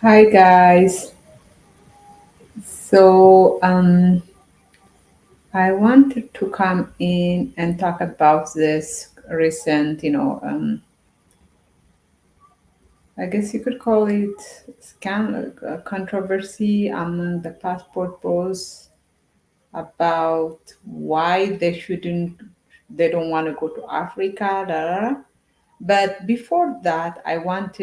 Hi guys. So I wanted to come in and talk about this recent, I guess you could call it controversy among the passport bros about why they don't want to go to Africa. Da, da, da. But before that, I watched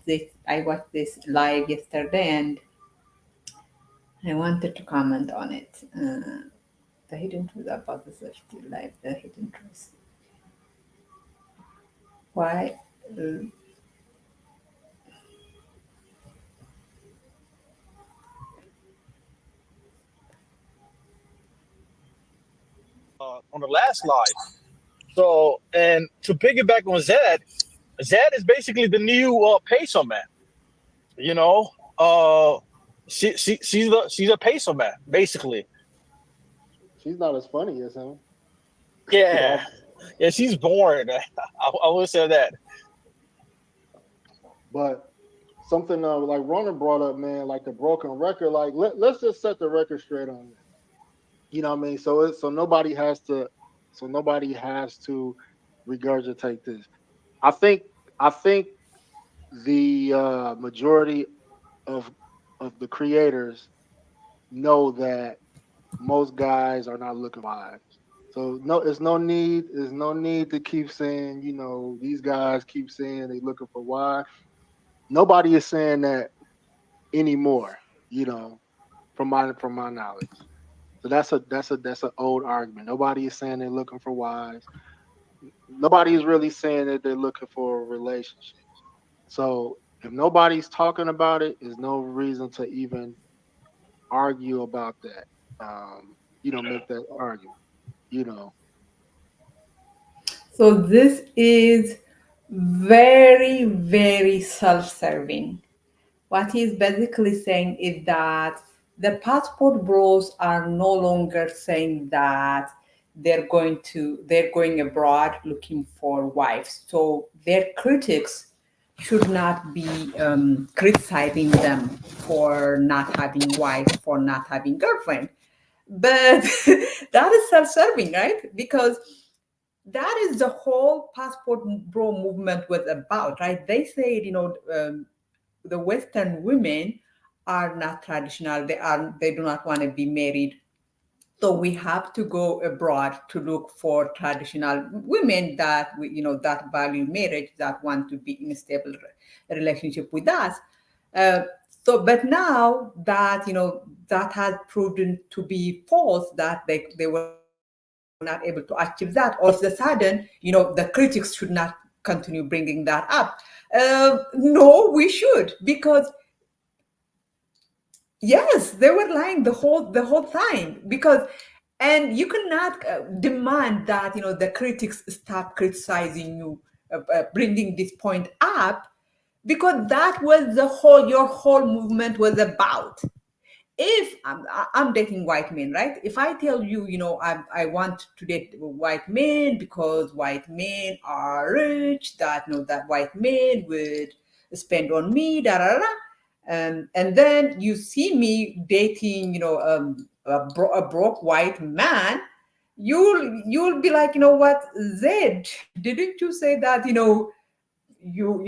this live yesterday, and I wanted to comment on it. The hidden truth about the safety life, the hidden truth. Why? Uh, on the last live. So, and to piggyback on Zed, Zed is basically the new peso man. You know, uh, she's a peso man basically. She's not as funny as him. Yeah, Yeah, yeah, she's boring. I would say that. but something like Ronan brought up, man, like the broken record. Like let's just set the record straight on this. You know what I mean? So nobody has to regurgitate this. I think I think the majority of the creators know that most guys are not looking for wives. So no, there's no need to keep saying, these guys keep saying they looking for wives. Nobody is saying that anymore, you know, from my knowledge. So that's an old argument. Nobody is saying they're looking for wives. Nobody is really saying that they're looking for relationships. So if nobody's talking about it, there's no reason to even argue about that. Make that argument. You know, so this is very, very self-serving. What he's basically saying is that the passport bros are no longer saying that they're going abroad looking for wives. So their critics should not be criticizing them for not having wives, for not having girlfriend. But that is self-serving, right? Because that is the whole passport bro movement was about, right? They said, the Western women are not traditional. They do not want to be married. So we have to go abroad to look for traditional women that value marriage, that want to be in a stable relationship with us. Uh, but now that that has proven to be false, that they were not able to achieve that. All of a sudden, the critics should not continue bringing that up. No, we should, because yes, they were lying the whole time. Because and you cannot demand that the critics stop criticizing you, bringing this point up, because that was the whole your whole movement was about. If I'm dating white men, right? If I tell you, I want to date white men because white men are rich, that that white men would spend on me, da da da, and then you see me dating, a broke white man, you'll be like, what, Zed, didn't you say that, you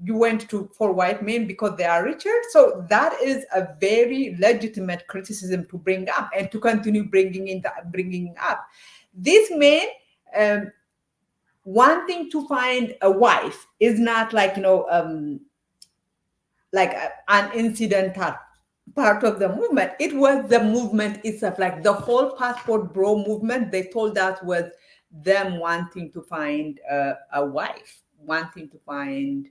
went to for white men because they are richer? So that is a very legitimate criticism to bring up and to continue bringing up. These men, um, wanting to find a wife is not like, an incidental part of the movement. It was the movement itself, like the whole passport bro movement. They told that was them wanting to find a wife, wanting to find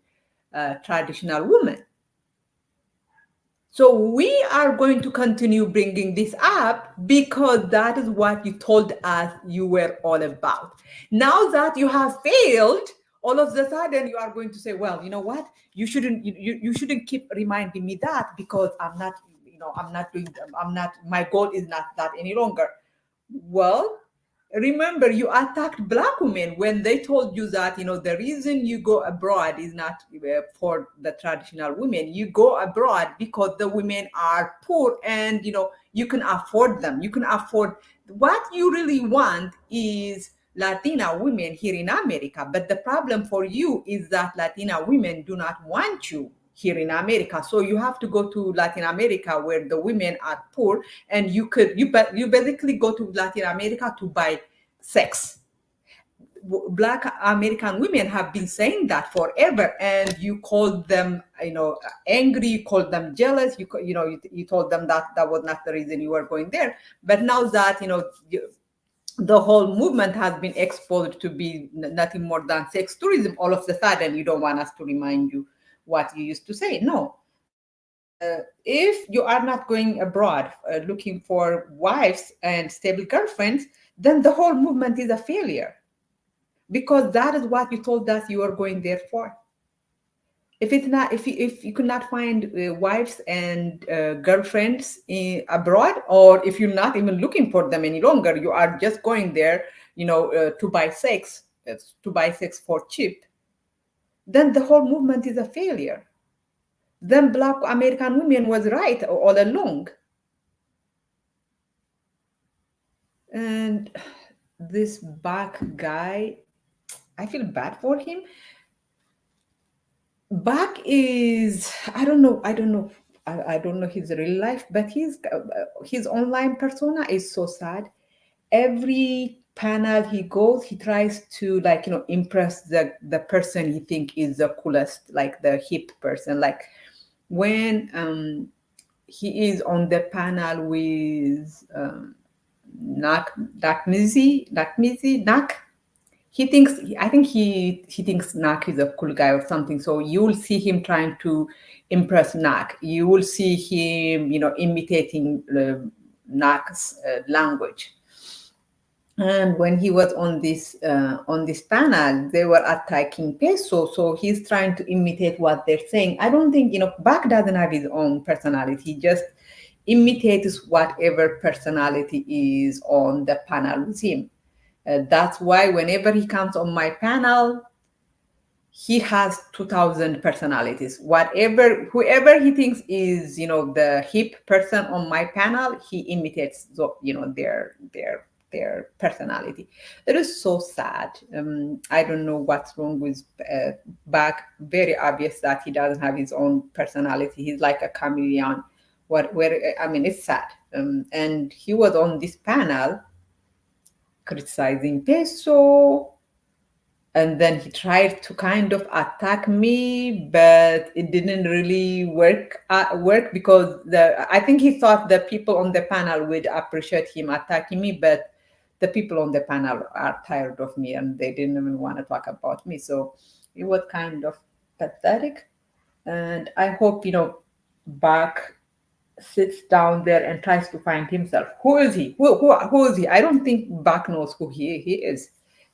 a traditional woman. So we are going to continue bringing this up because that is what you told us you were all about. Now that you have failed, all of a sudden you are going to say, well, you know what? You shouldn't keep reminding me that, because I'm not doing, I'm not, my goal is not that any longer. Well, Remember, you attacked black women when they told you that, the reason you go abroad is not for the traditional women. You go abroad because the women are poor, and you can afford them. You can afford. What you really want is Latina women here in America, but the problem for you is that Latina women do not want you here in America. So you have to go to Latin America where the women are poor, and you basically go to Latin America to buy sex. Black American women have been saying that forever, and you called them, angry. You called them jealous. You told them that that was not the reason you were going there. But now that the whole movement has been exposed to be nothing more than sex tourism, all of a sudden you don't want us to remind you what you used to say. No. If you are not going abroad looking for wives and stable girlfriends, then the whole movement is a failure, because that is what you told us you are going there for. If it's not, if you could not find wives and girlfriends abroad, or if you're not even looking for them any longer, you are just going there, to buy sex, to buy sex for cheap, then the whole movement is a failure. Then Black American women was right all along. And this back guy, I feel bad for him. Bach is, I don't know, I don't know his real life, but his online persona is so sad. Every panel he goes, he tries to, like, impress the person he think is the coolest, like the hip person. Like when he is on the panel with Nak, I think he thinks Nak is a cool guy or something. So you will see him trying to impress Nak. You will see him, imitating Nak's language. And when he was on this panel, they were attacking Peso, so he's trying to imitate what they're saying. I don't think, Bach doesn't have his own personality. He just imitates whatever personality is on the panel with him. That's why whenever he comes on my panel, he has 2,000 personalities. Whoever he thinks is, the hip person on my panel, he imitates, their personality. It is so sad. I don't know what's wrong with Bach. Very obvious that he doesn't have his own personality. He's like a chameleon. I mean, it's sad. And he was on this panel criticizing Peso, and then he tried to kind of attack me, but it didn't really work because I think he thought the people on the panel would appreciate him attacking me, but the people on the panel are tired of me and they didn't even want to talk about me. So it was kind of pathetic. And I hope, Bach sits down there and tries to find himself. Who is he? Who is he? I don't think Bach knows who he is.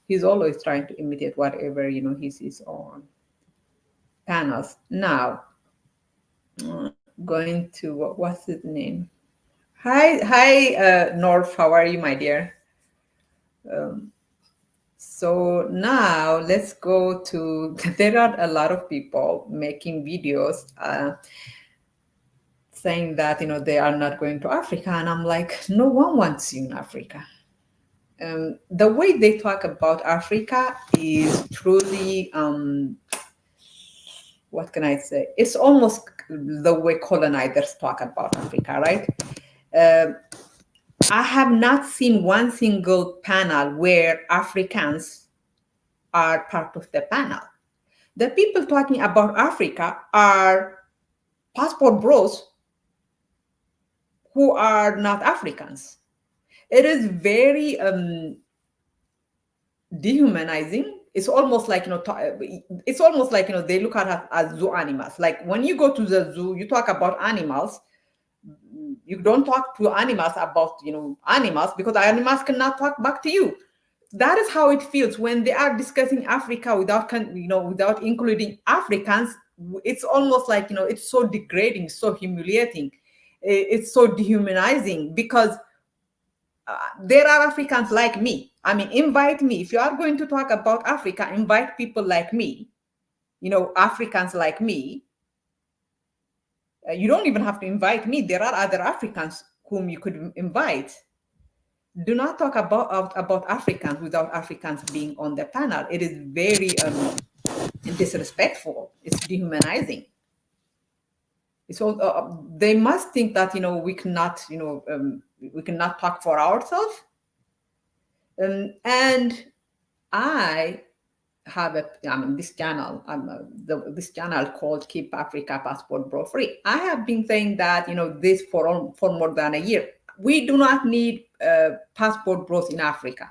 He's always trying to imitate whatever, he sees on panels. Now, going to what's his name? Hi, North. How are you, my dear? So now let's go to. There are a lot of people making videos saying that they are not going to Africa, and I'm like, no one wants you in Africa. The way they talk about Africa is truly, what can I say? It's almost the way colonizers talk about Africa, right? I have not seen one single panel where Africans are part of the panel. The people talking about Africa are passport bros who are not Africans. It is very dehumanizing. It's almost like it's almost like they look at us as zoo animals. Like when you go to the zoo, you talk about animals. You don't talk to animals about animals, because animals cannot talk back to you. That is how it feels when they are discussing Africa without including Africans. It's almost like it's so degrading, so humiliating, it's so dehumanizing, because There are Africans like me. I mean, invite me. If you are going to talk about Africa, invite people like me, Africans like me. You don't even have to invite me. There are other Africans whom you could invite. Do not talk about Africans without Africans being on the panel. It is very disrespectful. It's dehumanizing. So they must think that we cannot talk for ourselves. And I have this channel, this channel called Keep Africa Passport Bro Free. I have been saying that this for more than a year. We do not need passport bros in Africa.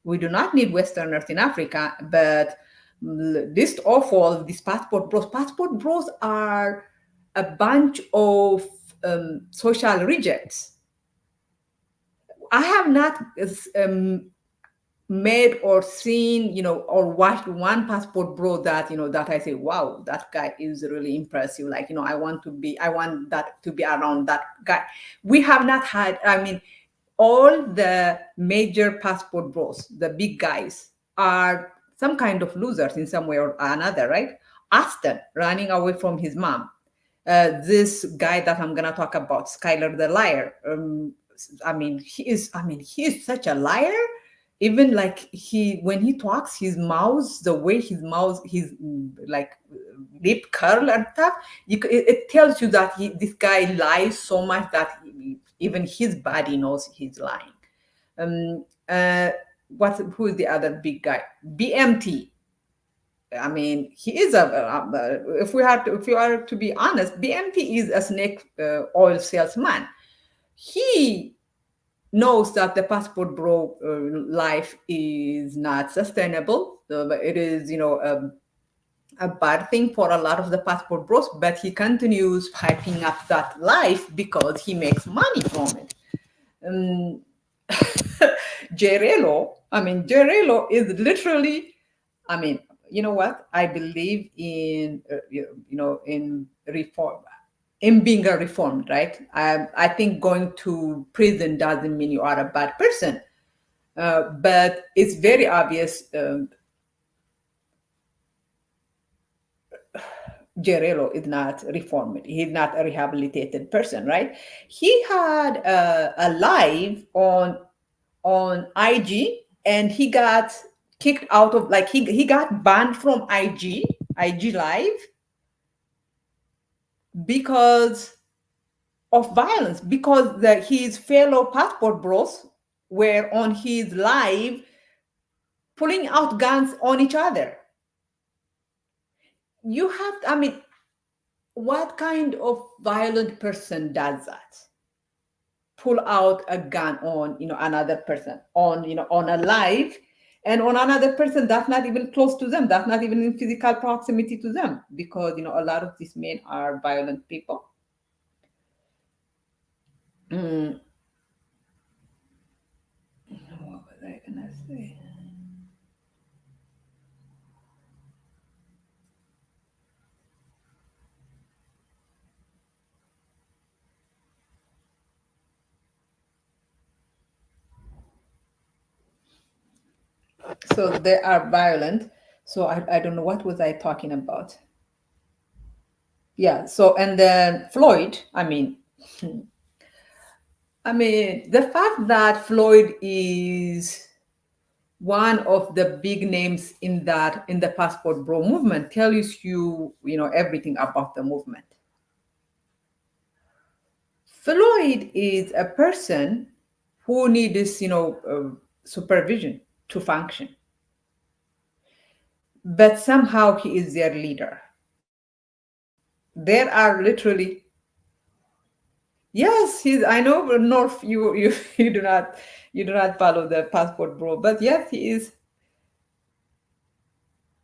We do not need Westerners in Africa, but least of all, these passport bros. Passport bros are a bunch of social rejects. I have not made or seen, or watched one passport bro that I say, wow, that guy is really impressive. Like, I want that to be around that guy. We have not had, all the major passport bros, the big guys, are some kind of losers in some way or another, right? Aston running away from his mom. This guy that I'm gonna talk about, Skylar the liar. He is such a liar. Even like when he talks, his mouth, the way his like lip curl and stuff, it tells you that this guy lies so much that even his body knows he's lying. Who is the other big guy? BMT. He is if you are to be honest, BMT is a snake oil salesman. He knows that the passport bro life is not sustainable. It is, a bad thing for a lot of the passport bros, but he continues hyping up that life because he makes money from it. Jerelo is literally, you know what? I believe in, in reform, in being a reformed, right? I think going to prison doesn't mean you are a bad person. But it's very obvious Gerello is not reformed. He's not a rehabilitated person, right? He had a live on IG, and he got kicked out of, like, he got banned from IG live because of violence, because his fellow passport bros were on his live pulling out guns on each other. You have to, what kind of violent person does that? Pull out a gun on another person on a live, and on another person that's not even close to them, that's not even in physical proximity to them, because a lot of these men are violent people. What was I gonna say? So they are violent. So I don't know, what was I talking about. Yeah, so, and then Floyd, the fact that Floyd is one of the big names in the passport bro movement tells you everything about the movement. Floyd is a person who needs supervision to function, but somehow he is their leader. There are literally, yes, he's, I know, North, you you do not follow the passport bro, but yes, he is.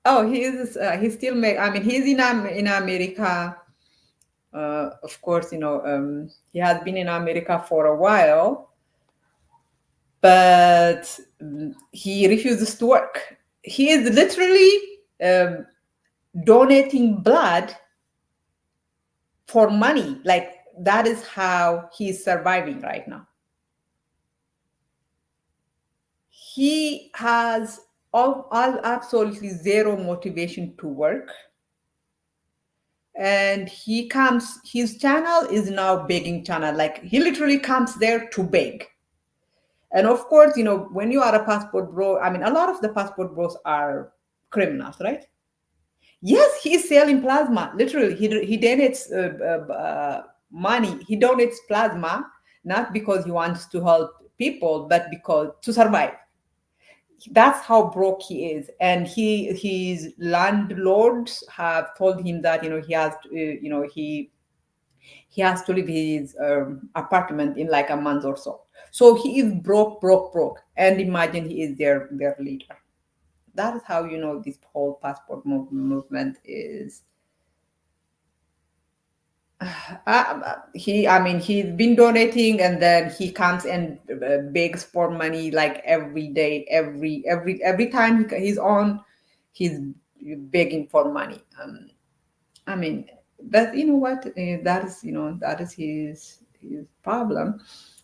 Oh, he is. He still make. He's in America. Of course, he has been in America for a while, but he refuses to work. He is literally donating blood for money. Like, that is how he's surviving right now. He has all absolutely zero motivation to work, and he comes. His channel is now begging channel. Like he literally comes there to beg. And of course, when you are a passport bro, I mean, a lot of the passport bros are criminals, right? Yes, he is selling plasma. Literally, he donates money. He donates plasma not because he wants to help people, but because to survive. That's how broke he is, and his landlords have told him that he has to, he has to leave his apartment in like a month or so. So he is broke, broke, broke, and imagine he is their leader. That is how this whole passport movement is. I mean, he's been donating, and then he comes and begs for money like every day, every time he's on, he's begging for money. I mean, but you know what? That is that is his problem.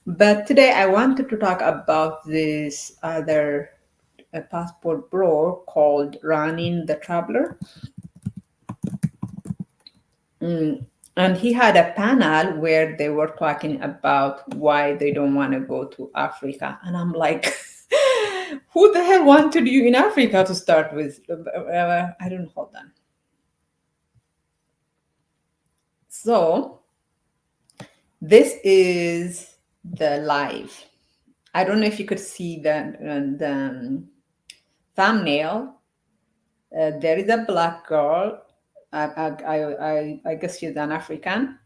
But today I wanted to talk about this other passport bro called Running the Traveler. Mm. And he had a panel where they were talking about why they don't want to go to Africa. And I'm like, who the hell wanted you in Africa to start with? I don't hold on. So this is the live. I don't know if you could see the thumbnail. There is a black girl. I guess she's an African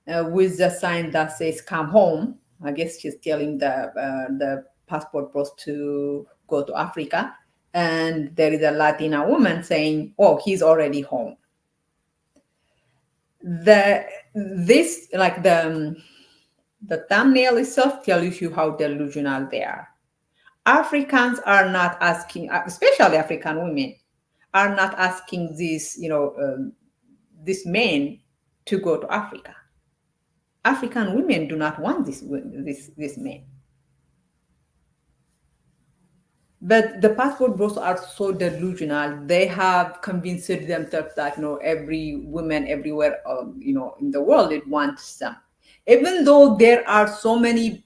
with the sign that says "Come home." I guess she's telling the passport bros to go to Africa, and there is a Latina woman saying, "Oh, he's already home." The this like the thumbnail itself tells you how delusional they are. Africans are not asking, especially African women, are not asking this men to go to Africa. African women do not want this man. But the passport bros are so delusional. They have convinced themselves that every woman everywhere in the world it wants them. Even though there are so many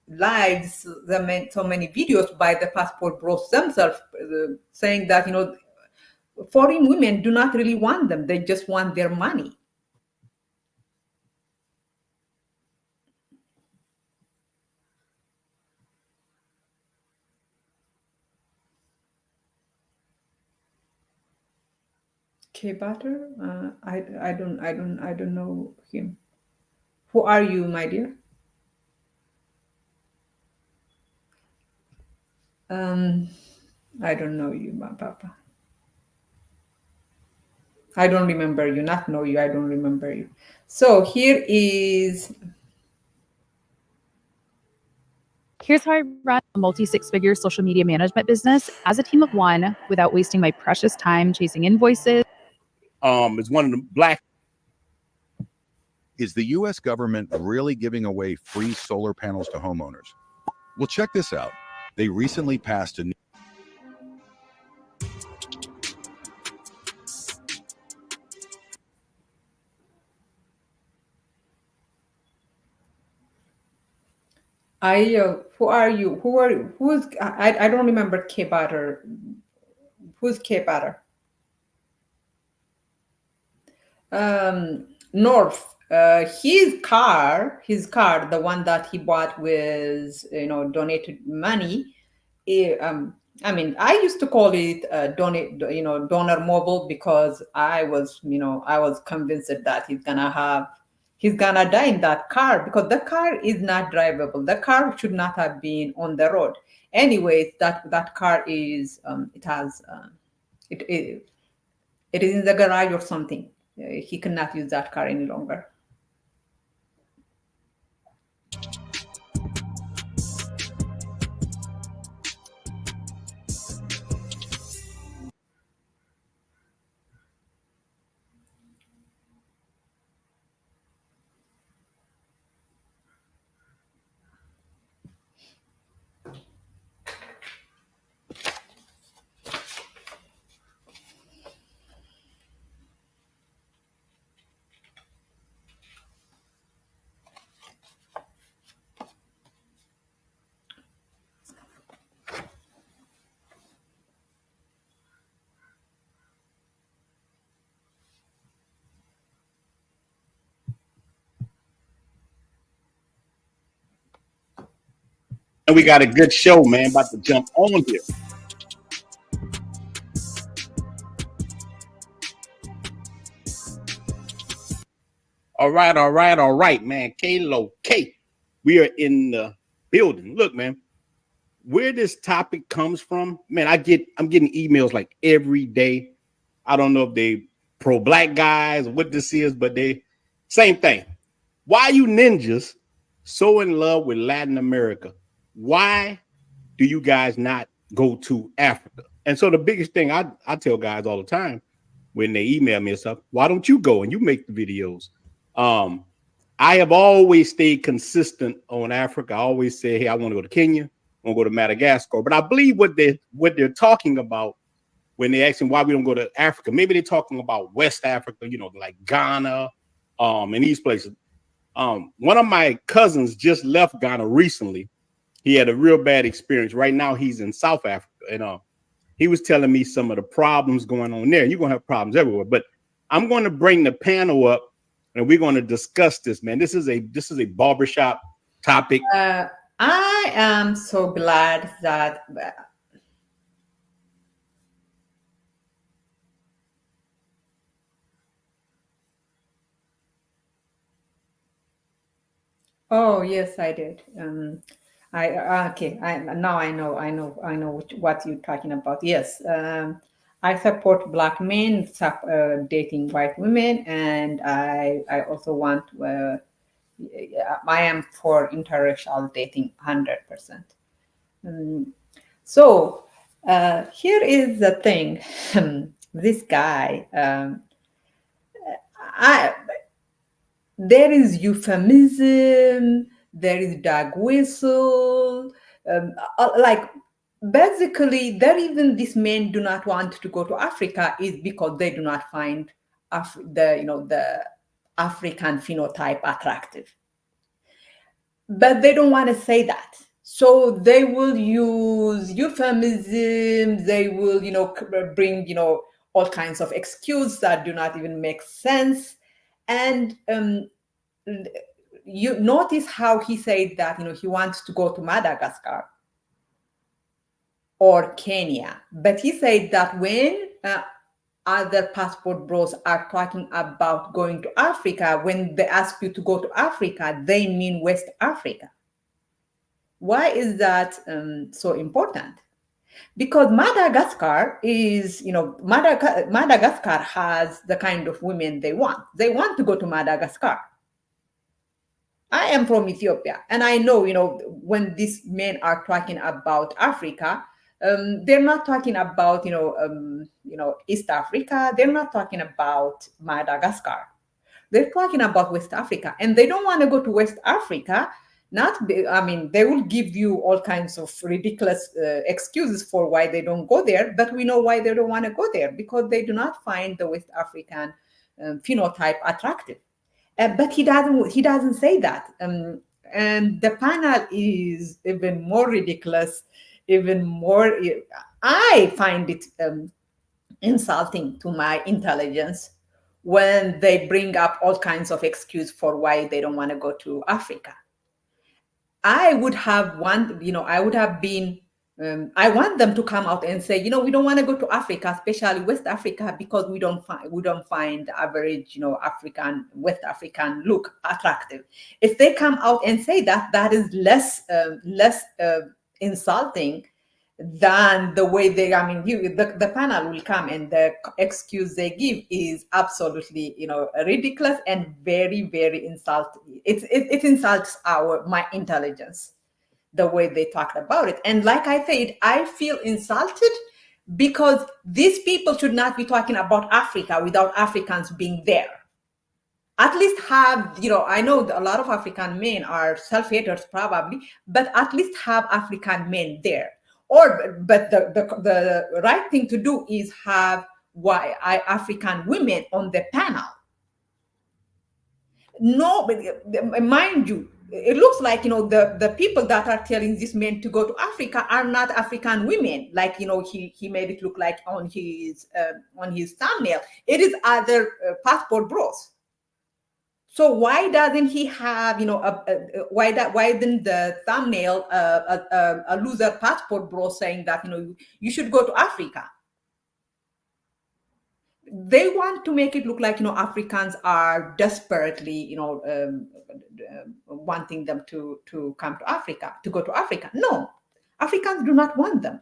lives, so many videos by the passport bros themselves saying that foreign women do not really want them. They just want their money. K Butter? I don't know him. Who are you, my dear? Um, I don't know you, my papa. I don't remember you. Not know you. I don't remember you. So here is. Here's how I run a multi six figure social media management business as a team of one without wasting my precious time chasing invoices. Is one of the black. Is the U.S. government really giving away free solar panels to homeowners? Well, check this out. They recently passed a new. Who are you? Who's? I don't remember K Butter. Who's K Butter? North. His car, the one that he bought with donated money. I mean, I used to call it donor mobile because I was convinced that he's gonna die in that car because the car is not drivable. The car should not have been on the road. Anyways, that car is it it is in the garage or something. He cannot use that car any longer. And we got a good show, man, about to jump on here. All right, man. Kalo K. We are in the building. Look, man, where this topic comes from, man, I'm getting emails like every day. I don't know if they pro black guys or what this is, but they same thing. Why you ninjas so in love with Latin America? Why do you guys not go to Africa? And so the biggest thing I tell guys all the time when they email me and stuff, why don't you go and you make the videos? I have always stayed consistent on Africa. I always say, hey, I want to go to Kenya, I want to go to Madagascar. But I believe what they're talking about when they asking why we don't go to Africa, maybe they're talking about West Africa, like Ghana, and these places. One of my cousins just left Ghana recently. He had a real bad experience. Right now, he's in South Africa, and he was telling me some of the problems going on there. You're gonna have problems everywhere, but I'm going to bring the panel up, and we're going to discuss this. Man, this is a barbershop topic. I am so glad that. Oh yes, I did. I okay. Now I know what you're talking about. Yes, I support black men dating white women, and I also want. I am for interracial dating 100%. So here is the thing. This guy, I there is euphemism, there is dog whistle, like basically that even these men do not want to go to Africa is because they do not find the African phenotype attractive. But they don't want to say that. So they will use euphemisms, they will, bring, all kinds of excuses that do not even make sense. And you notice how he said that he wants to go to Madagascar or Kenya, but he said that when other passport bros are talking about going to Africa, when they ask you to go to Africa, they mean West Africa. Why is that so important? Because Madagascar is, Madagascar has the kind of women they want. They want to go to Madagascar. I am from Ethiopia, and I know, when these men are talking about Africa, they're not talking about, East Africa. They're not talking about Madagascar. They're talking about West Africa, and they don't want to go to West Africa. They will give you all kinds of ridiculous excuses for why they don't go there, but we know why they don't want to go there, because they do not find the West African phenotype attractive. But he doesn't say that. And the panel is even more ridiculous, even more. I find it insulting to my intelligence when they bring up all kinds of excuse for why they don't want to go to Africa. I would have been. I want them to come out and say, we don't want to go to Africa, especially West Africa, because we don't find the average, West African look attractive. If they come out and say that, that is less insulting than the way the panel will come, and the excuse they give is absolutely ridiculous and very, very insulting. It insults my intelligence, the way they talked about it. And like I said, I feel insulted because these people should not be talking about Africa without Africans being there. At least have, I know a lot of African men are self-haters probably, but at least have African men there. But the right thing to do is have African women on the panel. No, but mind you, it looks like the people that are telling these men to go to Africa are not African women. Like he made it look like on his thumbnail. It is other passport bros. So why doesn't he have, why didn't the thumbnail a loser passport bro saying that, you should go to Africa? They want to make it look like, Africans are desperately, wanting them to come to Africa, to go to Africa. No, Africans do not want them.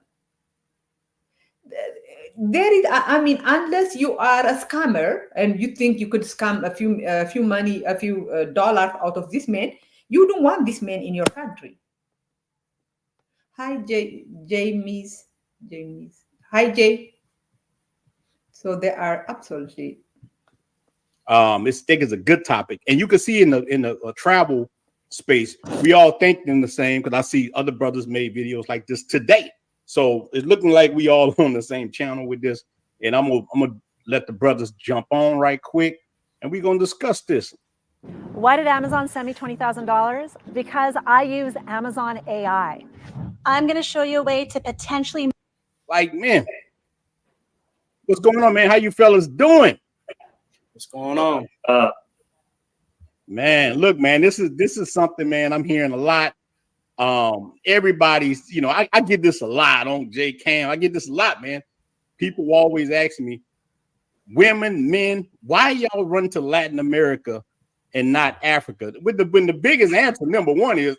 There is, I mean, unless you are a scammer and you think you could scam a few money, a few dollars out of this man, you don't want this man in your country. Hi, Jamies. Hi, Jay. So they are absolutely. This thing is a good topic, and you can see in the travel space, we all thinking the same because I see other brothers made videos like this today. So it's looking like we all on the same channel with this, and I'm gonna let the brothers jump on right quick, and we're gonna discuss this. Why did Amazon send me $20,000? Because I use Amazon AI. I'm going to show you a way to potentially. Like, man, what's going on, man? How you fellas doing? What's going on? Man, look, man, this is something, man, I'm hearing a lot. Everybody's, I get this a lot on J Cam. I get this a lot, man. People always ask me, women, men, why y'all run to Latin America and not Africa? When the biggest answer, number one, is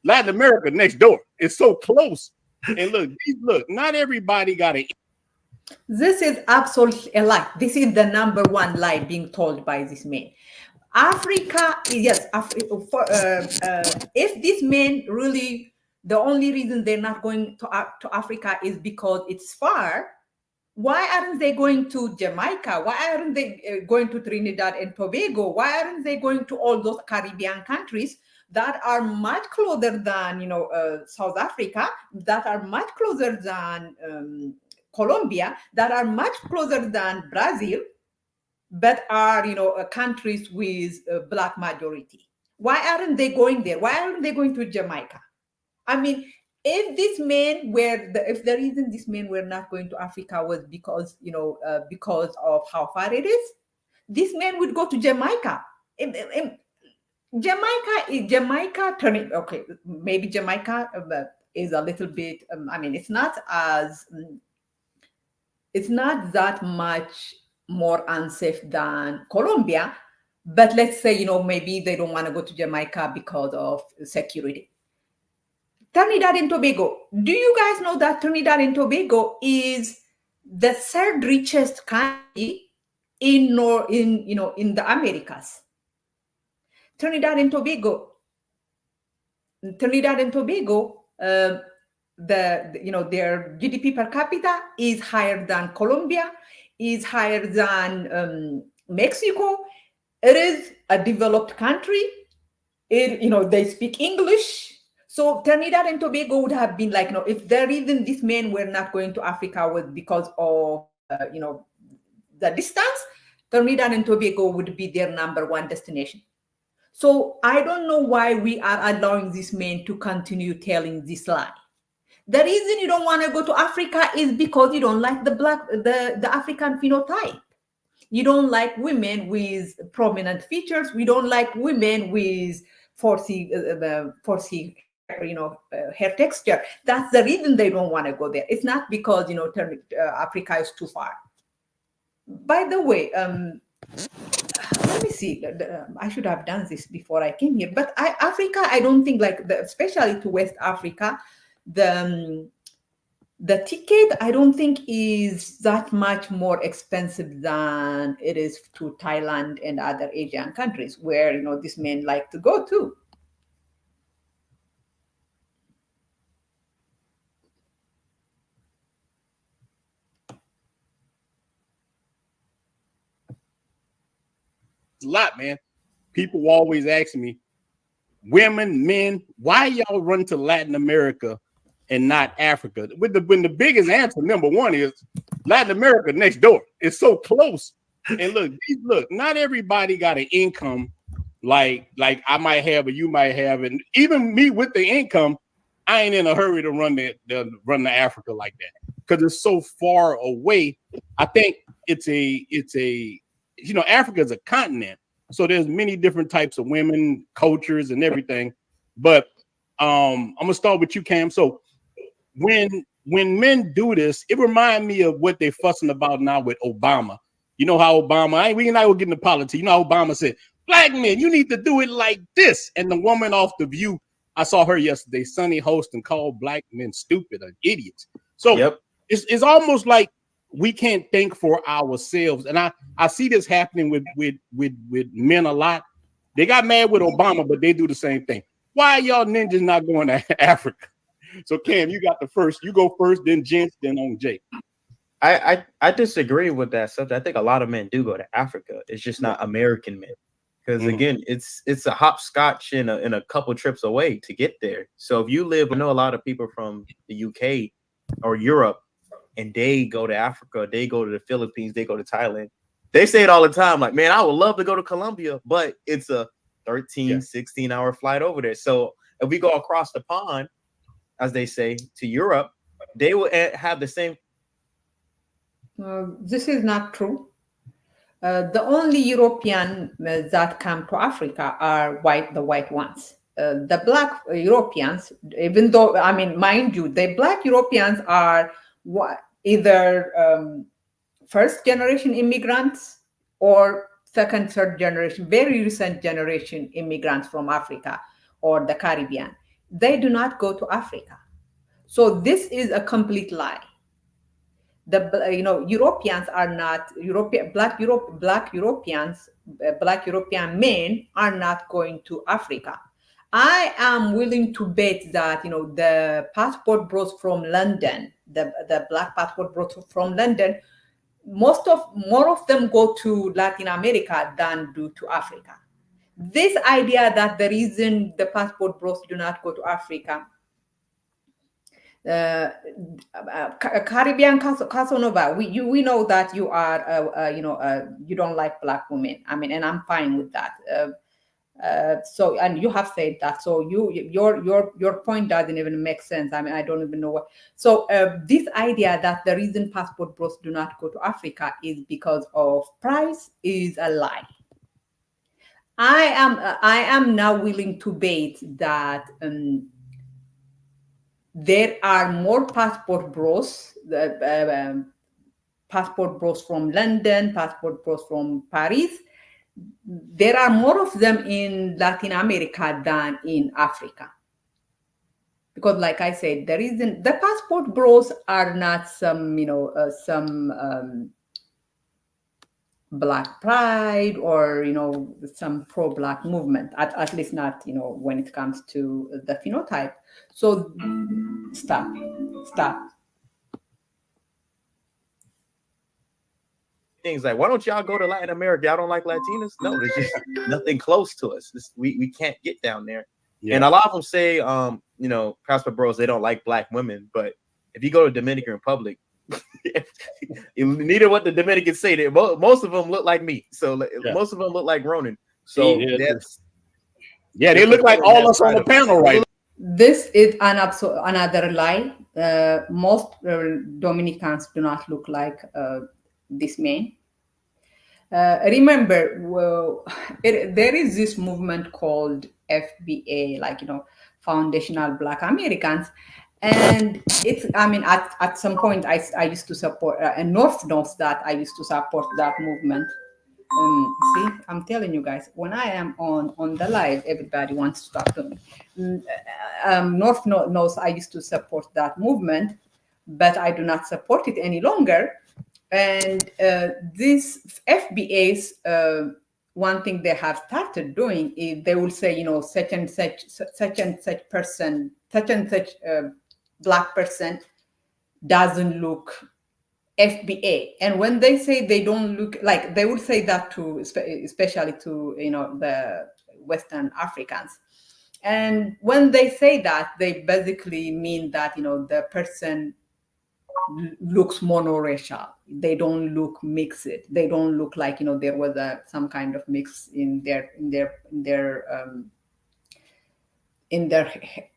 Latin America next door. It's so close. And look, not everybody got it. This is absolutely a lie. This is the number one lie being told by this man. Africa, yes. If this man really, the only reason they're not going to Africa is because it's far. Why aren't they going to Jamaica? Why aren't they going to Trinidad and Tobago? Why aren't they going to all those Caribbean countries that are much closer than South Africa, that are much closer than Colombia, that are much closer than Brazil, but are countries with Black majority? Why aren't they going there? Why aren't they going to Jamaica? I mean, if this men were if the reason this men were not going to Africa was because because of how far it is, this man would go to Jamaica. Jamaica turning okay. Maybe Jamaica is a little bit. I mean, it's not that much more unsafe than Colombia, but let's say maybe they don't want to go to Jamaica because of security. Trinidad and Tobago. Do you guys know that Trinidad and Tobago is the third richest country in the Americas? Trinidad and Tobago, their GDP per capita is higher than Colombia, is higher than Mexico. It is a developed country. They speak English. So Trinidad and Tobago would have been like, if the reason these men were not going to Africa was because of, the distance, Trinidad and Tobago would be their number one destination. So I don't know why we are allowing these men to continue telling this lie. The reason you don't want to go to Africa is because you don't like the African phenotype. You don't like women with prominent features. We don't like women with forcey hair texture. That's the reason they don't want to go there. It's not because Africa is too far. By the way, let me see. I should have done this before I came here. But Africa, I don't think especially to West Africa, the ticket I don't think is that much more expensive than it is to Thailand and other Asian countries where these men like to go to. A lot, man. People always ask me, women, men, why y'all run to Latin America and not Africa? When the biggest answer, number one, is Latin America next door. It's so close. And look, not everybody got an income like I might have or you might have, and even me with the income, I ain't in a hurry to run to Africa like that because it's so far away. I think it's a Africa is a continent, So there's many different types of women, cultures, and everything. But I'm gonna start with you, Cam. So when men do this, it reminds me of what they're fussing about now with Obama. You know how Obama, we not gonna get into politics. You know how Obama said, black men, you need to do it like this. And the woman off The View, I saw her yesterday, Sunny host, and called black men stupid or idiots. So it's almost like we can't think for ourselves. And I see this happening with men a lot. They got mad with Obama, but they do the same thing. Why are y'all ninjas not going to Africa? So Cam, you got the first. You go first, then Gents, then on Jake. I disagree with that subject. I think a lot of men do go to Africa. It's just not American men. Because again, it's a hopscotch and a couple trips away to get there. So if you live, I know a lot of people from the UK or Europe, and they go to Africa, they go to the Philippines, they go to Thailand. They say it all the time, like, man, I would love to go to Colombia, but it's a 13, 16-hour flight over there. So if we go across the pond, as they say, to Europe, they will have the same. This is not true. The only European that come to Africa are the white ones. The black Europeans, even though, I mean, mind you, the black Europeans are either first generation immigrants or second, third generation, very recent generation immigrants from Africa or the Caribbean. They do not go to Africa. So this is a complete lie. Europeans are not black European men are not going to Africa. I am willing to bet that the passport bros from London, the black passport bros from London, more of them go to Latin America than do to Africa. This idea that the reason the passport bros do not go to Africa, Caribbean Casanova, we know that you are you don't like black women. I mean, and I'm fine with that. So, and you have said that. So your point doesn't even make sense. I mean, I don't even know what. So this idea that the reason passport bros do not go to Africa is because of price is a lie. I am now willing to bet that there are more passport bros from London, passport bros from Paris. There are more of them in Latin America than in Africa. Because like I said, the passport bros are not some black pride or some pro-black movement, at least not when it comes to the phenotype. So stop Things like, why don't y'all go to Latin America? Y'all don't like Latinas? No, there's just nothing close to us. We can't get down there. And a lot of them say passport bros, they don't like black women, but if you go to Dominican Republic, neither what the Dominicans say, most of them look like me. So most of them look like Ronan. So they look like all us on the panel right now. This is another lie. Most Dominicans do not look like this man. Remember, there is this movement called FBA, Foundational Black Americans. And at some point I used to support, and North knows that I used to support that movement. See, I'm telling you guys, when I am on the live, everybody wants to talk to me. North knows I used to support that movement, but I do not support it any longer. And these FBAs, one thing they have started doing is they will say, such and such person, such and such black person doesn't look FBA. And when they say they don't look like, they would say that to, especially to, the Western Africans. And when they say that, they basically mean that, the person looks monoracial. They don't look mixed. They don't look like, there was some kind of mix in their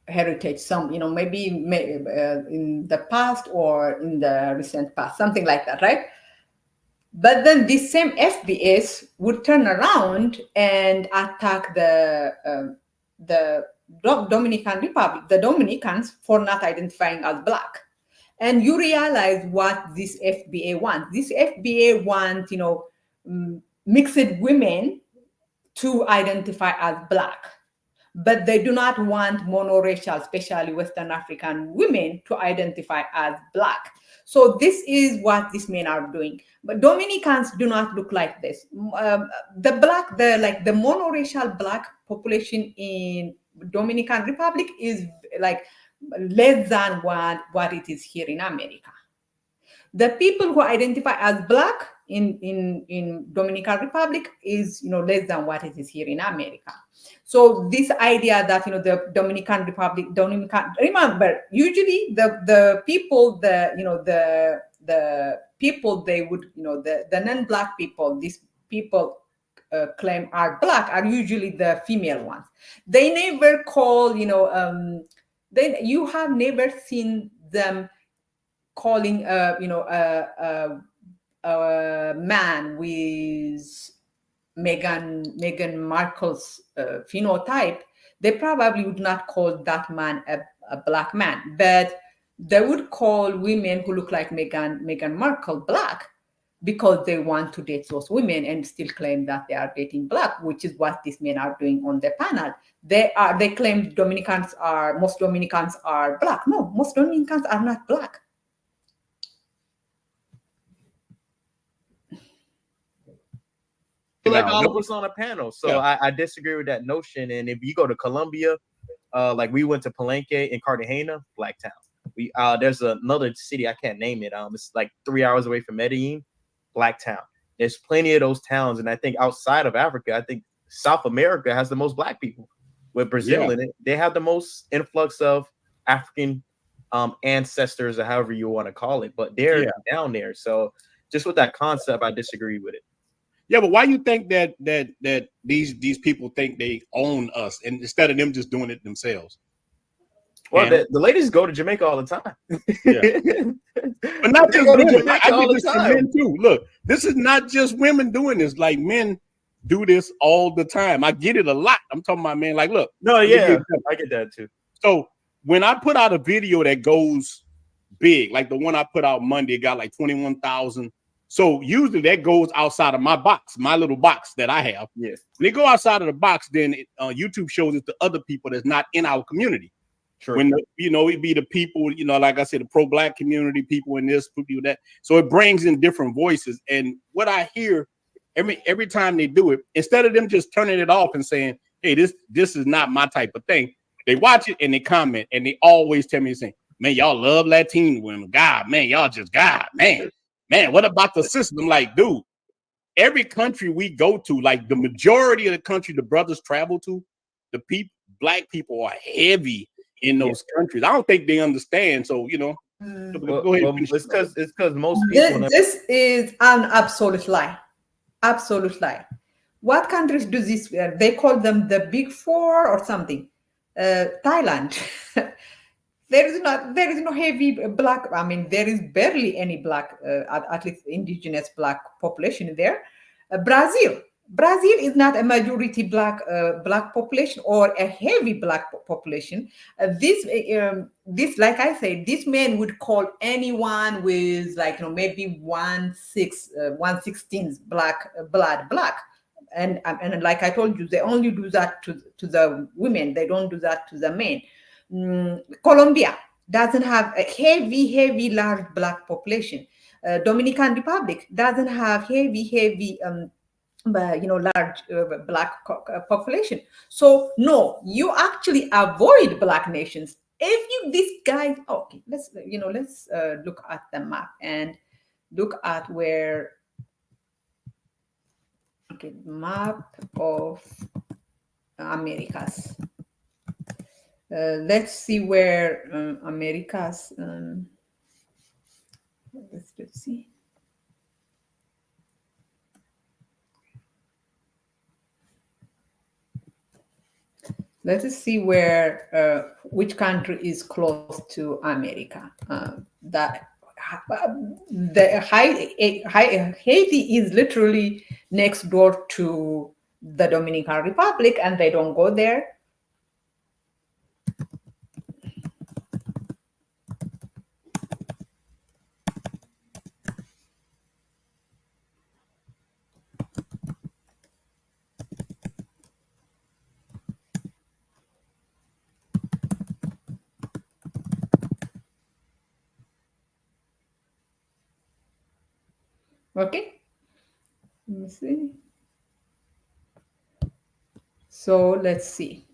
heritage, some maybe in the past or in the recent past, something like that, right? But then this same FBS would turn around and attack the Dominican Republic, the Dominicans, for not identifying as black. And you realize what this FBA wants. This FBA wants, mixed women to identify as black, but they do not want monoracial, especially Western African women, to identify as black. So this is what these men are doing. But Dominicans do not look like this. The monoracial black population in Dominican Republic is like less than what it is here in America. The people who identify as black in Dominican Republic is less than what it is here in America. So this idea that the Dominican Republic, remember, usually the people, the people they would, the non-black people, these people claim are black, are usually the female ones. They never call, you have never seen them calling a man with Meghan Markle's phenotype. They probably would not call that man a black man, but they would call women who look like Meghan Markle black, because they want to date those women and still claim that they are dating black, which is what these men are doing on the panel. They claim most Dominicans are black. No, most Dominicans are not black. Like all of us on a panel. So I disagree with that notion. And if you go to Colombia, like we went to Palenque in Cartagena, Black Town. We there's another city, I can't name it. It's like 3 hours away from Medellin, Black Town. There's plenty of those towns, and I think outside of Africa, I think South America has the most black people. With Brazil in it, they have the most influx of African ancestors, or however you want to call it. But they're down there. So just with that concept, I disagree with it. Yeah, but why you think that these people think they own us, and instead of them just doing it themselves? Well, the ladies go to Jamaica all the time. But not just women. I do this for men too. Look, this is not just women doing this. Like, men do this all the time. I get it a lot. I'm talking about, man. Like, look. No, yeah, I get that too. So when I put out a video that goes big, like the one I put out Monday, it got like 21,000. So usually that goes outside of my box, my little box that I have. Yes. When they go outside of the box, then YouTube shows it to other people that's not in our community. Sure. When it'd be the people, like I said, the pro-black community, people in this, people that. So it brings in different voices. And what I hear every time they do it, instead of them just turning it off and saying, "Hey, this is not my type of thing," they watch it and they comment, and they always tell me, saying, "Man, y'all love Latin women. God, man, y'all just God, man." Man, what about the system? Like, dude, every country we go to, like the majority of the country the brothers travel to, black people are heavy in those countries. I don't think they understand. So, go ahead. It's because most people. This is an absolute lie. Absolute lie. What countries do this? They call them the Big Four or something. Thailand. There is no heavy black. I mean, there is barely any black, at least indigenous black population there. Brazil is not a majority black population or a heavy black population. This, like I said, this man would call anyone with maybe 1/16 black blood black. And like I told you, they only do that to the women. They don't do that to the men. Colombia doesn't have a heavy large black population. Dominican Republic doesn't have heavy large black population. So no, you actually avoid black nations if these guys. Okay, let's look at the map and look at where. Okay, map of Americas. Let's see where Americas. Let's see. Let's see where which country is close to America. That Haiti is literally next door to the Dominican Republic, and they don't go there. Okay, let me see. So let's see.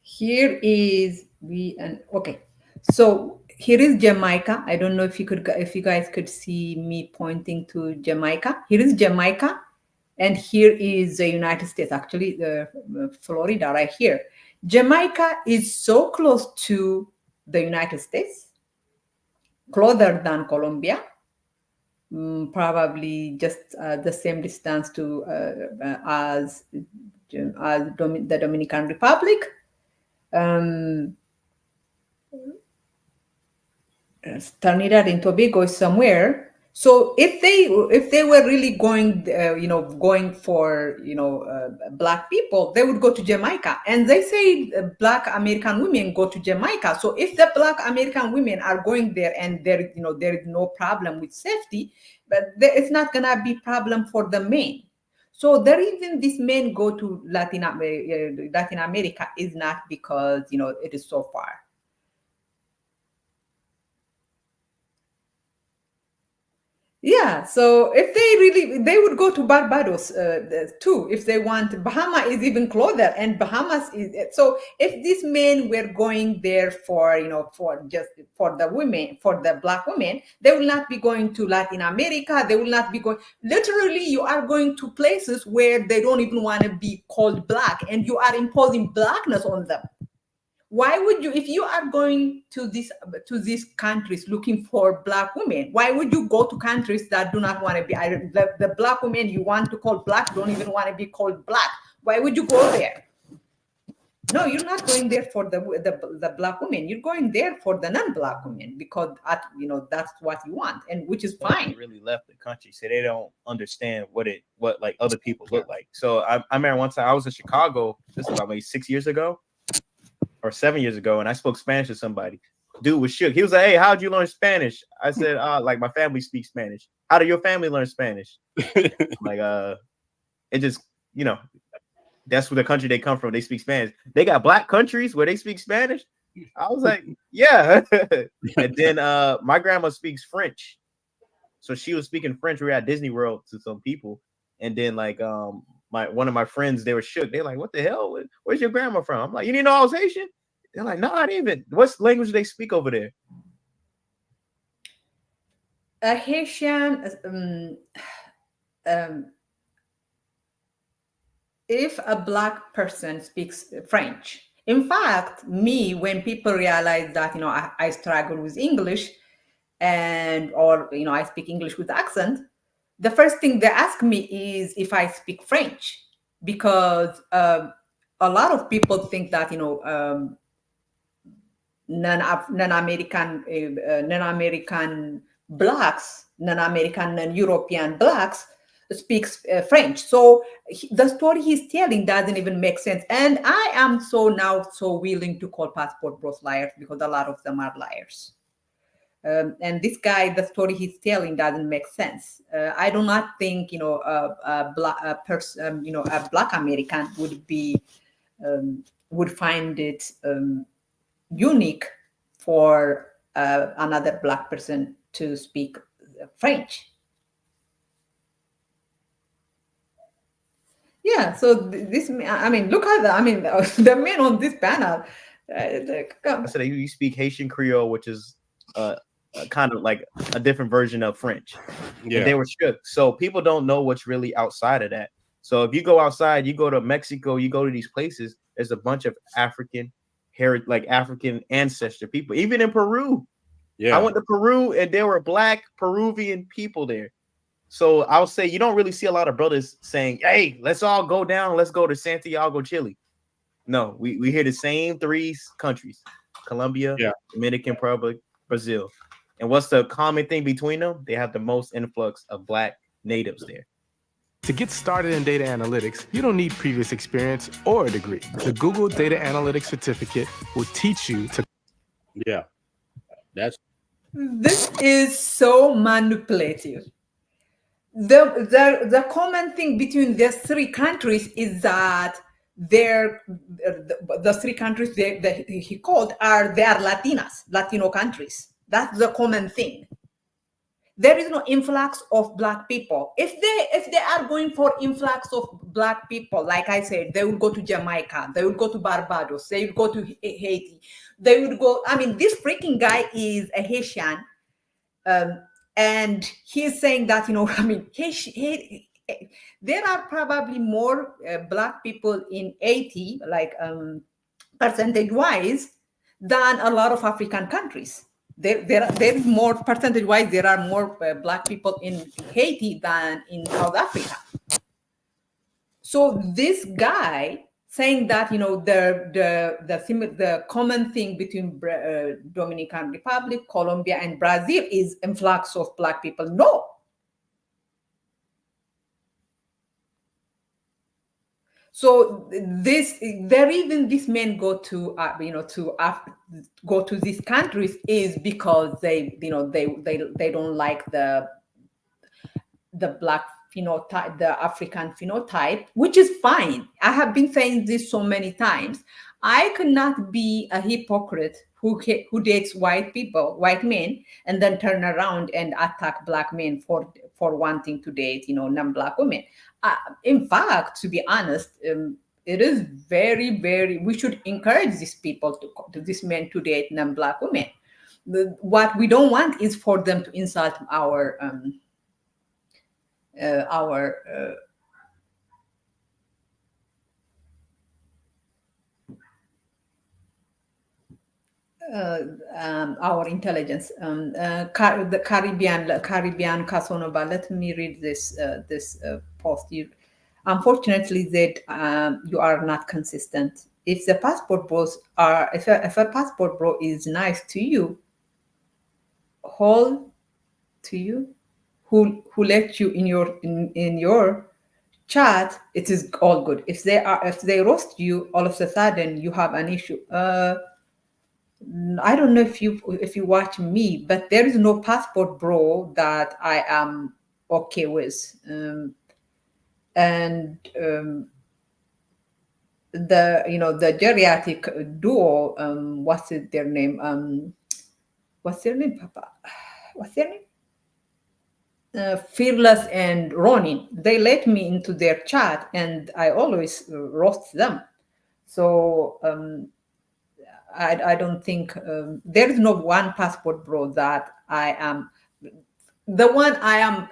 Here is we and okay. So here is Jamaica. I don't know if you guys could see me pointing to Jamaica. Here is Jamaica, and here is the United States. Actually, the Florida right here. Jamaica is so close to the United States, closer than Colombia. Probably just the same distance to the Dominican Republic. Trinidad and Tobago is somewhere. So if they were really going, going for black people, they would go to Jamaica. And they say black American women go to Jamaica. So if the black American women are going there and there is no problem with safety, but it's not gonna be problem for the men. So the reason these men go to Latin America is not because it is so far. Yeah, so if they would go to Barbados too if they want. Bahama is even closer, and Bahamas is so. If these men were going there for for the women, for the black women, they will not be going to Latin America. They will not be going. Literally, you are going to places where they don't even want to be called black, and you are imposing blackness on them. Why would you, if you are going to these countries looking for black women, why would you go to countries that do not want to be the black women you want to call black don't even want to be called black? Why would you go there? No, you're not going there for the black women. You're going there for the non-black women because that's what you want, and which is fine. Really left the country, so they don't understand what like other people look like. So I remember one time I was in Chicago. This is about maybe 6 years ago or 7 years ago, and I spoke Spanish to somebody. Dude was shook. He was like, "Hey, how'd you learn Spanish?" I said, like my family speaks Spanish." "How did your family learn Spanish?" Like, it just, that's where the country they come from. They speak Spanish. They got black countries where they speak Spanish. I was like, yeah. And then my grandma speaks French. So she was speaking French. We were at Disney World to some people. And then like one of my friends, they were shook. They're like, "What the hell? Where's your grandma from?" I'm like, "You didn't know I was Haitian?" They're like, "No, not even." What language do they speak over there? Haitian, if a black person speaks French. In fact, me, when people realize that I struggle with English, or I speak English with accent, the first thing they ask me is if I speak French, because a lot of people think that non-American blacks, non-American, non-European blacks speaks French. So the story he's telling doesn't even make sense. And I am so willing to call passport bros liars, because a lot of them are liars. And this guy, the story he's telling doesn't make sense. I do not think a black American would find it unique for another black person to speak French. Yeah, so this, I mean, look at the men on this panel. I said you speak Haitian Creole, which is kind of like a different version of French. Yeah. And they were shook. So people don't know what's really outside of that. So if you go outside, you go to Mexico, you go to these places, there's a bunch of African ancestor people, even in Peru. Yeah, I went to Peru and there were black Peruvian people there. So I'll say you don't really see a lot of brothers saying, "Hey, let's all go down, let's go to Santiago, Chile." No, we hear the same three countries: Colombia, Yeah. Dominican Republic, Brazil. And what's the common thing between them? They have the most influx of black natives there. To get started in data analytics, you don't need previous experience or a degree. The Google Data Analytics Certificate will teach you to. Yeah. That's This is so manipulative. The common thing between these three countries is that the three countries that he called they are Latino countries. That's the common thing. There is no influx of black people. If they are going for influx of black people, like I said, they will go to Jamaica, they will go to Barbados, they will go to Haiti, they would go. I mean, this freaking guy is a Haitian, and he's saying that I mean, there are probably more black people in Haiti, like percentage wise, than a lot of African countries. There is more percentage wise. There are more black people in Haiti than in South Africa. So this guy saying that the common thing between Dominican Republic, Colombia, and Brazil is influx of black people. No. So the reason these men go to go to these countries is because they don't like the black phenotype, the African phenotype, which is fine. I have been saying this so many times. I could not be a hypocrite who dates white men, and then turn around and attack black men for wanting to date non-black women. In fact, to be honest, it is very, very. We should encourage these people these men to date non-black women. What we don't want is for them to insult our intelligence. The Caribbean Casanova. Let me read this post. Unfortunately, that you are not consistent. If the passport bros are, if a passport bro is nice to you, whole to you, who let you in your chat, it is all good. If they roast you, all of a sudden you have an issue. I don't know if you watch me, but there is no passport bro that I am okay with. And the geriatric duo, what's their name? What's their name, Papa? What's their name? Fearless and Ronin. They let me into their chat, and I always roast them. So I don't think there is no one passport bro that I am. The one I am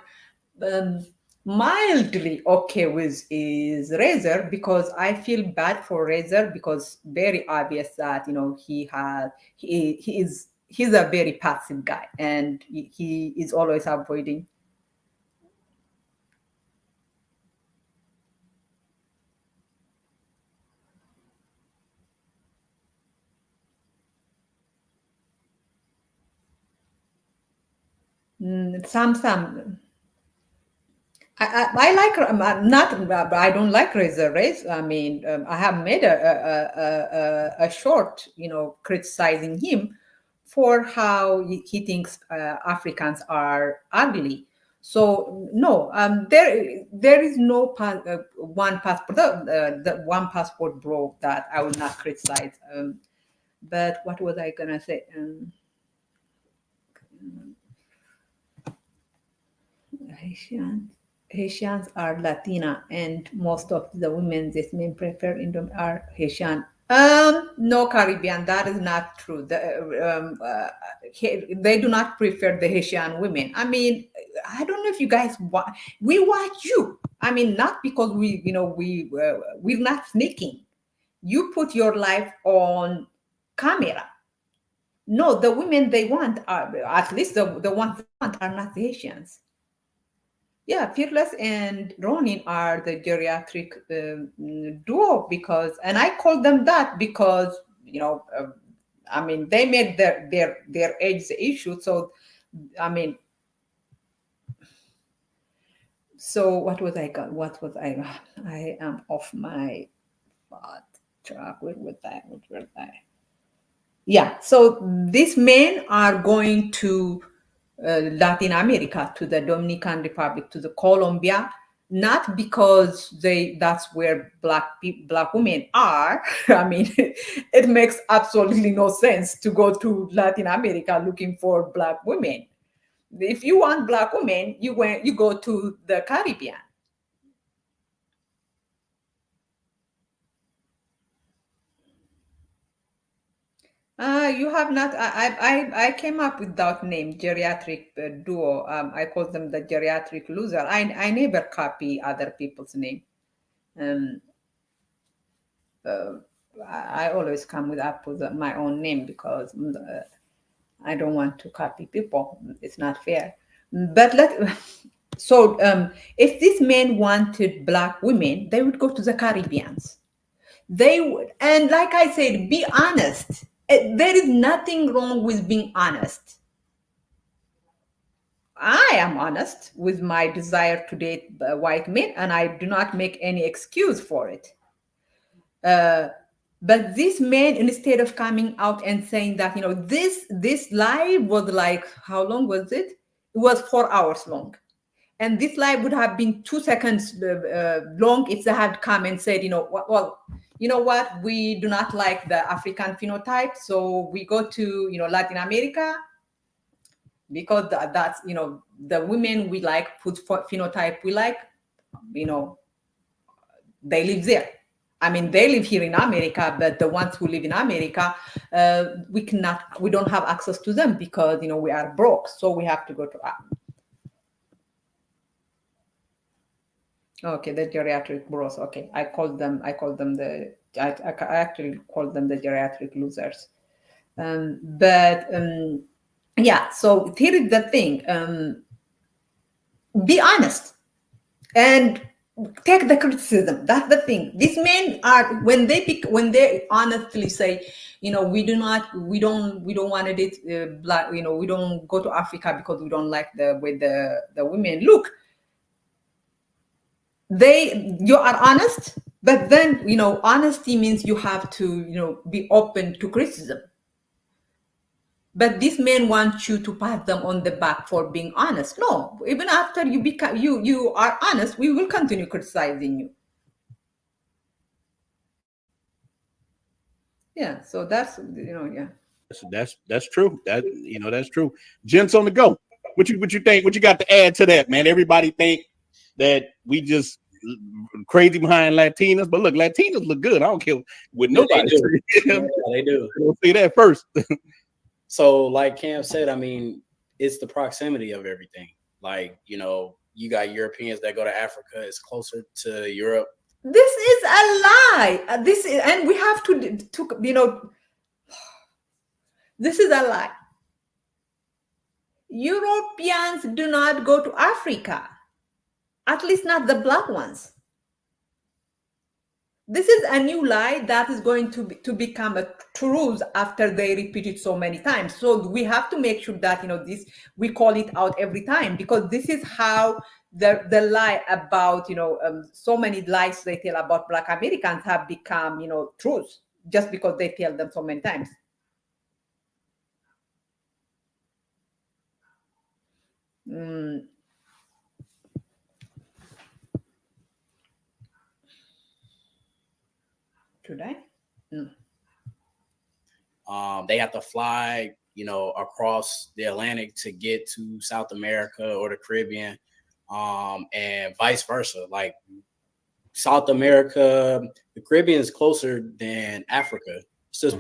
mildly okay with is Razor, because I feel bad for Razor, because very obvious that he's a very passive guy, and he is always avoiding. Some. I like not. I don't like Razor Race. I mean, I have made a short, criticizing him for how he thinks Africans are ugly. So no, there is no one passport, the one passport bro that I would not criticize. But what was I gonna say? Haitians are Latina, and most of the women these men prefer are Haitian. No, Caribbean, that is not true. They do not prefer the Haitian women. I mean, I don't know if you guys we watch you. I mean, not because we're not sneaking. You put your life on camera. No, the women they want are, at least the ones they want, are not Haitians. Yeah, Fearless and Ronin are the geriatric duo because, and I call them that because I mean they made their age the issue. So I mean, so what was I got? What was I? I am off my thought track. Where was I? What was I? Yeah. So these men are going to Latin America, to the Dominican Republic, to the Colombia, not because that's where black women are. I mean, it makes absolutely no sense to go to Latin America looking for black women. If you want black women, you go to the Caribbean. You have not. I came up with that name, geriatric duo. I call them the geriatric loser. I never copy other people's name. Um, uh, I always come up with my own name because I don't want to copy people. It's not fair. But if these men wanted black women, they would go to the Caribbeans. They would, and like I said, be honest. There is nothing wrong with being honest. I am honest with my desire to date white men, and I do not make any excuse for it. Uh, but this man, instead of coming out and saying that, this live was like, how long was it? It was 4 hours long. And this live would have been 2 seconds long if they had come and said, well, you know what, we do not like the African phenotype, so we go to, Latin America, because that's, the women we like, put phenotype we like, they live there. I mean, they live here in America, but the ones who live in America, we don't have access to them because, we are broke. So we have to go to, okay, the geriatric bros. Okay. I actually called them the geriatric losers. Yeah, so here is the thing. Be honest and take the criticism. That's the thing. These men are, when they honestly say, we don't want to date black, we don't go to Africa because we don't like the way the women look. You are honest, but then, honesty means you have to, be open to criticism. But these men want you to pat them on the back for being honest. No, even after you are honest, we will continue criticizing you. Yeah, so that's, yeah. That's true. That's true. Gents on the go. What you think? What you got to add to that, man? Everybody think that we just crazy behind Latinas, but look, Latinas look good. I don't care what nobody says. Yeah, they do. We'll see that first. So, like Cam said, I mean, it's the proximity of everything. Like, you got Europeans that go to Africa. It's closer to Europe. This is a lie. And we have to, this is a lie. Europeans do not go to Africa, at least not the black ones. This is a new lie that is going to become a truth after they repeat it so many times. So we have to make sure that, we call it out every time, because this is how the lie about, so many lies they tell about black Americans have become, truth, just because they tell them so many times. Should I? No. They have to fly, across the Atlantic to get to South America or the Caribbean, and vice versa. Like South America, the Caribbean is closer than Africa. It's just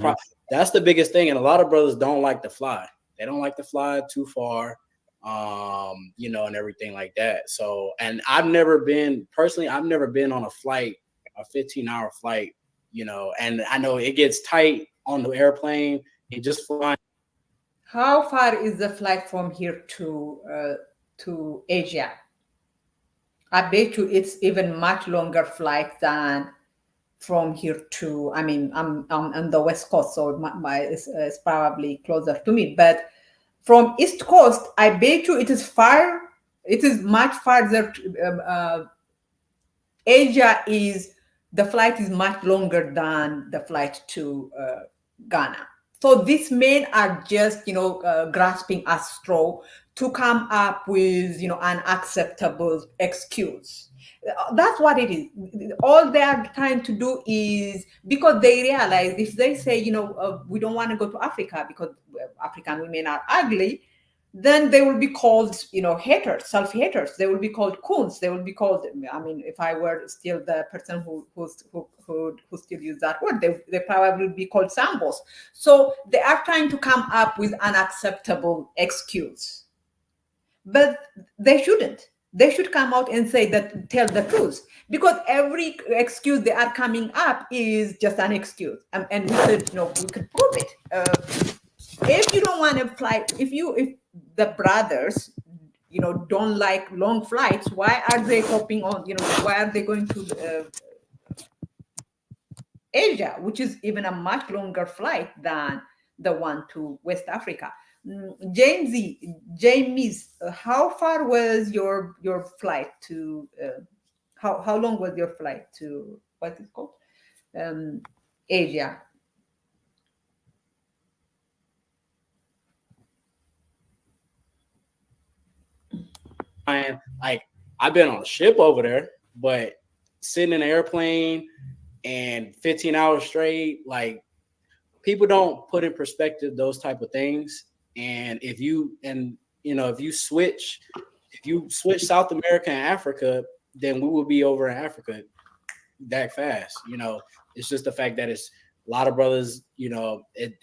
that's the biggest thing. And a lot of brothers don't like to fly. They don't like to fly too far, and everything like that. So, and I've never been on a flight, a 15-hour flight, and I know it gets tight on the airplane and just flying. How far is the flight from here to Asia? I bet you it's even much longer flight than from here to. I mean, I'm on the west coast, so it's probably closer to me. But from east coast, I bet you it is far. It is much farther. Asia is the flight is much longer than the flight to Ghana. So these men are just, grasping a straw to come up with, an acceptable excuse. That's what it is. All they are trying to do is because they realize if they say, we don't want to go to Africa because African women are ugly, then they will be called, haters, self-haters. They will be called coons. They will be called. I mean, if I were still the person who still use that word, they probably would be called sambos. So they are trying to come up with an acceptable excuse, but they shouldn't. They should come out and say that, tell the truth, because every excuse they are coming up is just an excuse, and we could prove it. If you don't want to fly, if the brothers don't like long flights, why are they hopping on, why are they going to Asia, which is even a much longer flight than the one to West Africa? James, how far was your flight to how long was your flight to what is called Asia? And like I've been on a ship over there, but sitting in an airplane and 15 hours straight, like people don't put in perspective those type of things. And if you switch South America and Africa, then we will be over in Africa that fast. It's just the fact that it's a lot of brothers. They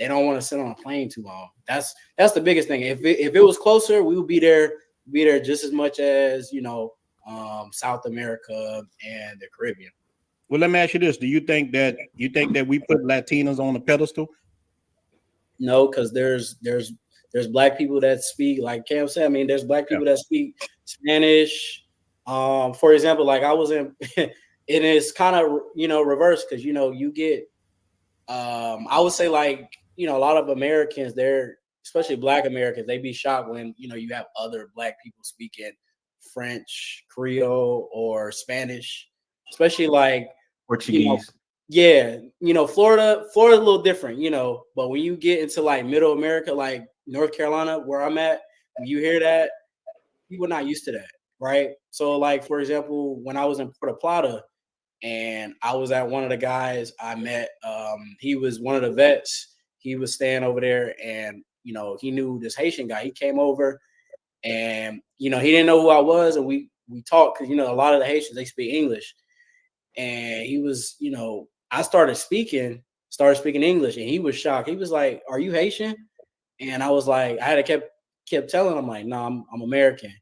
don't want to sit on a plane too long. That's the biggest thing. If it was closer, we would be there just as much as South America and the Caribbean. Well, let me ask you this: Do you think that we put Latinos on a pedestal? No, because there's black people that speak, like Cam said. I mean, there's black people that speak Spanish. For example, like I was in, and it's kind of reverse because you get I would say like a lot of Americans, they're especially Black Americans, they be shocked when you have other Black people speaking French, Creole, or Spanish, especially like Portuguese. yeah, Florida's a little different, but when you get into like middle America, like North Carolina, where I'm at, when you hear that, people are not used to that, right? So like for example, when I was in Puerto Plata and I was at one of the guys I met, he was one of the vets. He was staying over there and he knew this Haitian guy. He came over and he didn't know who I was, and we talked because a lot of the Haitians, they speak English. And he was, I started speaking English, and he was shocked. He was like, "Are you Haitian?" And I was like, I had to kept telling him like, "No, I'm American."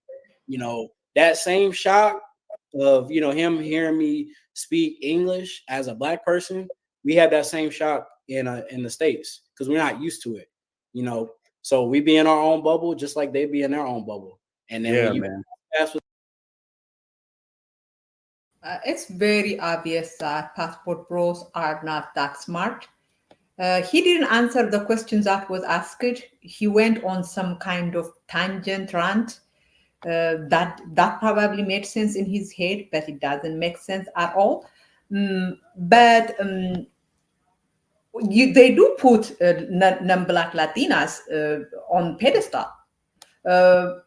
That same shock of him hearing me speak English as a Black person, we have that same shock in the States because we're not used to it. So we be in our own bubble just like they be in their own bubble. And then when you pass with It's very obvious that passport bros are not that smart. He didn't answer the questions that was asked. He went on some kind of tangent rant that probably made sense in his head, but it doesn't make sense at all. But they do put non-black Latinas on pedestal. Uh,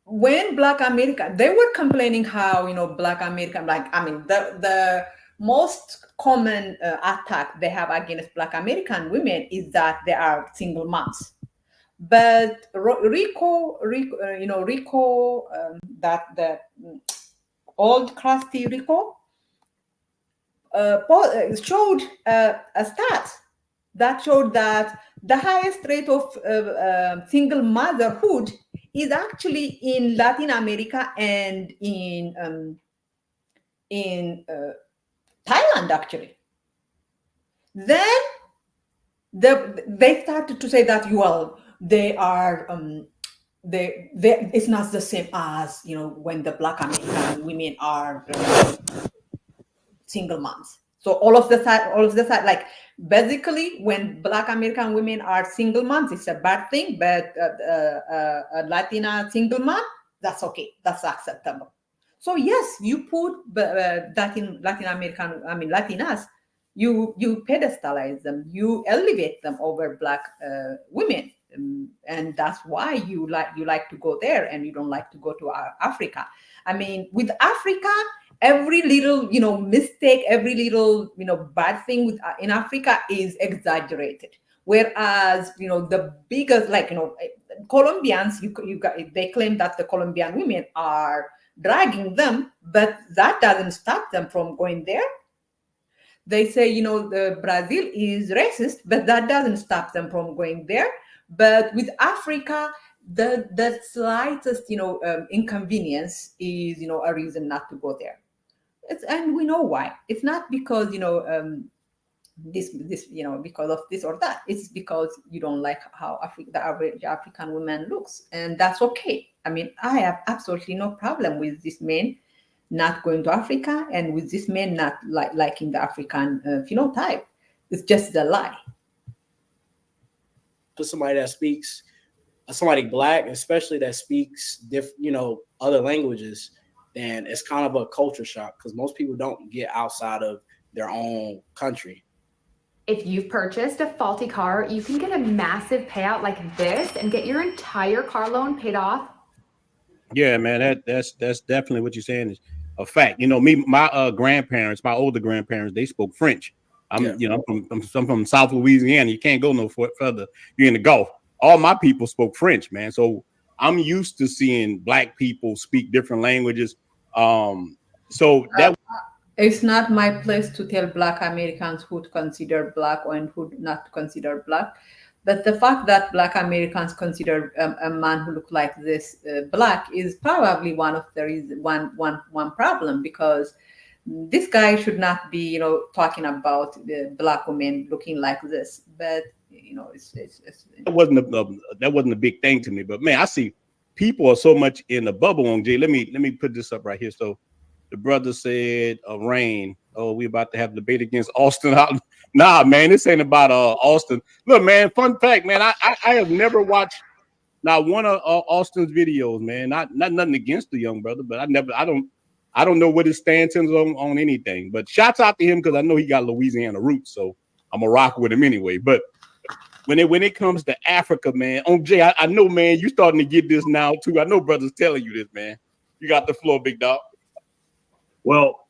when Black America, they were complaining how Black American, like I mean the most common attack they have against Black American women is that they are single moms. But Rico, that the old crusty Rico showed a stat that showed that the highest rate of single motherhood is actually in Latin America and in Thailand actually. Then they started to say that well they are it's not the same as when the Black American women are single moms. So all of the time, like basically, when Black American women are single moms, it's a bad thing. But a Latina single mom, that's okay, that's acceptable. So yes, you put Latin American, I mean Latinas, you pedestalize them, you elevate them over Black women, and that's why you like to go there and you don't like to go to Africa. I mean, with Africa, every little mistake, every little bad thing in Africa is exaggerated, whereas the biggest, like Colombians, you got, they claim that the Colombian women are dragging them, but that doesn't stop them from going there. They say the Brazil is racist, but that doesn't stop them from going there. But with Africa, the slightest inconvenience is a reason not to go there. And we know why. It's not because this because of this or that. It's because you don't like how the average African woman looks, and that's okay. I mean, I have absolutely no problem with this man not going to Africa, and with this man not liking the African phenotype. It's just a lie. To somebody that speaks, somebody Black, especially that speaks other languages, then it's kind of a culture shock because most people don't get outside of their own country. If you've purchased a faulty car, you can get a massive payout like this and get your entire car loan paid off. Yeah, man, that's definitely what you're saying is a fact. My grandparents, my older grandparents, they spoke French. I'm from South Louisiana. You can't go no further. You're in the Gulf. All my people spoke French, man. So I'm used to seeing Black people speak different languages. So that it's not my place to tell Black Americans who to consider Black and who not to consider Black. But the fact that Black Americans consider a man who look like this Black is probably one of the reason, one problem, because this guy should not be talking about the Black women looking like this. But that wasn't a big thing to me. But man, I see people are so much in the bubble on Jay. Let me put this up right here. So the brother said, Rain, we about to have a debate against Austin. Nah, man, this ain't about Austin. Look, man, fun fact, man, I have never watched not one of Austin's videos, man. Not nothing against the young brother, but I don't know what his stance is on anything. But shouts out to him because I know he got Louisiana roots, so I'm gonna rock with him anyway. But when it comes to Africa, man, on Jay, I know, man, you starting to get this now too. I know brothers telling you this, man. You got the floor, big dog. Well,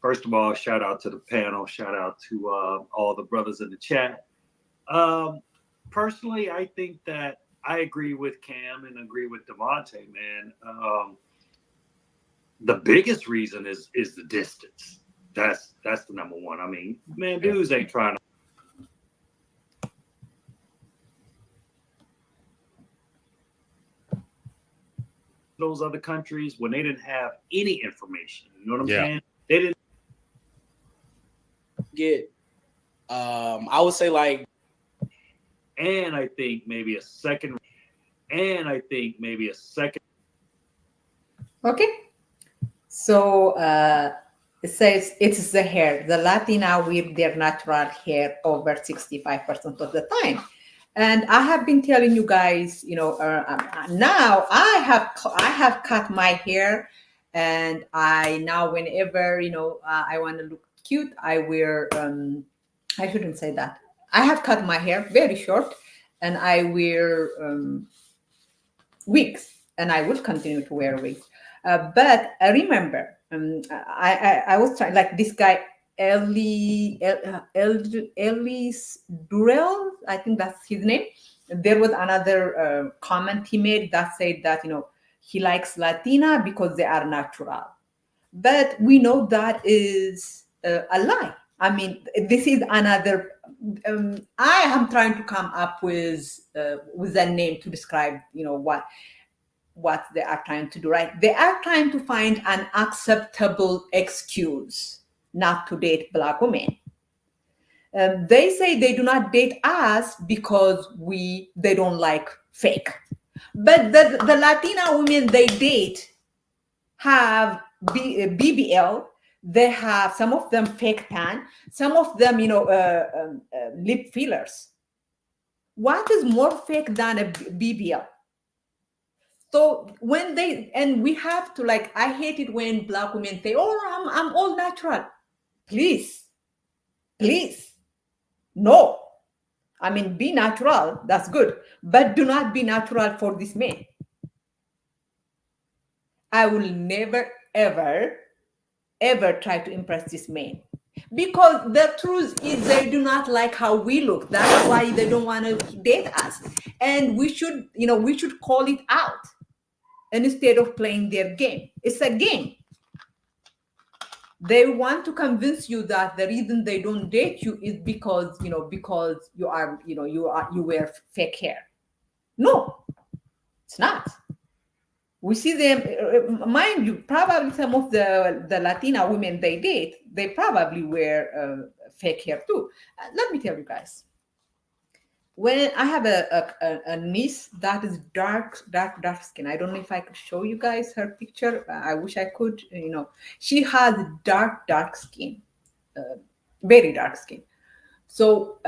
first of all, shout out to the panel. Shout out to all the brothers in the chat. Personally, I think that I agree with Cam and agree with Devontae, man. The biggest reason is the distance. That's the number one. I mean, man, dudes ain't trying to. Those other countries when they didn't have any information. You know what I'm saying? They didn't get I would say like, and I think maybe a second. Okay. So it says it's the hair. The Latina wear their natural hair over 65% of the time. And I have been telling you guys, now I have cut my hair, and I now whenever I want to look cute, I wear. I shouldn't say that. I have cut my hair very short, and I wear wigs, and I will continue to wear wigs. But I remember, I was trying, like this guy. Ellis Durrell, I think that's his name. There was another comment he made that said that he likes Latina because they are natural, but we know that is a lie. I mean, this is another. I am trying to come up with a name to describe what they are trying to do. Right? They are trying to find an acceptable excuse not to date Black women. They say they do not date us because they don't like fake. But the Latina women they date have BBL. They have some of them fake tan, some of them, lip fillers. What is more fake than a BBL? So when they, and we have to, like, I hate it when Black women say, "Oh, I'm all natural." Please, please, no. I mean, be natural. That's good, but do not be natural for this man. I will never, ever try to impress this man, because the truth is they do not like how we look. That's why they don't want to date us, and we should, we should call it out instead of playing their game. It's a game. They want to convince you that the reason they don't date you is because you are, you wear fake hair. No, it's not. We see them, mind you, probably some of the Latina women they date, they probably wear fake hair too. Let me tell you guys, when I have a niece that is dark skin. I don't know if I could show you guys her picture. I wish I could. She has dark skin, very dark skin. So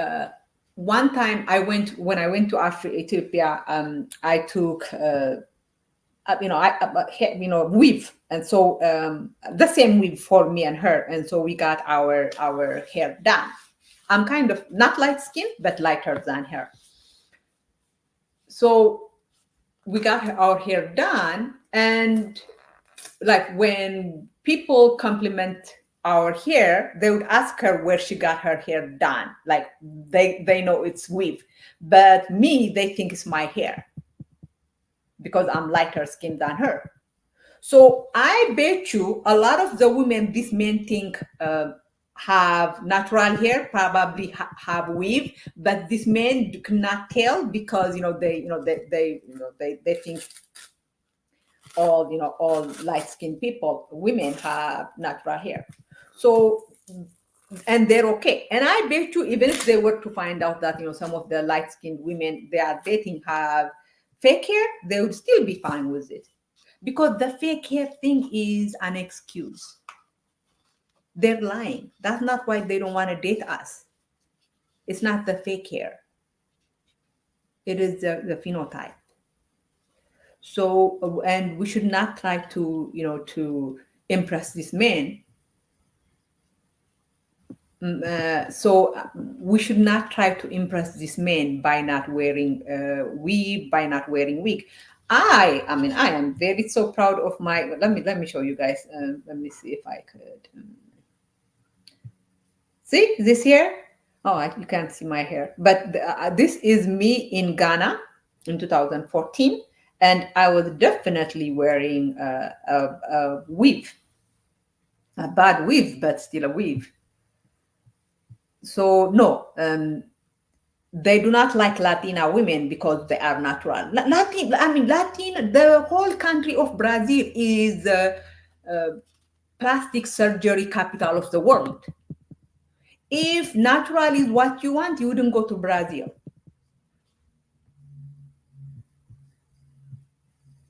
one time when I went to Ethiopia, I took weave, and so the same weave for me and her, and so we got our hair done. I'm kind of not light skinned, but lighter than her. So we got our hair done, and like when people compliment our hair, they would ask her where she got her hair done. Like they know it's weave, but me, they think it's my hair because I'm lighter skinned than her. So I bet you a lot of the women these men think have natural hair, probably have weave, but these men cannot tell because they think all light-skinned people, women have natural hair. So, and they're okay. And I bet you, even if they were to find out that some of the light-skinned women they are dating have fake hair, they would still be fine with it, because the fake hair thing is an excuse. They're lying. That's not why they don't want to date us. It's not the fake hair. It is the phenotype. So, and we should not try to impress this man. So we should not try to impress this man by not wearing weave, by not wearing wig. I am very so proud of my. Let me show you guys. Let me see if I could. See this here? Oh, you can't see my hair, but this is me in Ghana in 2014, and I was definitely wearing a weave, a bad weave, but still a weave. So no, they do not like Latina women because they are natural. Latin, the whole country of Brazil is plastic surgery capital of the world. If natural is what you want, you wouldn't go to Brazil.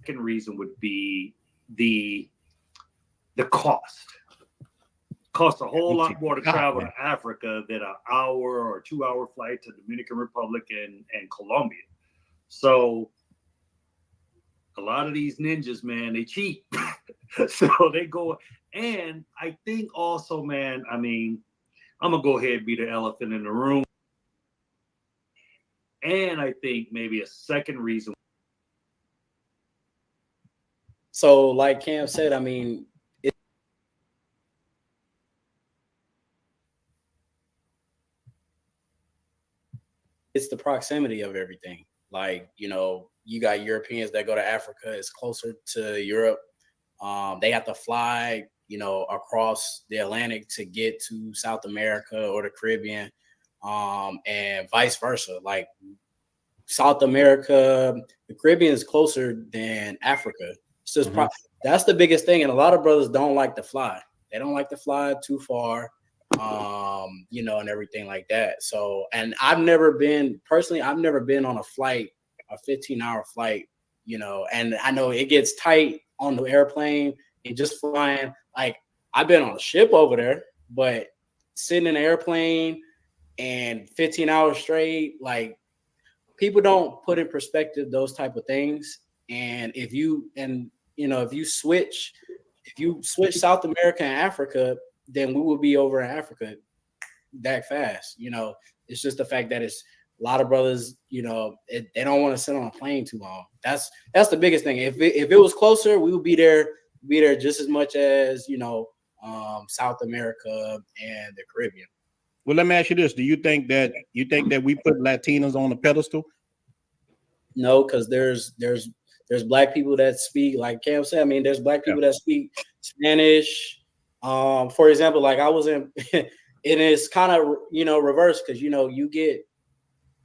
Second reason would be the cost. Costs a whole lot more to travel to Africa than an hour or 2 hour flight to Dominican Republic and Colombia. So a lot of these ninjas, man, they cheat. So they go, and I think also, man, I'm gonna go ahead and be the elephant in the room. And I think maybe a second reason. So like Cam said, it's the proximity of everything. Like, you got Europeans that go to Africa, it's closer to Europe. They have to fly, across the Atlantic to get to South America or the Caribbean, and vice versa. Like South America, the Caribbean is closer than Africa. It's just that's the biggest thing. And a lot of brothers don't like to fly. They don't like to fly too far, and everything like that. So, and I've never been on a flight, a 15-hour flight, you know, and I know it gets tight on the airplane and just flying. Like I've been on a ship over there, but sitting in an airplane and 15 hours straight, like people don't put in perspective those type of things. And if you switch South America and Africa, then we will be over in Africa that fast. You know, it's just the fact that it's a lot of brothers, you know, they don't want to sit on a plane too long. That's the biggest thing. If it was closer, we would be there just as much as, you know, South America and the Caribbean. Well, let me ask you this: do you think that we put Latinos on a pedestal? No, because there's black people that speak, like Cam said. I mean, there's black people that speak Spanish. For example, like I was in, and it's kind of, you know, reverse, because, you know, you get,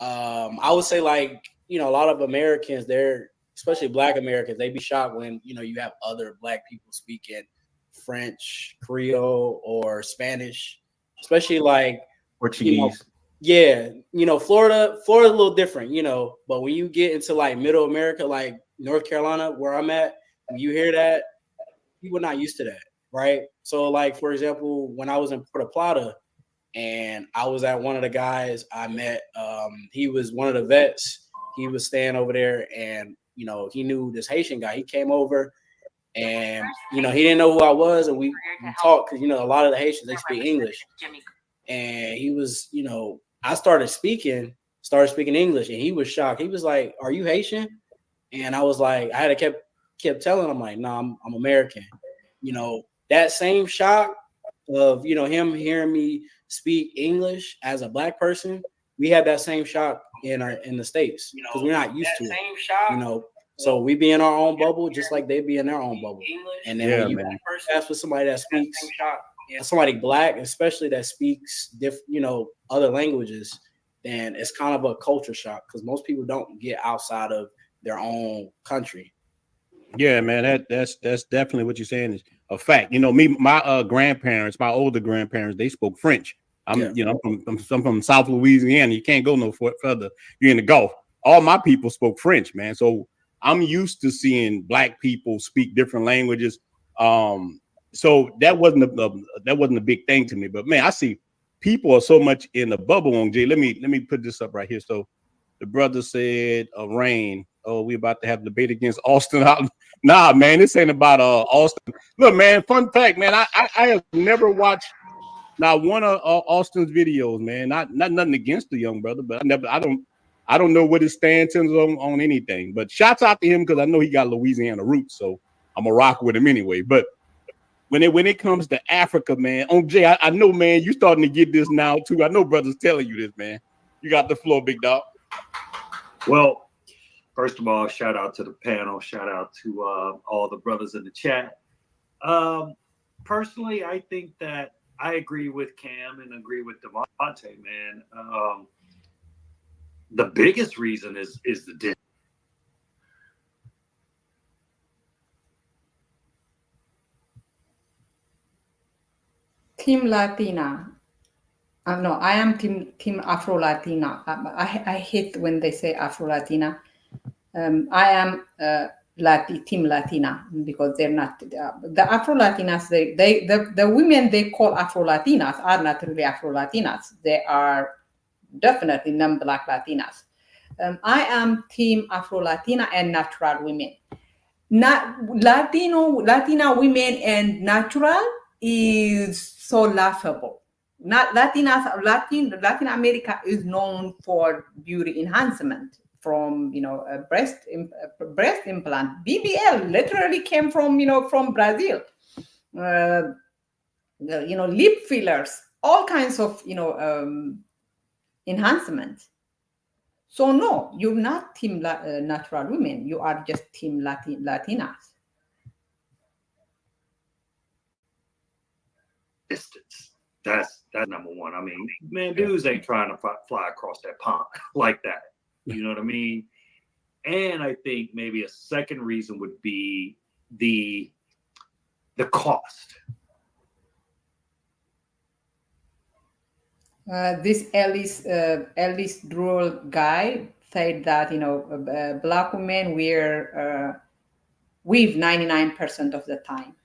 I would say, like, you know, a lot of Americans, they're, especially Black Americans, they be shocked when, you know, you have other Black people speaking French, Creole, or Spanish, especially like Portuguese. You know, yeah, you know, Florida's a little different, you know, but when you get into like Middle America, like North Carolina, where I'm at, when you hear that, people are not used to that, right? So, like, for example, when I was in Puerto Plata and I was at one of the guys I met, he was one of the vets. He was staying over there, and, you know, he knew this Haitian guy. He came over, and, you know, he didn't know who I was, and we talked, because, you know, a lot of the Haitians, they speak English. And he was, you know, I started speaking English, and he was shocked. He was like, "Are you Haitian?" And I was like, I had to kept telling him, like, "No, I'm American." You know, that same shock of, you know, him hearing me speak English as a Black person, we had that same shock in the States, because we're not used to it. You know, so we be in our own bubble just like they be in their own bubble. And then when you ask for somebody that speaks, somebody Black, especially that speaks you know, other languages, then it's kind of a culture shock, because most people don't get outside of their own country. Yeah, man, that's definitely what you're saying is a fact. You know, my grandparents, my older grandparents, they spoke French. You know, I'm from South Louisiana. You can't go no further. You're in the Gulf. All my people spoke French, man. So I'm used to seeing Black people speak different languages. So that wasn't a big thing to me. But man, I see people are so much in the bubble on Jay. Let me put this up right here. So the brother said, Rain, oh, we about to have a debate against Austin. Nah, man, this ain't about Austin. Look, man, fun fact, man, I have never watched not one of Austin's videos, man. Not nothing against the young brother, but I don't know what his stance is on anything. But shouts out to him, because I know he got Louisiana roots, so I'm gonna rock with him anyway. But when it comes to Africa, man, on Jay, I know, man, you starting to get this now too. I know brothers telling you this, man. You got the floor, big dog. Well, first of all, shout out to the panel. Shout out to all the brothers in the chat. Personally, I think that I agree with Cam and agree with Devontae, man. The biggest reason is the Team Latina. No, I am team Afro Latina. I hate when they say Afro Latina. I am team Latina, because they're not the Afro Latinas. The women they call Afro Latinas are not really Afro Latinas. They are definitely non-Black Latinas. I am team Afro Latina and natural women. Not Latina women and natural is so laughable. Not Latin America is known for beauty enhancement, from, you know, breast implant. BBL literally came from, you know, from Brazil. You know, lip fillers, all kinds of, you know, enhancement. So no, you're not team natural women. You are just team Latinas. distance. That's number one. I mean, man, dudes ain't trying to fly across that pond like that. You know what I mean? And I think maybe a second reason would be the cost. This Ellis Druel guy said that black women weave 99% of the time.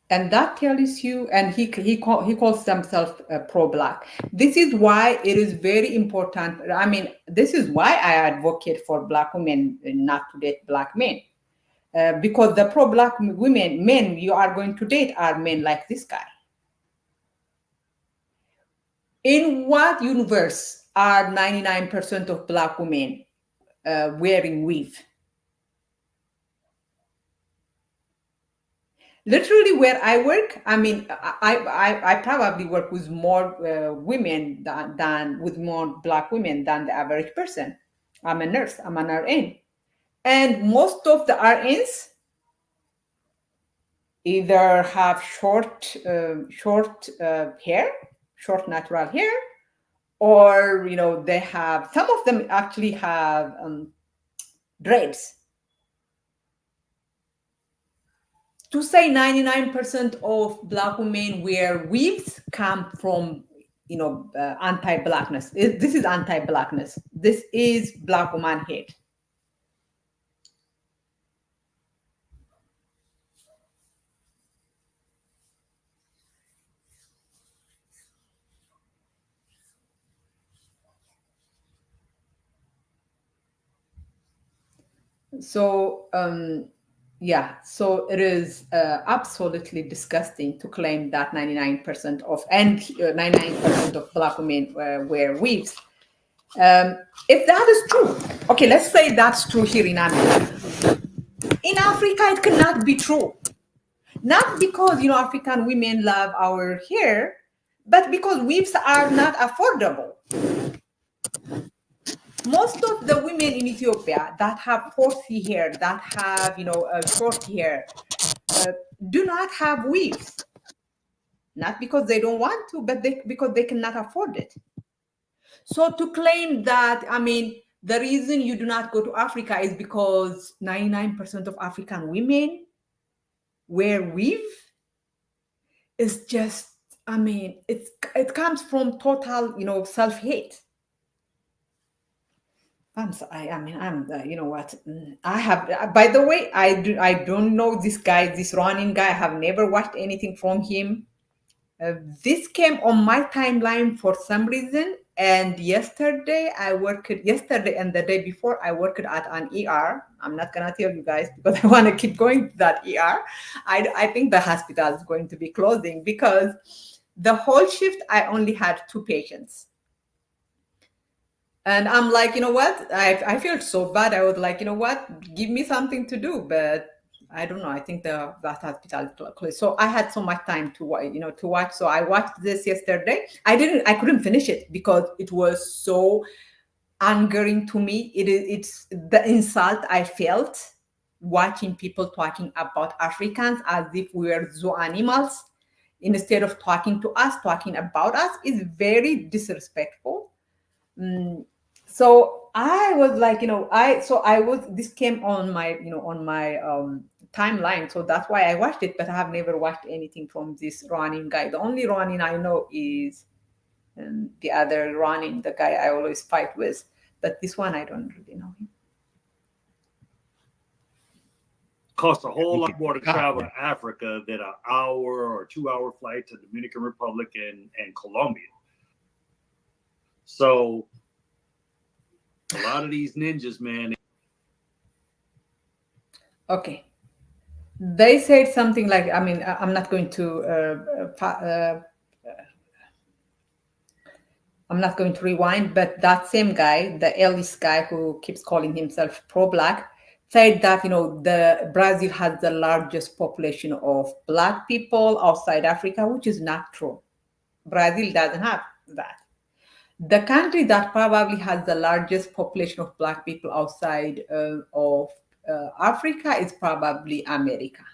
And that tells you, and he calls himself pro-black. This is why it is very important. I mean, this is why I advocate for black women not to date black men, because the pro-black men you are going to date are men like this guy. In what universe are 99% of black women wearing weave? Literally, where I work, I mean, I probably work with more women than with more black women than the average person. I'm a nurse. I'm an RN, and most of the RNs either have short hair, short natural hair, or they have, some of them actually have dreads. To say 99% of black women wear weaves come from anti-blackness. This is anti-blackness. This is black woman hate. So yeah, so it is absolutely disgusting to claim that 99% of 99% of black women wear weaves. If that is true, okay, let's say that's true here in America. In Africa, it cannot be true. Not because African women love our hair, but because weaves are not affordable. Most of the women in Ethiopia that have horsey hair, that have short hair, do not have weaves. Not because they don't want to, but because they cannot afford it. So to claim that, I mean, the reason you do not go to Africa is because 99% of African women wear weave is just, I mean, it comes from total, self-hate. I'm sorry. I mean, you know what? I have. By the way, I don't know this guy, this running guy. I have never watched anything from him. This came on my timeline for some reason. And yesterday and the day before, I worked at an ER. I'm not gonna tell you guys because I want to keep going to that ER. I think the hospital is going to be closing because the whole shift I only had 2 patients. And I'm like, you know what? I feel so bad. I was like, you know what? Give me something to do. But I don't know. I think that hospital closed. So I had so much time to watch. So I watched this yesterday. I couldn't finish it because it was so angering to me. It's the insult I felt watching people talking about Africans as if we were zoo animals instead of talking to us, talking about us is very disrespectful. So I was like, this came on my, timeline. So that's why I watched it, but I have never watched anything from this running guy. The only running I know is the other running, the guy I always fight with. But this one, I don't really know him. Costs a whole lot more to travel to Africa than an hour or 2-hour flight to Dominican Republic and Colombia. So a lot of these ninjas, man. Okay. They said something like, I mean, I'm not going to rewind, but that same guy, the Ellis guy who keeps calling himself pro-black, said that the Brazil has the largest population of black people outside Africa, which is not true. Brazil doesn't have that. The country that probably has the largest population of black people outside of Africa is probably America.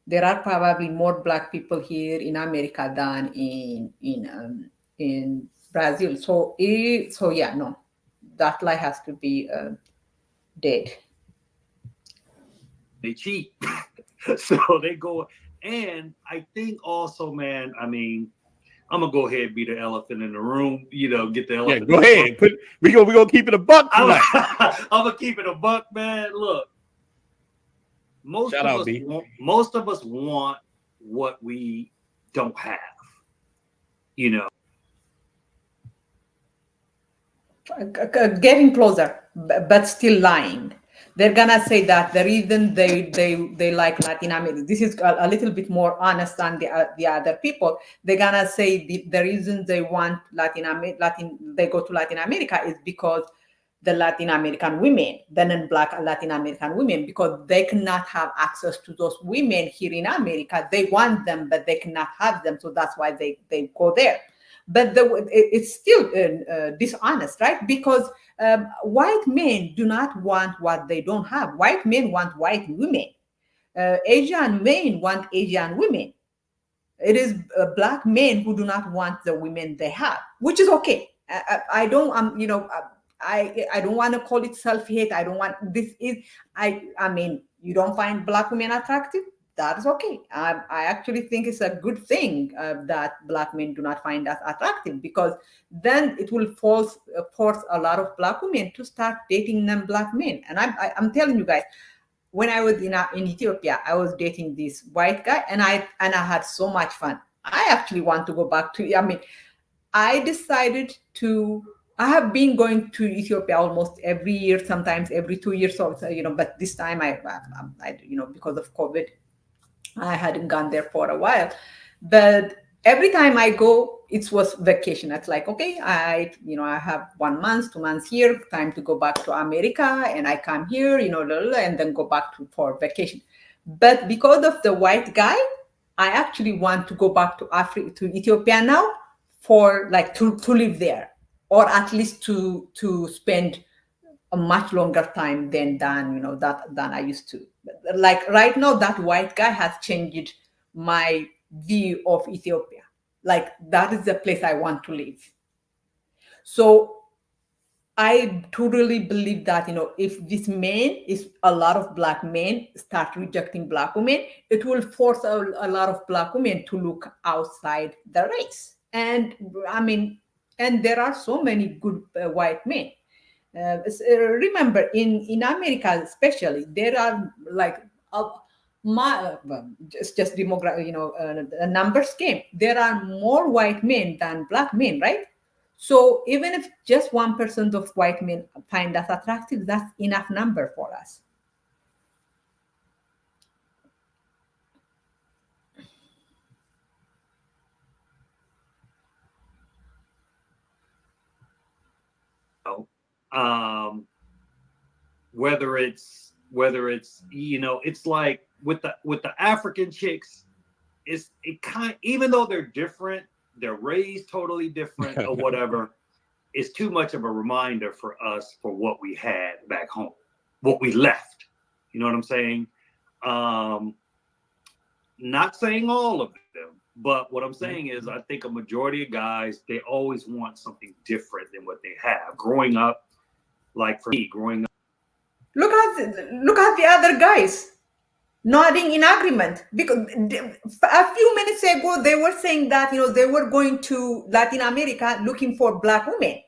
There are probably more black people here in America than in Brazil. So yeah, no, that lie has to be dead. They cheat. So they go, and I think also, man, I mean, I'm gonna go ahead and be the elephant in the room. Get the Yeah, elephant. go ahead. We gonna keep it a buck tonight. I'm gonna keep it a buck, man. Look, most of us want what we don't have. Getting closer, but still lying. They're gonna say that the reason they like Latin America. This is a little bit more honest than the other people. They're gonna say the reason they want they go to Latin America is because the Latin American women, the non-black Latin American women, because they cannot have access to those women here in America. They want them, but they cannot have them, so that's why they go there. But it's still dishonest, right? Because white men do not want what they don't have. White men want white women. Asian men want Asian women. It is black men who do not want the women they have, which is okay. I don't, I don't want to call it self-hate. I don't want this is I mean, you don't find black women attractive? That is okay. I actually think it's a good thing that black men do not find us attractive, because then it will force a lot of black women to start dating non-black men. And I'm telling you guys, when I was in Ethiopia, I was dating this white guy, and I had so much fun. I actually want to go back to. I mean, I decided to. I have been going to Ethiopia almost every year, sometimes every 2 years. So but this time I because of COVID, I hadn't gone there for a while. But every time I go, it was vacation. It's like, okay, I have 1 month, 2 months here, time to go back to America, and I come here, and then go back for vacation. But because of the white guy, I actually want to go back to Ethiopia now for like to live there, or at least to spend a much longer time than I used to. Like right now, that white guy has changed my view of Ethiopia. Like that is the place I want to live. So I totally believe that if this man is a lot of black men start rejecting black women, it will force a lot of black women to look outside the race. And I mean, and there are so many good white men. Remember, in America especially, there are like just demographic, a numbers game. There are more white men than black men, right? So even if just 1% of white men find us attractive, that's enough number for us. Whether it's it's like with the African chicks, even though they're different, they're raised totally different or whatever, it's too much of a reminder for us for what we had back home, what we left. You know what I'm saying? Not saying all of them, but what I'm saying is I think a majority of guys, they always want something different than what they have. Growing up, like for me, look at the other guys nodding in agreement, because a few minutes ago they were saying that they were going to Latin America looking for black women,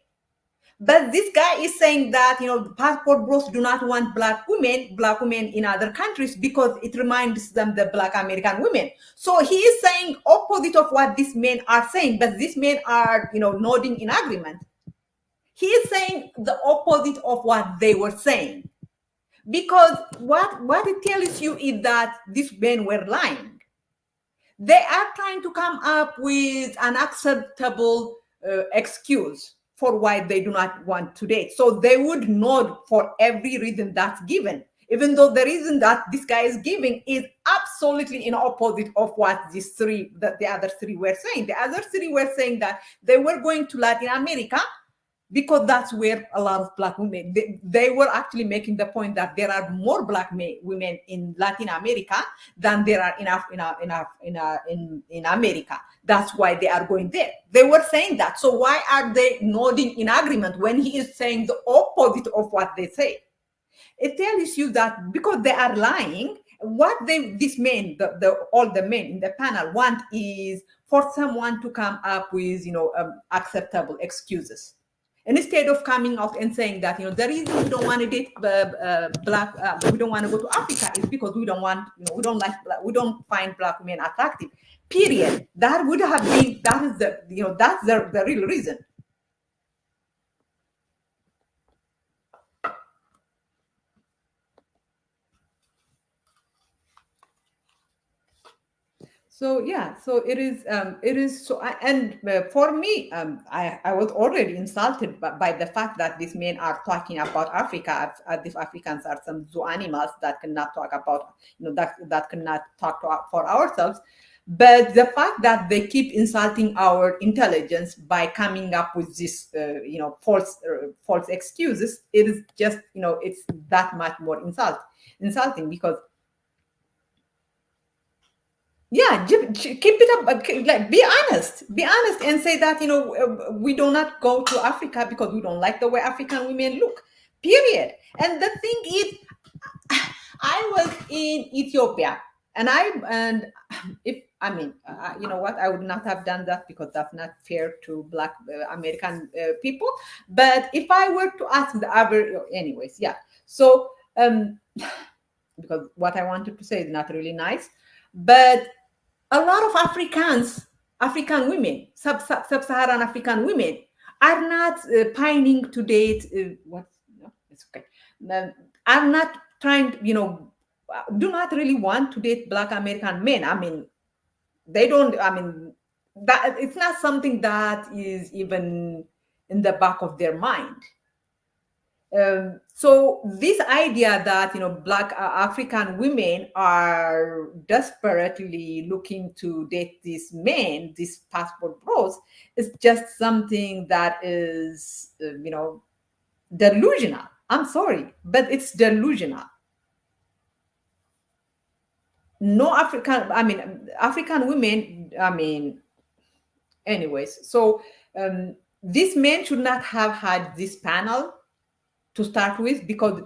but this guy is saying that passport bros do not want black women in other countries because it reminds them the black American women. So he is saying opposite of what these men are saying, but these men are nodding in agreement. He is saying the opposite of what they were saying. Because what it tells you is that these men were lying. They are trying to come up with an acceptable excuse for why they do not want to date. So they would nod for every reason that's given, even though the reason that this guy is giving is absolutely in opposite of what the other three were saying. The other three were saying that they were going to Latin America because that's where a lot of black women, they were actually making the point that there are more black women in Latin America than there are in America. That's why they are going there. They were saying that. So why are they nodding in agreement when he is saying the opposite of what they say? It tells you that because they are lying what this men, all the men in the panel want is for someone to come up with, acceptable excuses. And instead of coming out and saying that, the reason we don't want to date black, we don't want to go to Africa is because we don't want, we don't like, we don't find black men attractive. Period. That would have been, that is the, that's the real reason. So yeah, so it is so, and for me, I was already insulted by the fact that these men are talking about Africa as if Africans are some zoo animals that cannot talk about, that cannot talk for ourselves. But the fact that they keep insulting our intelligence by coming up with this, false excuses, it is just, it's that much more insulting because. Yeah, keep it up. Like, be honest and say that, we do not go to Africa because we don't like the way African women look, period. And the thing is, I was in Ethiopia and if I mean, you know what, I would not have done that because that's not fair to Black American people. But if I were to ask the other, anyways, yeah. So because what I wanted to say is not really nice, but a lot of African women, sub-Saharan African women, are not pining to date. No, it's okay. Are not trying, do not really want to date Black American men. I mean, they don't. I mean, that it's not something that is even in the back of their mind. So this idea that, Black African women are desperately looking to date these men, these passport bros, is just something that is, delusional. I'm sorry, but it's delusional. No African women, anyways. So these men should not have had this panel to start with, because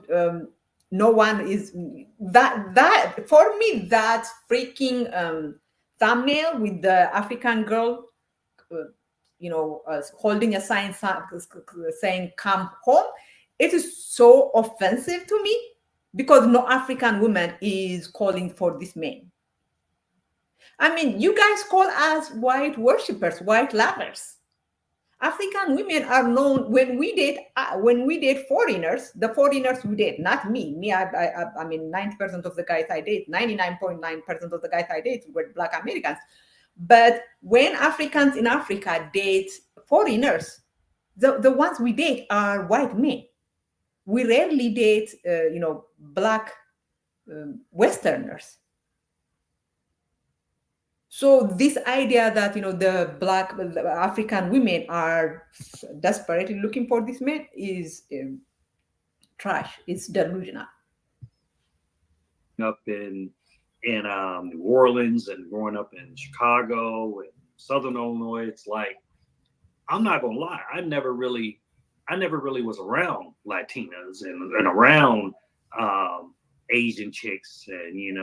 no one is that for me, that freaking thumbnail with the African girl holding a sign saying "come home," it is so offensive to me, because no African woman is calling for this man. I mean, you guys call us white worshippers, white lovers. African women are known when we date foreigners, the foreigners we date, not me. I mean, 90% of the guys I date, 99.9% of the guys I date were Black Americans. But when Africans in Africa date foreigners, the ones we date are white men. We rarely date, Black Westerners. So this idea that, the African women are desperately looking for this man is trash. It's delusional. Up in New Orleans and growing up in Chicago and Southern Illinois, it's like, I'm not gonna lie, I never really was around Latinas and around Asian chicks, and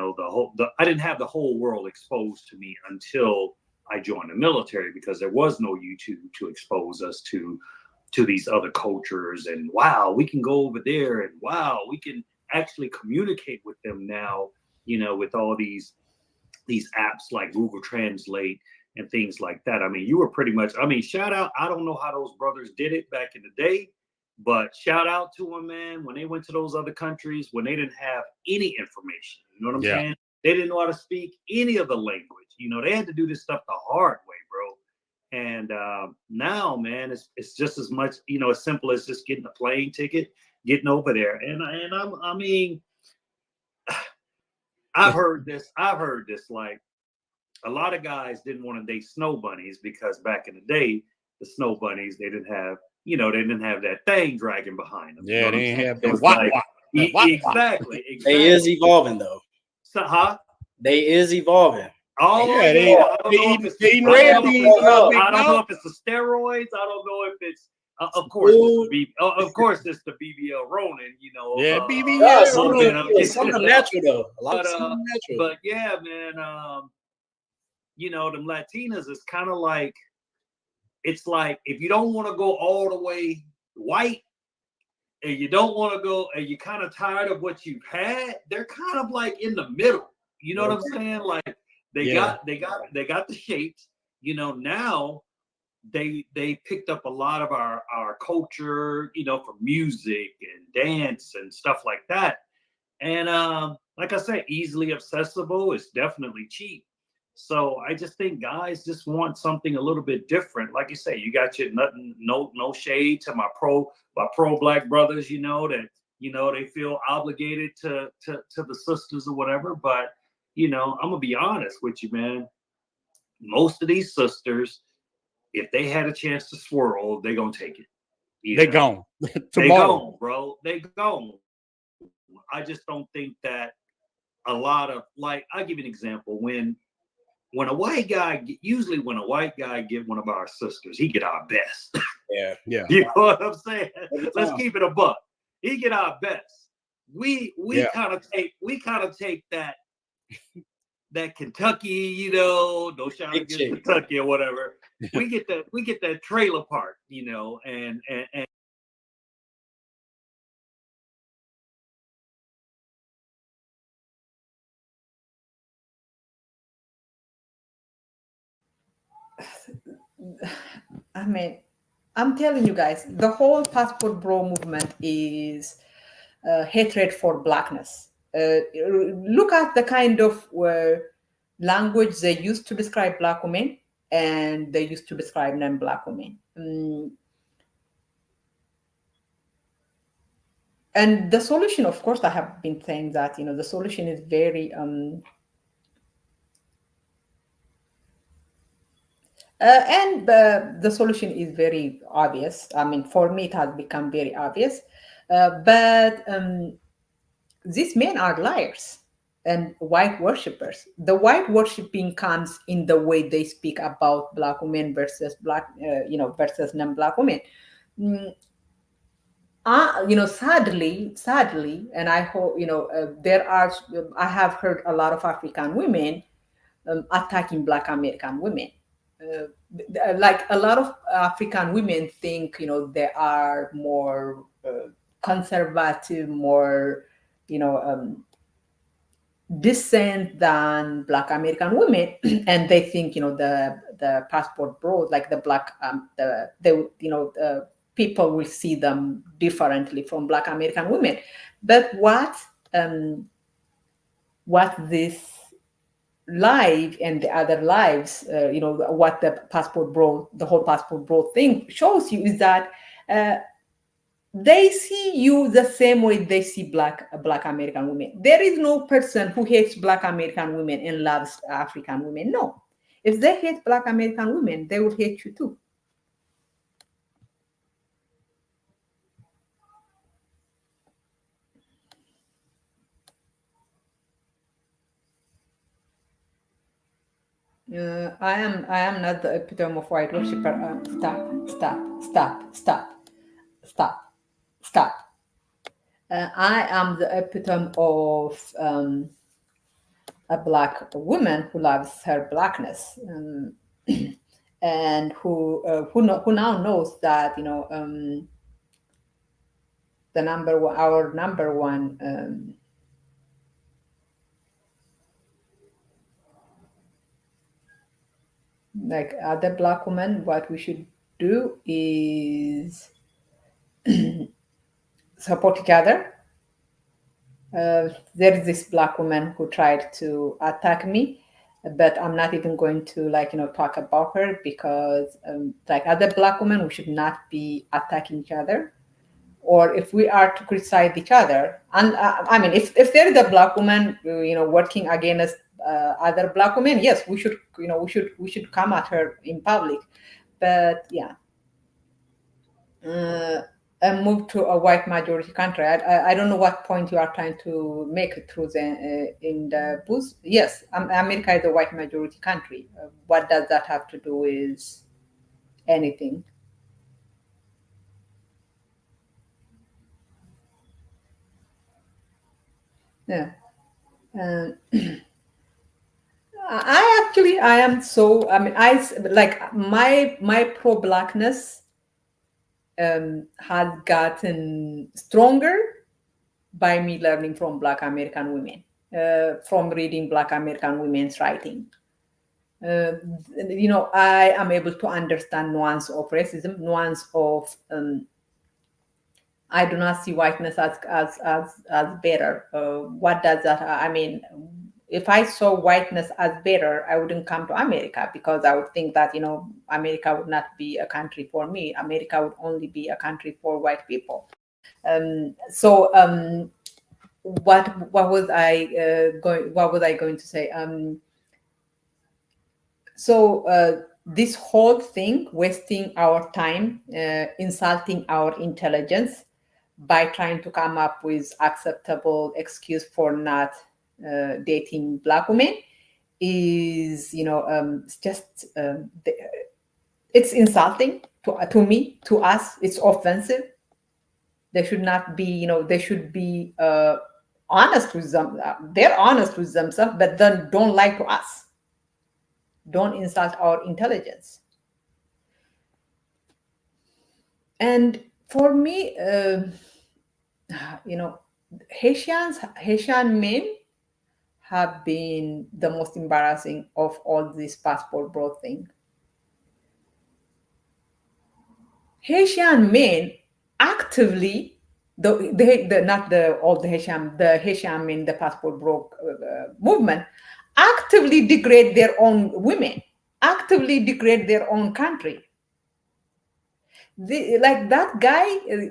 I didn't have the whole world exposed to me until I joined the military, because there was no YouTube to expose us to these other cultures. And wow, we can go over there, and wow, we can actually communicate with them now, with all these apps like Google Translate and things like that. I mean, you were pretty much, shout out, I don't know how those brothers did it back in the day, but shout out to them, man, when they went to those other countries, when they didn't have any information, you know what I'm saying? They didn't know how to speak any of the language. They had to do this stuff the hard way, bro. And now, man, it's just as much, as simple as just getting a plane ticket, getting over there. And I've heard this, like, a lot of guys didn't want to date snow bunnies because back in the day, the snow bunnies, they didn't have that thing dragging behind them. Yeah, they didn't have that. Exactly. They is evolving though. So, huh? They is evolving. Oh yeah, I don't know if it's the steroids. I don't know if Of course, of course, it's the BBL Ronin. Yeah, Yeah, BBL. some of them natural though. A lot of some of them natural. But yeah, man. Them Latinas is kind of like, it's like if you don't want to go all the way white, and you don't want to go, and you're kind of tired of what you've had, they're kind of like in the middle. You know what I'm saying? Like they got the shapes. Now they picked up a lot of our culture, for music and dance and stuff like that. And like I said, easily accessible. It's definitely cheap. So I just think guys just want something a little bit different. Like you say, you got your nothing, no shade to my pro black brothers, that they feel obligated to the sisters or whatever. But I'm gonna be honest with you, man. Most of these sisters, if they had a chance to swirl, they're gonna take it. They gone They tomorrow. gone, bro. They gone. I just don't think that a lot of, like, I'll give you an example. When a white guy, usually when a white guy get one of our sisters, he get our best. Yeah. You know what I'm saying? Let's keep it a buck. He get our best. We kind of take that Kentucky, no shot against Kentucky or whatever. We get that trailer park, and I mean, I'm telling you guys, the whole passport bro movement is hatred for blackness. Look at the kind of language they used to describe black women and they used to describe non-black women. And the solution, of course, I have been saying that, the solution is very and the solution is very obvious. I mean, for me, it has become very obvious. But these men are liars and white worshippers. The white worshipping comes in the way they speak about black women versus versus non-black women. Mm, sadly, and I hope there are. I have heard a lot of African women attacking Black American women. Like a lot of African women think, they are more conservative, more, decent than Black American women, and they think, the passport bros, like the black, the people will see them differently from Black American women. But what this live and the other lives, what the whole passport bro thing shows you is that they see you the same way they see black American women. There is no person who hates Black American women and loves African women. No, if they hate Black American women, they will hate you too. I am not the epitome of white worshiper. Stop. I am the epitome of a black woman who loves her blackness, and who now knows that our number one like other black women, what we should do is support each other. There is this black woman who tried to attack me, but I'm not even going to talk about her because like other black women, we should not be attacking each other. Or if we are to criticize each other, and I mean, if there is a black woman, working against other black women, yes, we should come at her in public. But yeah, and move to a white majority country. I don't know what point you are trying to make through in the booth. Yes, America is a white majority country. What does that have to do with anything? Yeah. Uh, I am so, I mean, like my pro-blackness has gotten stronger by me learning from Black American women, from reading Black American women's writing. Uh, I am able to understand nuance of racism, nuance of I do not see whiteness as better. What does that? I mean, if I saw whiteness as better, I wouldn't come to America because I would think that America would not be a country for me. America would only be a country for white people. What was I going? What was I going to say? This whole thing, wasting our time, insulting our intelligence by trying to come up with acceptable excuse for not dating black women is, it's just it's insulting to me, to us. It's offensive. They should not be, they should be honest with them. They're honest with themselves, but then don't lie to us. Don't insult our intelligence. And for me, Haitian men have been the most embarrassing of all this passport bro thing. Haitian men actively, not the all the Haitian men, the passport bro movement, actively degrade their own women, actively degrade their own country. Like that guy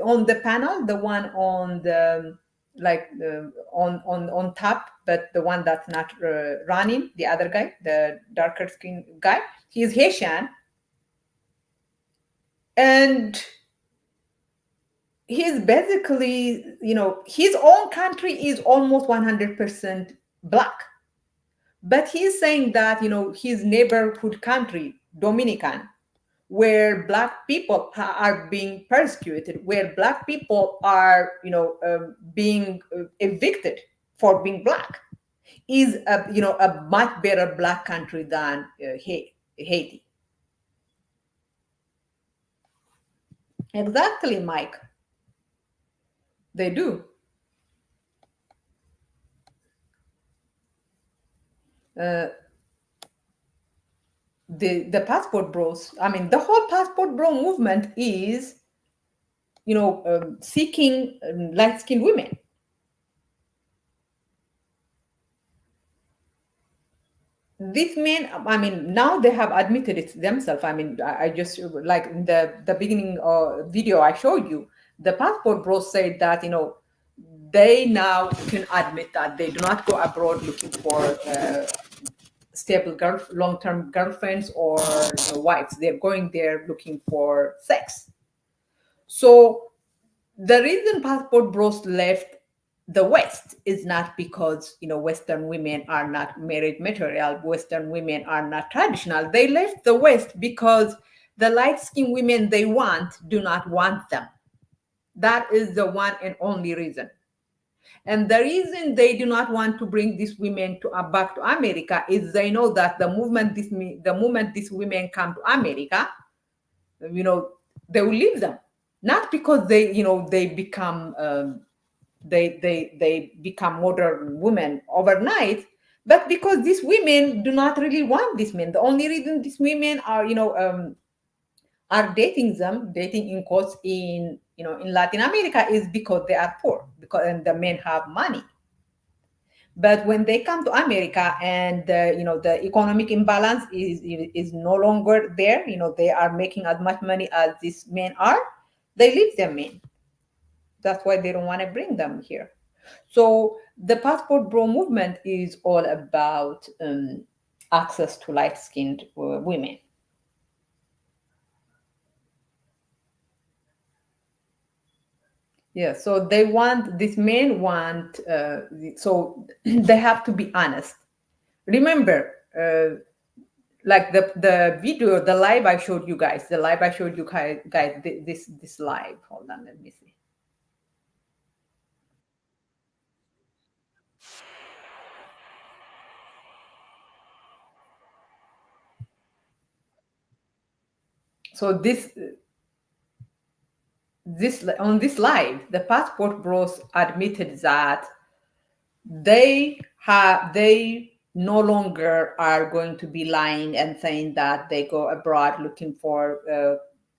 on the panel, the one on the on top, but the one that's not running, the other guy, the darker skin guy, he's Haitian, and he's basically, his own country is almost 100% black, but he's saying that his neighborhood country, Dominican, where black people are being persecuted, where black people are, being evicted for being black, is a much better black country than Haiti. Exactly, Mike. They do. Uh, the passport bros. I mean, the whole passport bro movement is, seeking light skinned women. These men, I mean, now they have admitted it themselves. I mean, I just, like in the beginning video I showed you, the passport bros said that, they now can admit that they do not go abroad looking for stable long-term girlfriends or wives. They're going there looking for sex. So the reason passport bros left the West is not because Western women are not marriage material, Western women are not traditional. They left the West because the light-skinned women they want do not want them. That is the one and only reason. And the reason they do not want to bring these women back to America is they know that the moment these women come to America, they will leave them. Not because they become they become modern women overnight, but because these women do not really want these men. The only reason these women are dating in quotes in Latin America is because they are poor, and the men have money. But when they come to America and the economic imbalance is no longer there, they are making as much money as these men are, they leave their men. That's why they don't want to bring them here. So the passport bro movement is all about access to light-skinned women. Yeah, so these men want, so they have to be honest. Remember, like the video, the live I showed you guys, this live. Hold on, let me see. So this on this live, the passport bros admitted that they no longer are going to be lying and saying that they go abroad looking for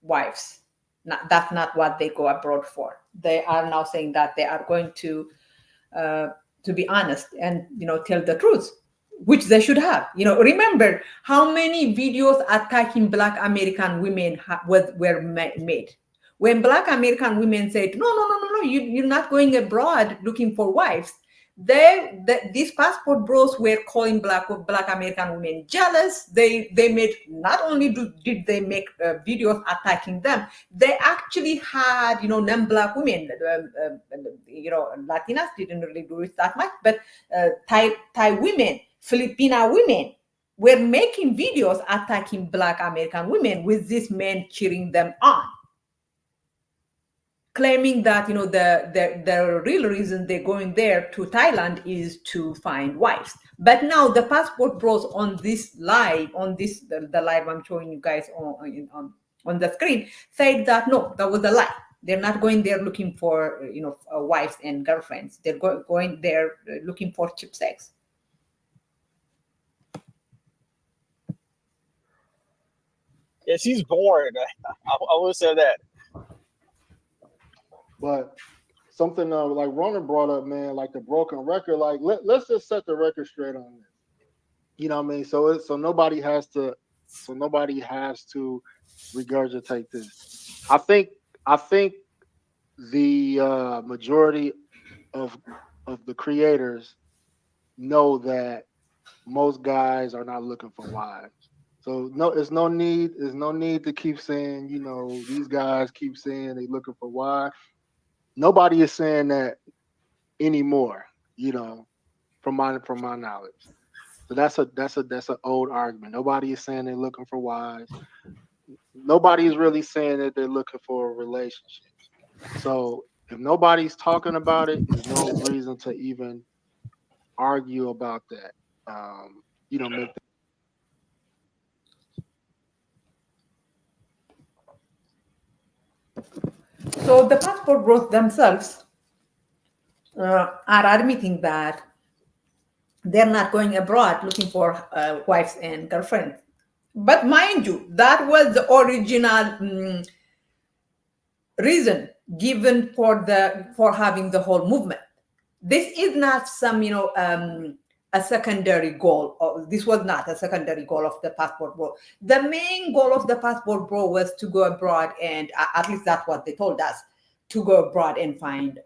wives. That's not what they go abroad for. They are now saying that they are going to be honest and tell the truth, which they should have. Remember how many videos attacking Black American women were made when Black American women said, no, you're not going abroad looking for wives. These passport bros were calling Black American women jealous. They made, not only did they make videos attacking them, they actually had non-Black women, Latinas didn't really do it that much, but Thai women, Filipina women were making videos attacking Black American women with these men cheering them on, claiming that the real reason they're going there to Thailand is to find wives. But now the passport bros on this live, the live I'm showing you guys on the screen, said that no, that was a lie. They're not going there looking for wives and girlfriends. They're going there looking for cheap sex. Yeah, she's bored. I will say that. But something like Ronan brought up, man, like the broken record. Like let's just set the record straight on this. You know what I mean? So nobody has to regurgitate this. I think the majority of the creators know that most guys are not looking for wives. So there's no need to keep saying, these guys keep saying they looking for wives. Nobody is saying that anymore, from my knowledge. So that's an old argument. Nobody is saying they're looking for wives. Nobody is really saying that they're looking for relationships. So if nobody's talking about it, there's no reason to even argue about that. Make So the passport bros themselves are admitting that they're not going abroad looking for wives and girlfriends. But mind you, that was the original reason given for having the whole movement. This is not some a secondary goal. This was not a secondary goal of the passport bro. The main goal of the passport bro was to go abroad, and at least that's what they told us, to go abroad and find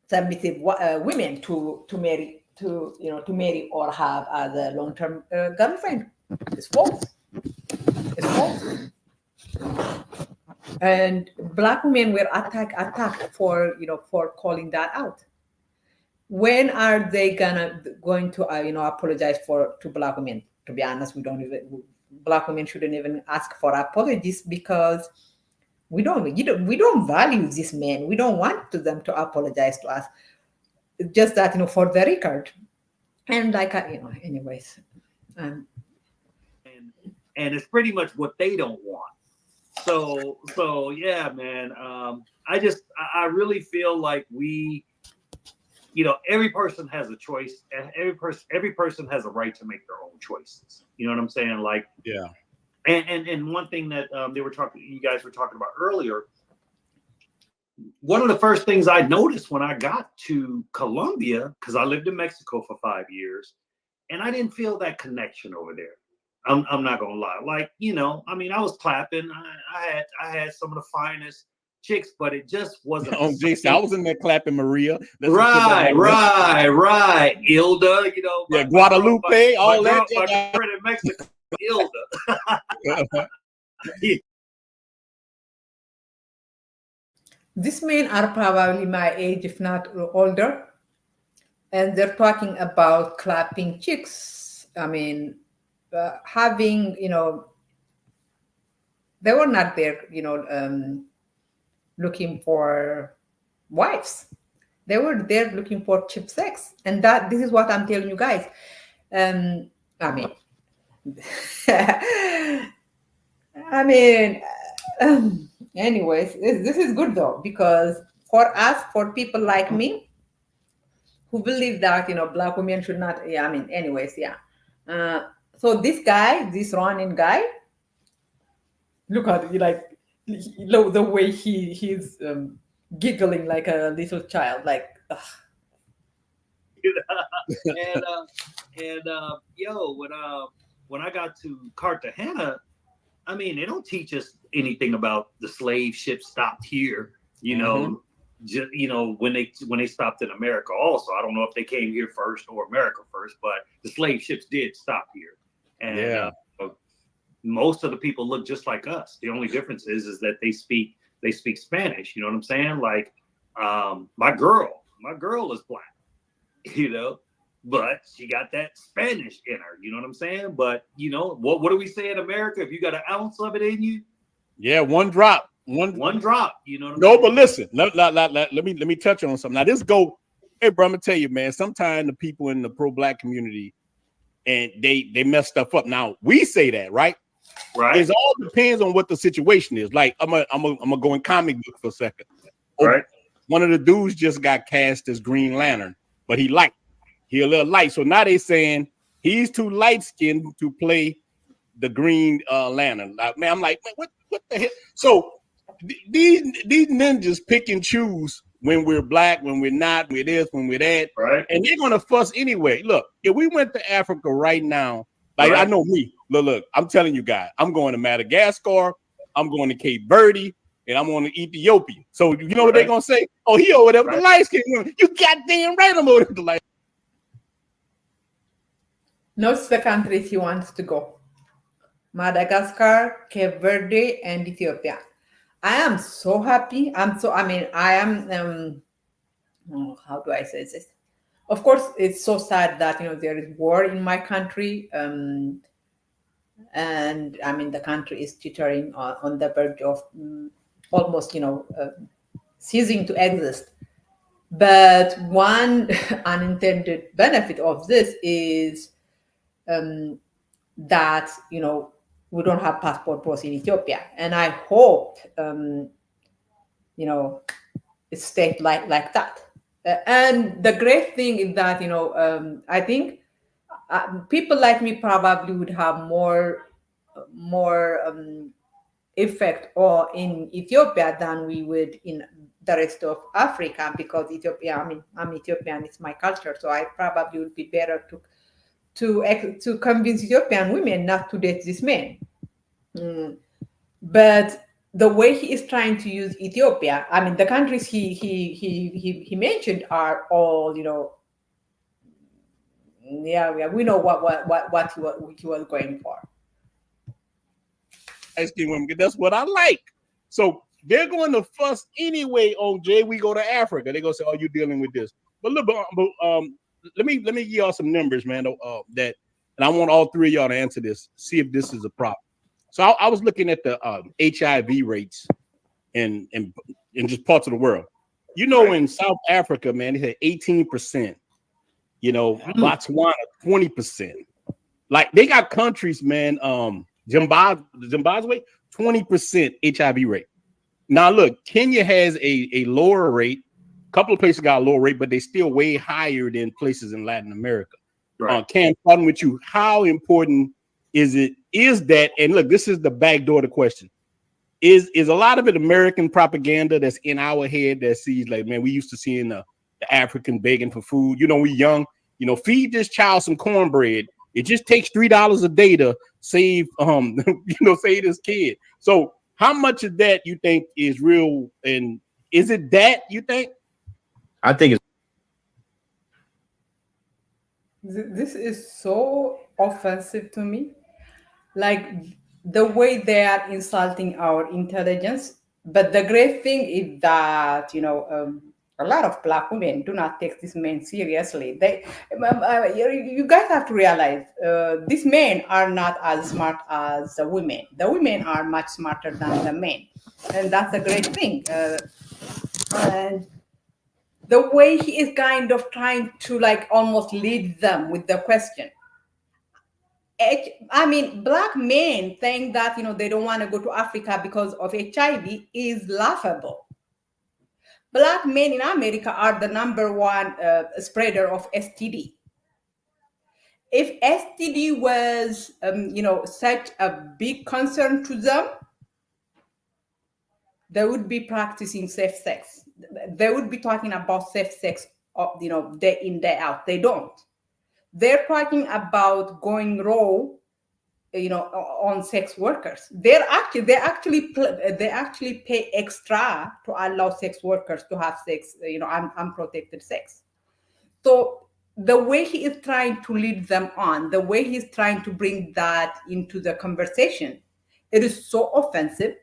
submissive women to marry, to marry or have as a long-term girlfriend. It's false. It's false. And Black women were attacked for calling that out. When are they going to apologize to Black women? To be honest, Black women shouldn't even ask for apologies, because we don't value these men. We don't want them to apologize to us. Just that for the record. And anyways. And it's pretty much what they don't want. So yeah, man. I really feel like every person has a choice, and every person has a right to make their own choices. You know what I'm saying? Like, yeah. And one thing that you guys were talking about earlier, one of the first things I noticed when I got to Colombia, because I lived in Mexico for 5 years, and I didn't feel that connection over there. I'm not gonna lie. Like, I was clapping. I had some of the finest chicks, but it just wasn't. Oh, Jason, I was in there clapping Maria. Right. Ilda, yeah, Guadalupe, all that. My friend in Mexico, Ilda. These men are probably my age, if not older, and they're talking about clapping chicks. I mean, having, they were not there, looking for wives. They were there looking for cheap sex. And this is what I'm telling you guys. I mean, I mean, anyways, this is good though, because for us, for people like me who believe that, black women should not, yeah, I mean, anyways, yeah. Uh, so this guy, this running guy, look at it, like, the way he's giggling like a little child, like, ugh. And yo, when I got to Cartagena, I mean, they don't teach us anything about the slave ship stopped here. When they stopped in America. Also, I don't know if they came here first or America first, but the slave ships did stop here, and most of the people look just like us. The only difference is that they speak Spanish. You know what I'm saying? Like, my girl is black. But she got that Spanish in her. You know what I'm saying? But what do we say in America? If you got an ounce of it in you, one drop. One drop. You know what I'm saying? No, but listen, let me touch on something. Now this go, hey bro, I'm gonna tell you, man, sometimes the people in the pro-black community and they mess stuff up. Now we say that, right? Right. It all depends on what the situation is. Like I'm gonna go in comic book for a second. Right. One of the dudes just got cast as Green Lantern, but he a little light. So now they saying he's too light skinned to play the Green Lantern. Like, man, I'm like, man, what the hell? So these ninjas pick and choose when we're black, when we're not, when we're this, when we're that, right? And they're gonna fuss anyway. Look, if we went to Africa right now, like I know me. Look, I'm telling you guys, I'm going to Madagascar, I'm going to Cape Verde, and I'm going to Ethiopia. So you know what they're gonna say? Oh, he over there with the light skin. You goddamn right, I'm over there with the light. Notice the countries he wants to go: Madagascar, Cape Verde, and Ethiopia. I am so happy. I am, how do I say this? Of course, it's so sad that, there is war in my country. And I mean, the country is teetering on the verge of almost, ceasing to exist. But one unintended benefit of this is that, we don't have passport bros in Ethiopia, and I hope it stayed like that. And the great thing is that, I think people like me probably would have more effect or in Ethiopia than we would in the rest of Africa, because Ethiopia, I mean, I'm Ethiopian, it's my culture, so I probably would be better to convince Ethiopian women not to date this man. But the way he is trying to use Ethiopia, I mean, the countries he mentioned are all, yeah, we know what he was going for. Asking women, that's what I like. So they're going to fuss anyway on Jay. We go to Africa. They're gonna say, "Oh, you're dealing with this." But look, let me give y'all some numbers, man. And I want all three of y'all to answer this. See if this is a problem. So I was looking at the HIV rates in just parts of the world. In South Africa, man, they had 18%. Botswana 20%. Like they got countries, man. Zimbabwe 20% HIV rate. Now look, Kenya has a lower rate. A couple of places got a lower rate, but they still way higher than places in Latin America. Cam, starting with you, how important is that? And look, this is the back door to the question. Is a lot of it American propaganda that's in our head that sees like, man, we used to seeing the African begging for food. We young, feed this child some cornbread. It just takes $3 a day to save, save this kid. So how much of that you think is real? And is it that you think? I think it's. This is so offensive to me. Like the way they are insulting our intelligence. But the great thing is that, a lot of black women do not take this men seriously. You guys have to realize these men are not as smart as the women. The women are much smarter than the men, and that's a great thing. And the way he is kind of trying to like almost lead them with the question. I mean, black men saying that they don't want to go to Africa because of HIV is laughable. Black men in America are the number one spreader of STD. If STD was, such a big concern to them, they would be practicing safe sex. They would be talking about safe sex, day in, day out. They don't. They're talking about going raw, on sex workers. They actually pay extra to allow sex workers to have sex, unprotected sex. So the way he is trying to lead them on, the way he's trying to bring that into the conversation, it is so offensive.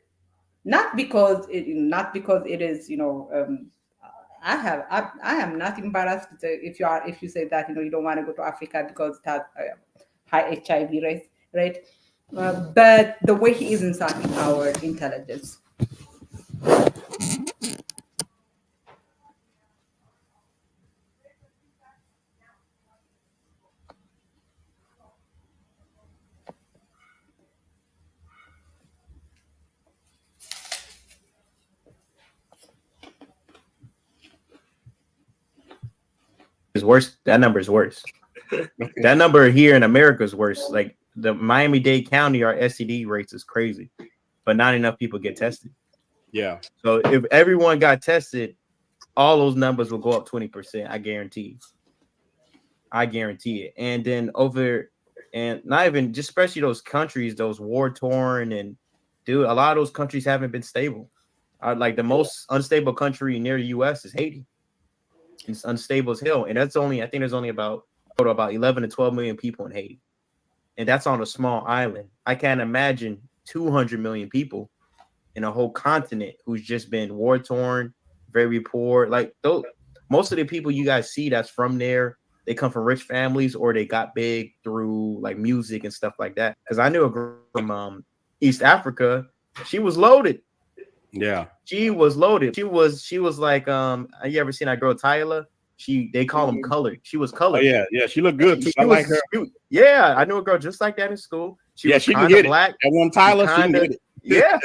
Not because it is, I am not embarrassed if you say that you don't want to go to Africa because it has high HIV rate, right? But the way he is insulting our intelligence. Is worse. That number is worse. That number here in America is worse. Like the Miami-Dade County, our STD rates is crazy, but not enough people get tested. Yeah. So if everyone got tested, all those numbers will go up 20%. I guarantee it. And then and not even just, especially those countries, those war torn, and dude, a lot of those countries haven't been stable. Like the most unstable country near the U.S. is Haiti. It's unstable as hell, and I think there's only about 11 to 12 million people in Haiti, and that's on a small island. I can't imagine 200 million people in a whole continent who's just been war torn, very poor. Like most of the people you guys see that's from there, they come from rich families or they got big through like music and stuff like that. Because I knew a girl from East Africa. She was loaded. Yeah, she was loaded. She was like, have you ever seen that girl Tyler? They call them colored. She was colored. Oh, yeah, she looked good too. I like her. Yeah, I knew a girl just like that in school. She was can hit black. It. That one Tyler, she can hit it.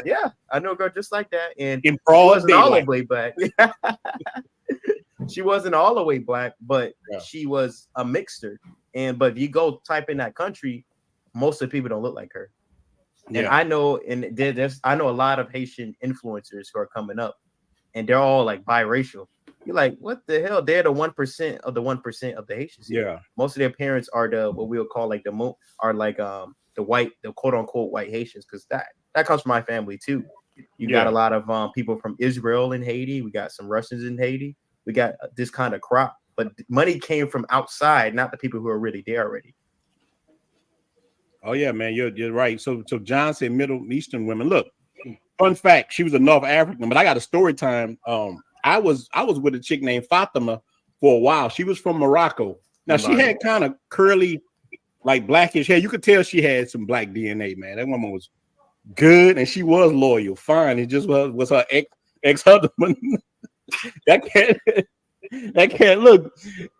Yeah. I know a girl just like that, and she wasn't all the way black. She wasn't all the way black, but she was a mixture. But if you go type in that country, most of the people don't look like her. And I know, I know a lot of Haitian influencers who are coming up, and they're all like biracial. You're like, what the hell? They're the 1% of the 1% of the Haitians. Yeah, most of their parents are what we would call like the quote unquote white Haitians, because that comes from my family too. You got a lot of people from Israel in Haiti. We got some Russians in Haiti. We got this kind of crop, but money came from outside, not the people who are really there already. Oh yeah, man, you're right. So John said Middle Eastern women. Look, fun fact, she was a North African, but I got a story time. I was with a chick named Fatima for a while. She was from Morocco. Now she had kind of curly, like blackish hair. You could tell she had some black DNA, man. That woman was good and she was loyal, fine. It just was her ex-husband. That can't look.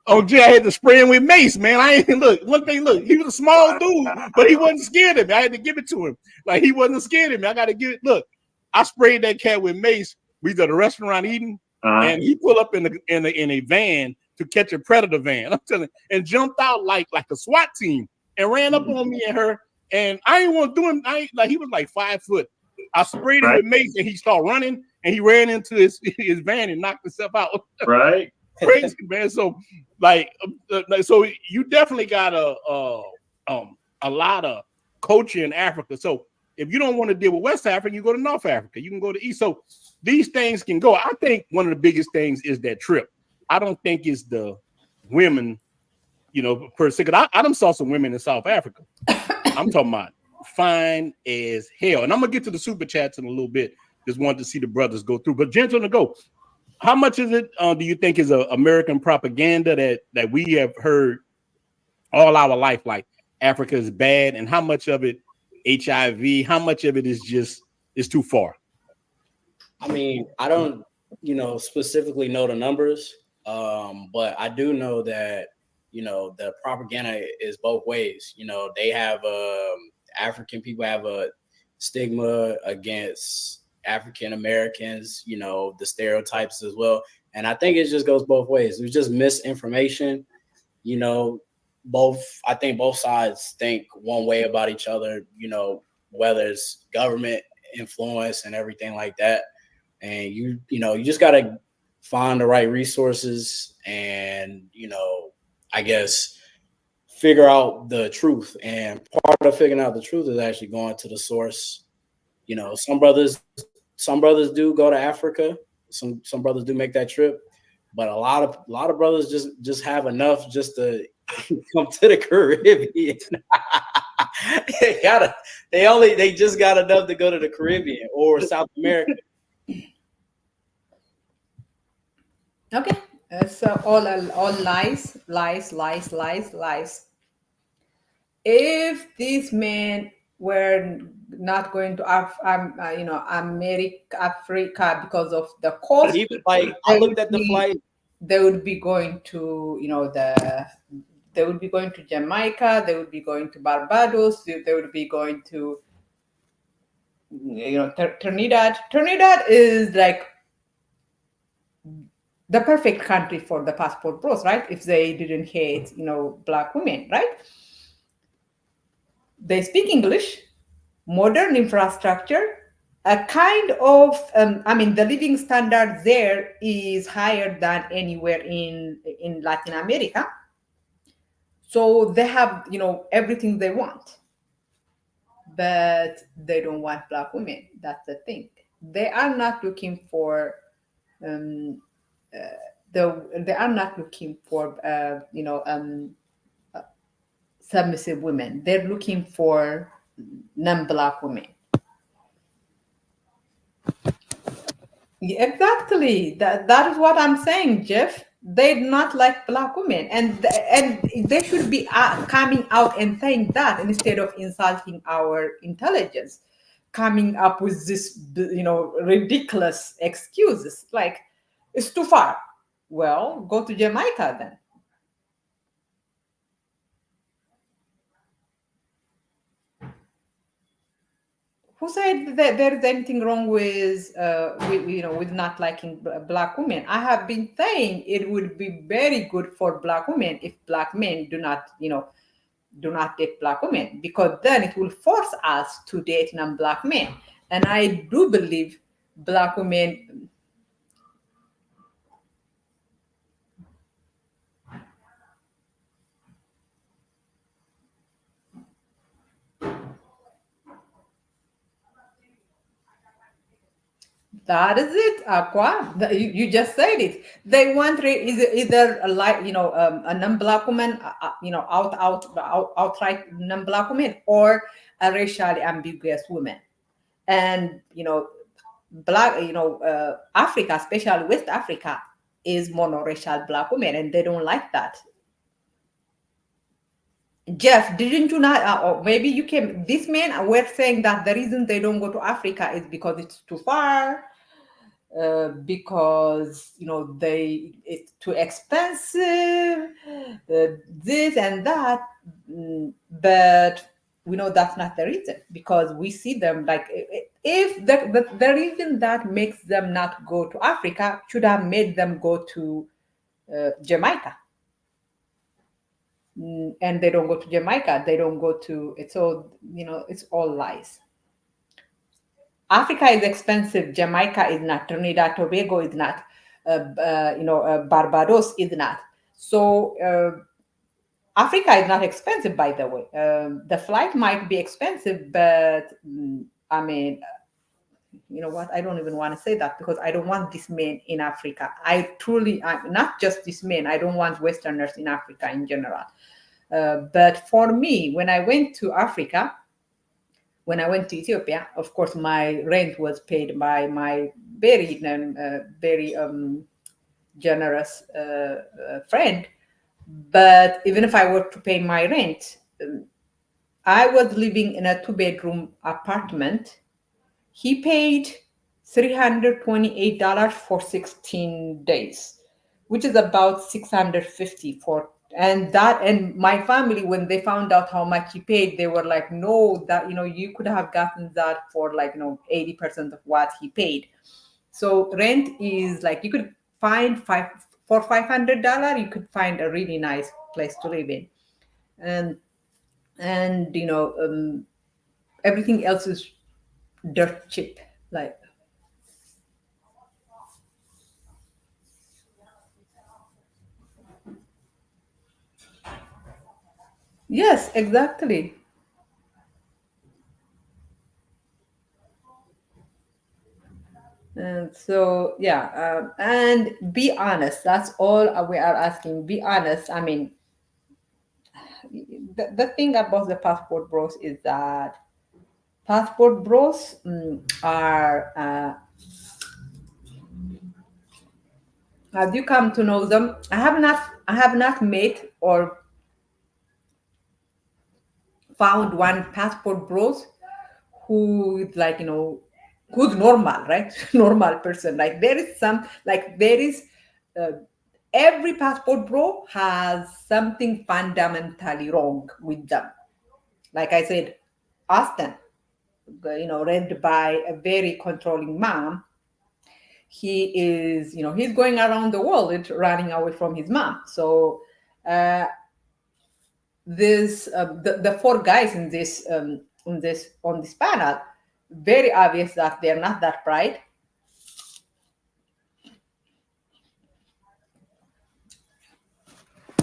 Oh, gee, I had to spray him with mace, man. I ain't look. One thing, look, he was a small dude, but he wasn't scared of me. I had to give it to him. Like he wasn't scared of me. I got to give it. Look, I sprayed that cat with mace. We was at a restaurant eating, and he pulled up in a van to catch a predator van. I'm telling you, and jumped out like a SWAT team and ran up on me and her. And I ain't want to do him. He was like 5 foot. I sprayed him with mace, and he started running, and he ran into his van and knocked himself out. Right. Crazy, man. So so you definitely got a lot of culture in Africa. So if you don't want to deal with West Africa, you go to North Africa. You can go to East. So these things can go. I think one of the biggest things is that trip. I don't think it's the women, per se. I done saw some women in South Africa. I'm talking about fine as hell. And I'm gonna get to the super chats in a little bit. Just wanted to see the brothers go through. But gentlemen, go. How much is it? Do you think is American propaganda that we have heard all our life, like Africa is bad, and how much of it HIV? How much of it is too far? I mean, I don't, specifically know the numbers, but I do know that, the propaganda is both ways. They have African people have a stigma against African Americans, the stereotypes as well. And I think it just goes both ways. It's just misinformation. You know, I think both sides think one way about each other, whether it's government influence and everything like that. And you just gotta find the right resources and, I guess figure out the truth. And part of figuring out the truth is actually going to the source. Some brothers do go to Africa. Some brothers do make that trip, but a lot of brothers just have enough just to come to the Caribbean. They just got enough to go to the Caribbean or South America. Okay, so all lies, lies, lies, lies, lies. If these men were not going to Africa because of the cost, Even like I looked at the flight. They would be going to they would be going to Jamaica, they would be going to Barbados, they would be going to Trinidad. Trinidad is like the perfect country for the passport bros, right? If they didn't hate black women, right? They speak English, modern infrastructure, a kind of the living standard there is higher than anywhere in Latin America. So they have everything they want, but they don't want black women. That's the thing. They are not looking for um, they are not looking for submissive women. They're looking for non-black women. Exactly. That is what I'm saying, Jeff. They do not like black women, and they should be coming out and saying that instead of insulting our intelligence, coming up with this ridiculous excuses like it's too far. Well, go to Jamaica then. Who said that there is anything wrong with not liking black women? I have been saying it would be very good for black women if black men do not date black women, because then it will force us to date non-black men. And I do believe black women. That is it, Aqua. You just said it. They want either a non-black woman, outright non-black woman, or a racially ambiguous woman. And black, Africa, especially West Africa, is monoracial black women, and they don't like that. Jeff, didn't you not? Or maybe you came. These men were saying that the reason they don't go to Africa is because it's too far. Because it's too expensive, this and that. But we know that's not the reason, because we see them like, if the reason that makes them not go to Africa should have made them go to Jamaica. And they don't go to Jamaica, they don't go to, it's all it's all lies. Africa is expensive. Jamaica is not. Trinidad Tobago is not. Barbados is not. So Africa is not expensive, by the way. The flight might be expensive, but I mean, you know what? I don't even want to say that, because I don't want this men in Africa. Not just this men. I don't want Westerners in Africa in general. But for me, when I went to Africa, when I went to Ethiopia, of course, my rent was paid by my very generous friend. But even if I were to pay my rent, I was living in a 2-bedroom apartment. He paid $328 for 16 days, which is about $650 for And my family, when they found out how much he paid, they were like, no, that you could have gotten that for like 80% of what he paid. So rent is like, you could find for $500, you could find a really nice place to live in. And everything else is dirt cheap. Like, yes, exactly. And so, yeah, and be honest. That's all we are asking. Be honest. I mean, the thing about the passport bros is that passport bros are, as you come to know them, I have not met or found one passport bros who is like, who's normal, right? Normal person. Like, there is some, like, there is, uh, every passport bro has something fundamentally wrong with them. Like I said, Austin, raised by a very controlling mom. He is, he's going around the world running away from his mom. So, uh, the four guys in this, on this panel, very obvious that they're not that bright.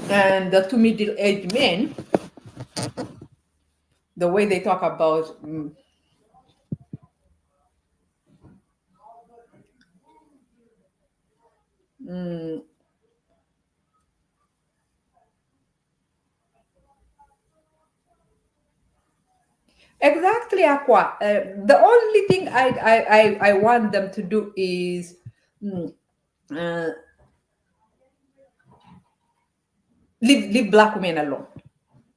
And the two middle-aged men, the way they talk about, mm, exactly, Aqua. The only thing I want them to do is, mm, uh, leave black women alone.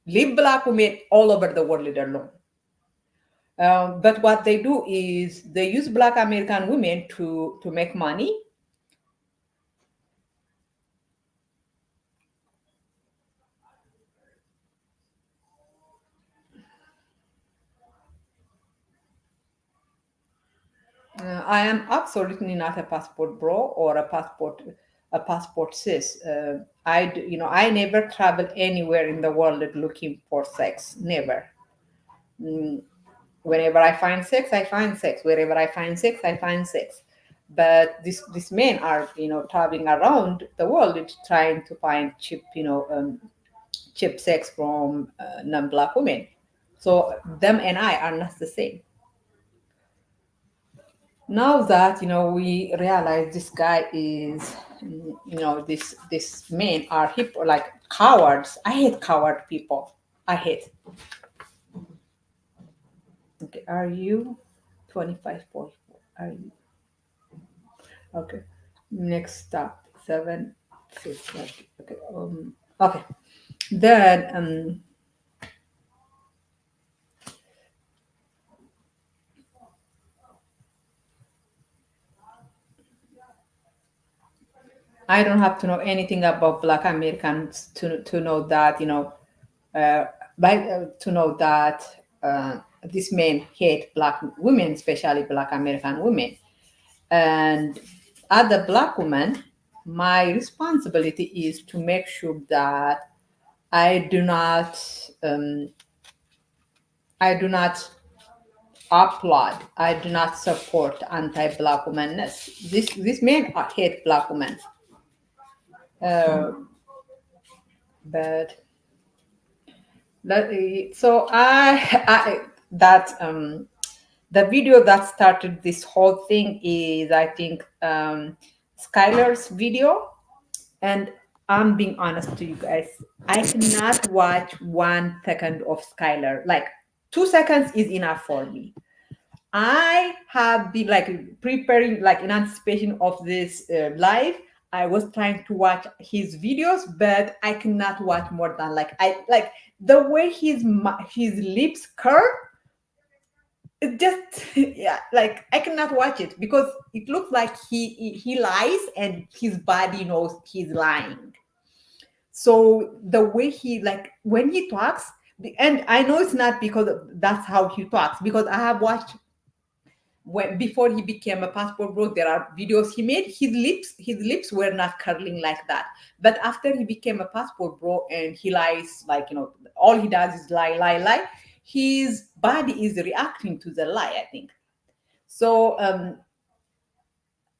Leave black women all over the world alone. But what they do is they use black American women to make money. I am absolutely not a passport bro or a passport sis. I never travel anywhere in the world looking for sex. Never. Mm, Whenever I find sex, I find sex. Wherever I find sex, I find sex. But these men are, traveling around the world trying to find cheap sex from non-black women. So them and I are not the same. Now that we realize this guy is, this men are like cowards. I hate coward people. I hate. Okay, are you 25.4? Are you okay? Next stop 7 6. Okay. Okay. Then I don't have to know anything about Black Americans to know that, uh, to know that these men hate Black women, especially Black American women. And as a Black woman, my responsibility is to make sure that I do not, um, I do not applaud, I do not support anti-Black womanness. These men hate Black women. Uh, but so I that the video that started this whole thing is, I think, Skylar's video. And I'm being honest to you guys, I cannot watch 1 second of Skylar. Like, 2 seconds is enough for me. I have been like preparing, like in anticipation of this live. I was trying to watch his videos, but I cannot watch more than, like, I like the way his lips curve. It just yeah, like, I cannot watch it because it looks like he lies and his body knows he's lying. So the way he, like, when he talks, and I know it's not because that's how he talks, because I have watched, when before he became a passport bro, there are videos he made. His lips were not curling like that. But after he became a passport bro and he lies, like, all he does is lie, lie, lie. His body is reacting to the lie, I think. So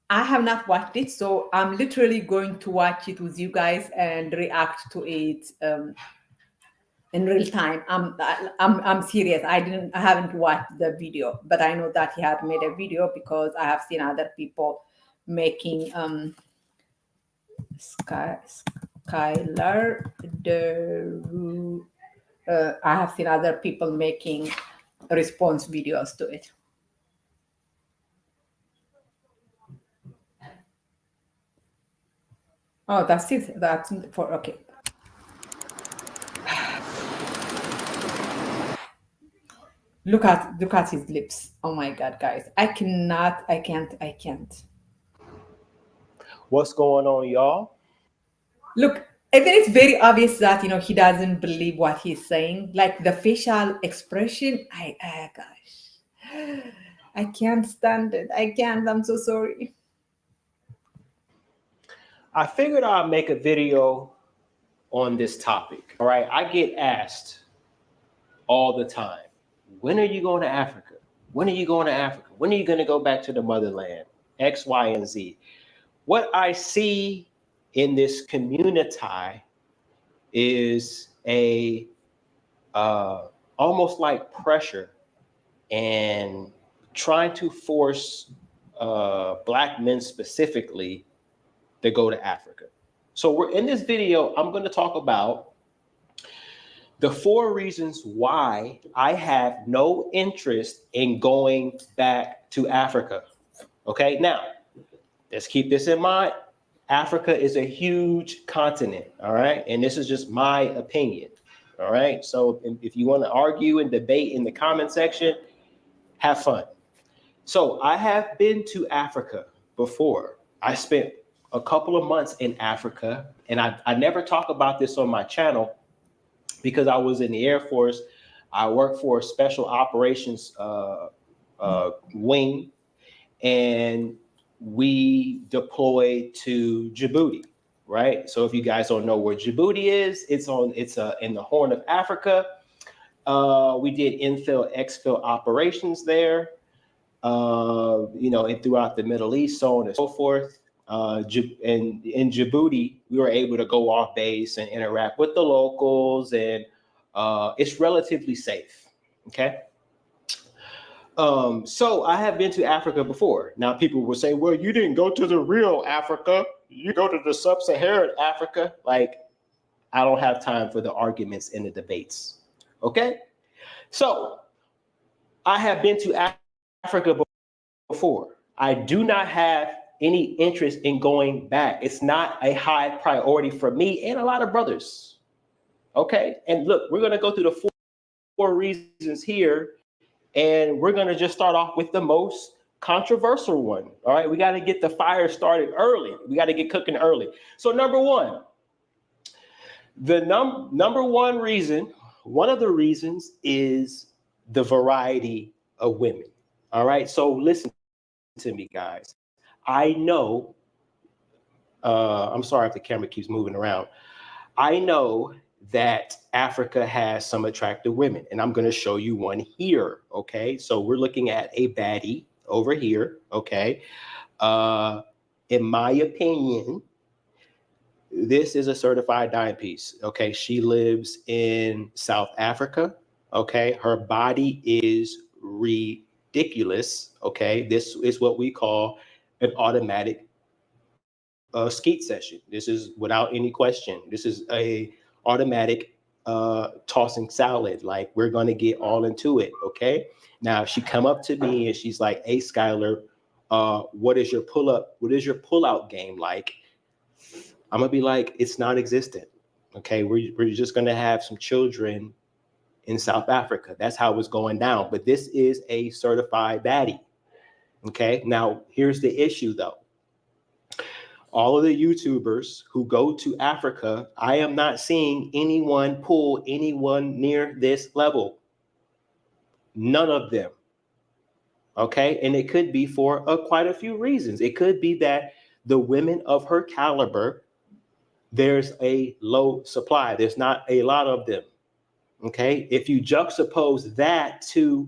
I have not watched it, so I'm literally going to watch it with you guys and react to it in real time. I'm serious. I haven't watched the video, but I know that he had made a video because I have seen other people making Skylar the I have seen other people making response videos to it. Oh, that's it. That's for okay. Look at his lips. Oh my god, guys. I can't. What's going on, y'all? Look, I think it's very obvious that he doesn't believe what he's saying. Like the facial expression, gosh. I can't stand it. I can't. I'm so sorry. I figured I'd make a video on this topic. All right, I get asked all the time, when are you going to Africa? When are you going to Africa? When are you going to go back to the motherland? X, Y, and Z. What I see in this community is a almost like pressure and trying to force Black men specifically to go to Africa. So we're in this video, I'm going to talk about the 4 reasons why I have no interest in going back to Africa. Okay, now let's keep this in mind. Africa is a huge continent, all right? And this is just my opinion, all right? So if you want to argue and debate in the comment section, have fun. So I have been to Africa before. I spent a couple of months in Africa, and I never talk about this on my channel because I was in the Air Force. I worked for a special operations wing, and we deployed to Djibouti, right? So if you guys don't know where Djibouti is, it's in the Horn of Africa. We did infill, exfil operations there, and throughout the Middle East, so on and so forth. And in Djibouti, we were able to go off base and interact with the locals, and it's relatively safe. Okay. So I have been to Africa before. Now people will say, well, you didn't go to the real Africa. You go to the sub-Saharan Africa. Like, I don't have time for the arguments and the debates. Okay. So I have been to Africa before. I do not have any interest in going back. It's not a high priority for me and a lot of brothers. Okay. And look, we're going to go through the four reasons here. And we're going to just start off with the most controversial one. All right. We got to get the fire started early. We got to get cooking early. So number one, the number one reason, one of the reasons is the variety of women. All right. So listen to me, guys. I know, I'm sorry if the camera keeps moving around. I know that Africa has some attractive women, and I'm going to show you one here. Okay. So we're looking at a baddie over here. Okay. In my opinion, this is a certified dime piece. Okay. She lives in South Africa. Okay. Her body is ridiculous. Okay. This is what we call an automatic skeet session. This is without any question. This is a automatic tossing salad. Like, we're going to get all into it. Okay. Now, if she come up to me and she's like, hey, Skylar, what is your pull-up? What is your pull-out game like? I'm going to be like, it's non-existent. Okay. We're just going to have some children in South Africa. That's how it's going down. But this is a certified baddie. Okay. Now, here's the issue, though. all of the YouTubers who go to Africa, I am not seeing anyone pull anyone near this level. None of them. Okay. And it could be for quite a few reasons. It could be that the women of her caliber, there's a low supply. There's not a lot of them. Okay. If you juxtapose that to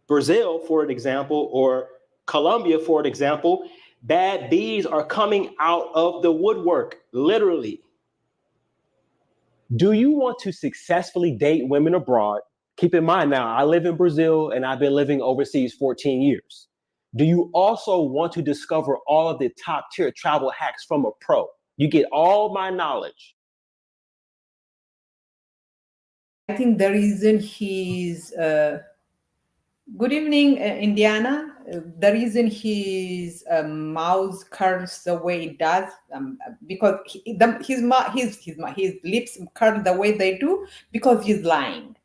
Brazil, for an example, or Colombia, for an example, bad bees are coming out of the woodwork, literally. Do you want to successfully date women abroad? Keep in mind now, I live in Brazil and I've been living overseas 14 years. Do you also want to discover all of the top tier travel hacks from a pro? You get all my knowledge. I think the reason he's good evening, Indiana. The reason his mouth curls the way it does, because his lips curl the way they do, because he's lying.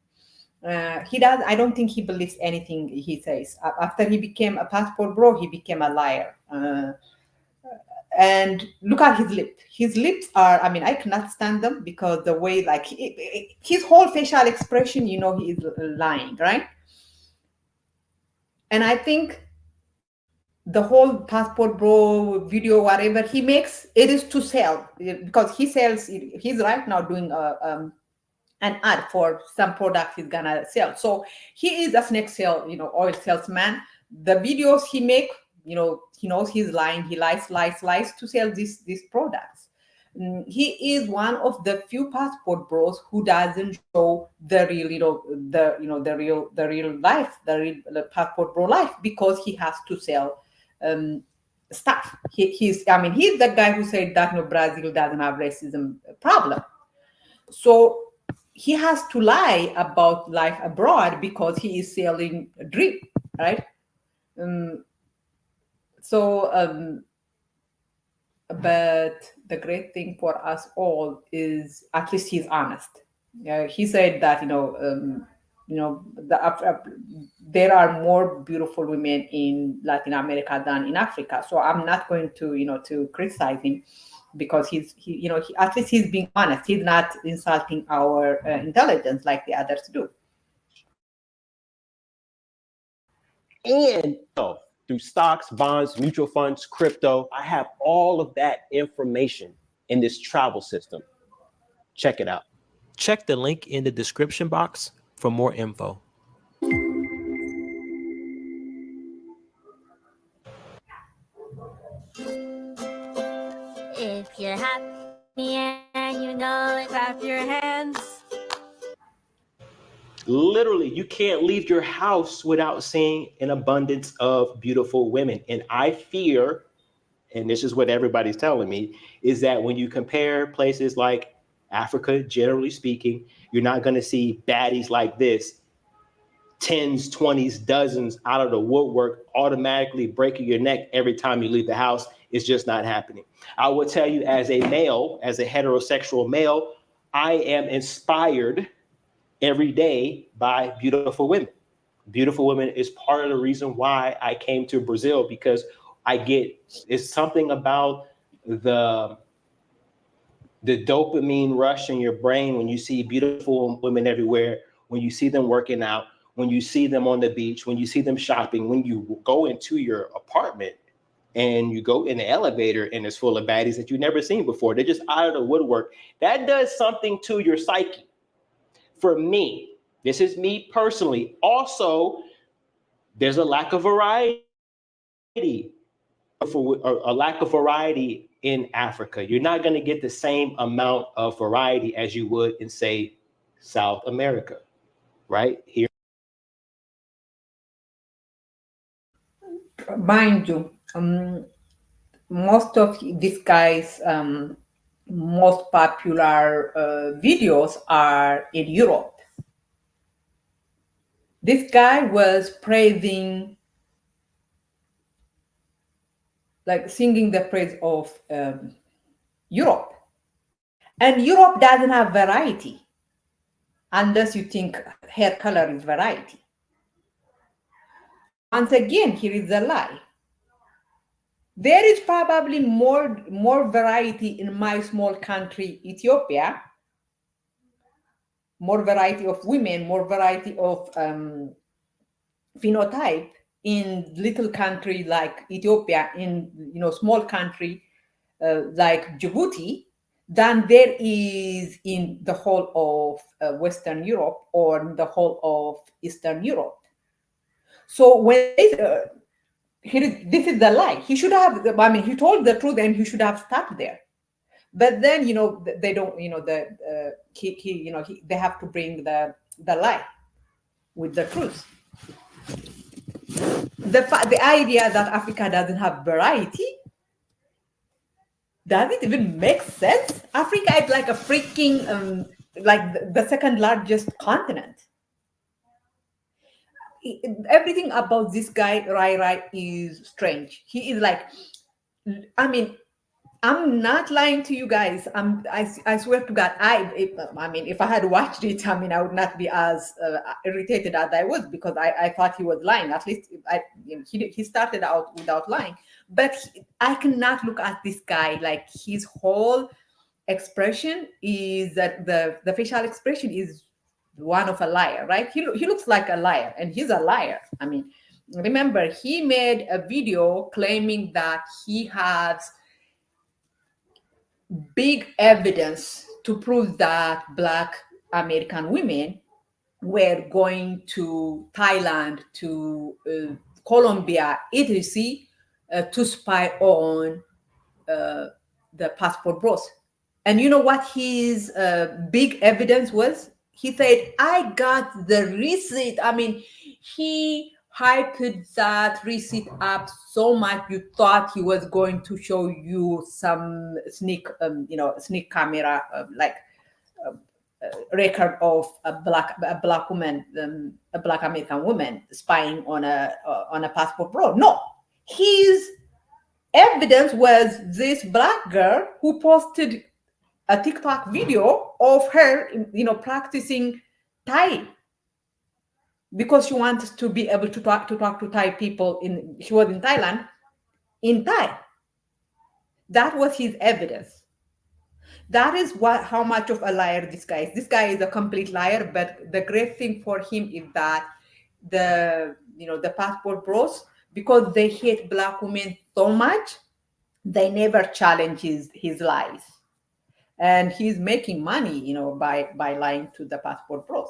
He does. I don't think he believes anything he says. After he became a passport bro, he became a liar. And look at his lip. His lips are, I mean, I cannot stand them, because the way, like, his whole facial expression, he is lying, right? And I think the whole passport bro video, whatever he makes, it is to sell, because he sells. He's right now doing an ad for some product he's gonna sell. So he is a snake sale, oil salesman. The videos he make, he knows he's lying. He lies to sell these products. He is one of the few passport bros who doesn't show the real, the real life, the passport bro life, because he has to sell stuff. He's the guy who said that Brazil doesn't have racism problem. So he has to lie about life abroad because he is selling a dream, right? But the great thing for us all is at least he's honest. He said that there are more beautiful women in Latin America than in Africa. So I'm not going to to criticize him, because he at least he's being honest. He's not insulting our intelligence like the others do. And through stocks, bonds, mutual funds, crypto, I have all of that information in this travel system. Check it out. Check the link in the description box for more info. If you're happy and you know it, clap your hands. Literally, you can't leave your house without seeing an abundance of beautiful women. And I fear, and this is what everybody's telling me, is that when you compare places like Africa, generally speaking, you're not going to see baddies like this, 10s, 20s, dozens out of the woodwork, automatically breaking your neck every time you leave the house. It's just not happening. I will tell you, as a male, as a heterosexual male, I am inspired every day by beautiful women. Beautiful women is part of the reason why I came to Brazil, because it's something about the dopamine rush in your brain when you see beautiful women everywhere, when you see them working out, when you see them on the beach, when you see them shopping, when you go into your apartment and you go in the elevator and it's full of baddies that you've never seen before. They're just out of the woodwork. That does something to your psyche. For me, this is me personally. Also, there's a lack of variety. A lack of variety in Africa. You're not going to get the same amount of variety as you would in, say, South America, right? Here. Mind you, most of this guy's most popular videos are in Europe. This guy was praising, like singing the praise of Europe. And Europe doesn't have variety, unless you think hair color is variety. Once again, here is a lie. There is probably more variety in my small country, Ethiopia, more variety of women, more variety of phenotype in little country like Ethiopia, in small country like Djibouti, than there is in the whole of Western Europe or the whole of Eastern Europe. So when this is the lie. He should have. I mean, he told the truth, and he should have stopped there. But then they don't. They have to bring the lie with the truth. The idea that Africa doesn't have variety, does it even make sense? Africa is like a freaking like the second largest continent. Everything about this guy Rai Rai is strange. He is like, I mean, I'm not lying to you guys. I swear to God. I mean, if I had watched it, I mean, I would not be as irritated as I was, because I thought he was lying. At least he started out without lying. But I cannot look at this guy like his whole expression is that the facial expression is one of a liar, right? He looks like a liar, and he's a liar. I mean, remember, he made a video claiming that he has big evidence to prove that Black American women were going to Thailand, to Colombia, etc., to spy on the passport bros. And you know what his big evidence was? He said, I got the receipt. I mean, he hyped that receipt up so much you thought he was going to show you some sneak camera, record of a black woman, a Black American woman spying on a passport bro. No, his evidence was this Black girl who posted a TikTok video of her, practicing Thai, because she wants to be able to talk to Thai people. She was in Thailand in Thai. That was his evidence. That is how much of a liar this guy is. This guy is a complete liar. But the great thing for him is that the passport bros, because they hate Black women so much, they never challenge his lies. And he's making money, by lying to the passport bros.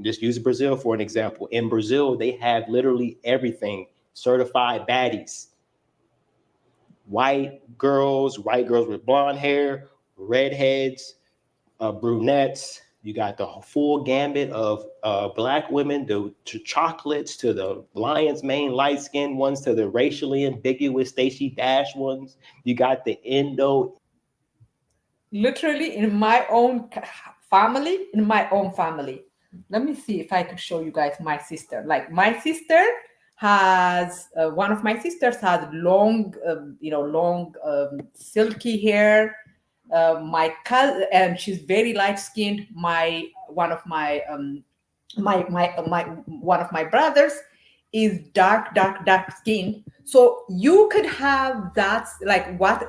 Just use Brazil for an example. In Brazil, they have literally everything. Certified baddies. White girls with blonde hair, redheads, brunettes. You got the full gambit of Black women, to chocolates, to the lion's mane light-skinned ones, to the racially ambiguous Stacey Dash ones. You got the Indo. Literally in my own family, Let me see if I can show you guys my sister. Like, my sister has one of my sisters has long, silky hair. My cousin, and she's very light skinned. One of my brothers is dark skin. So you could have that, like what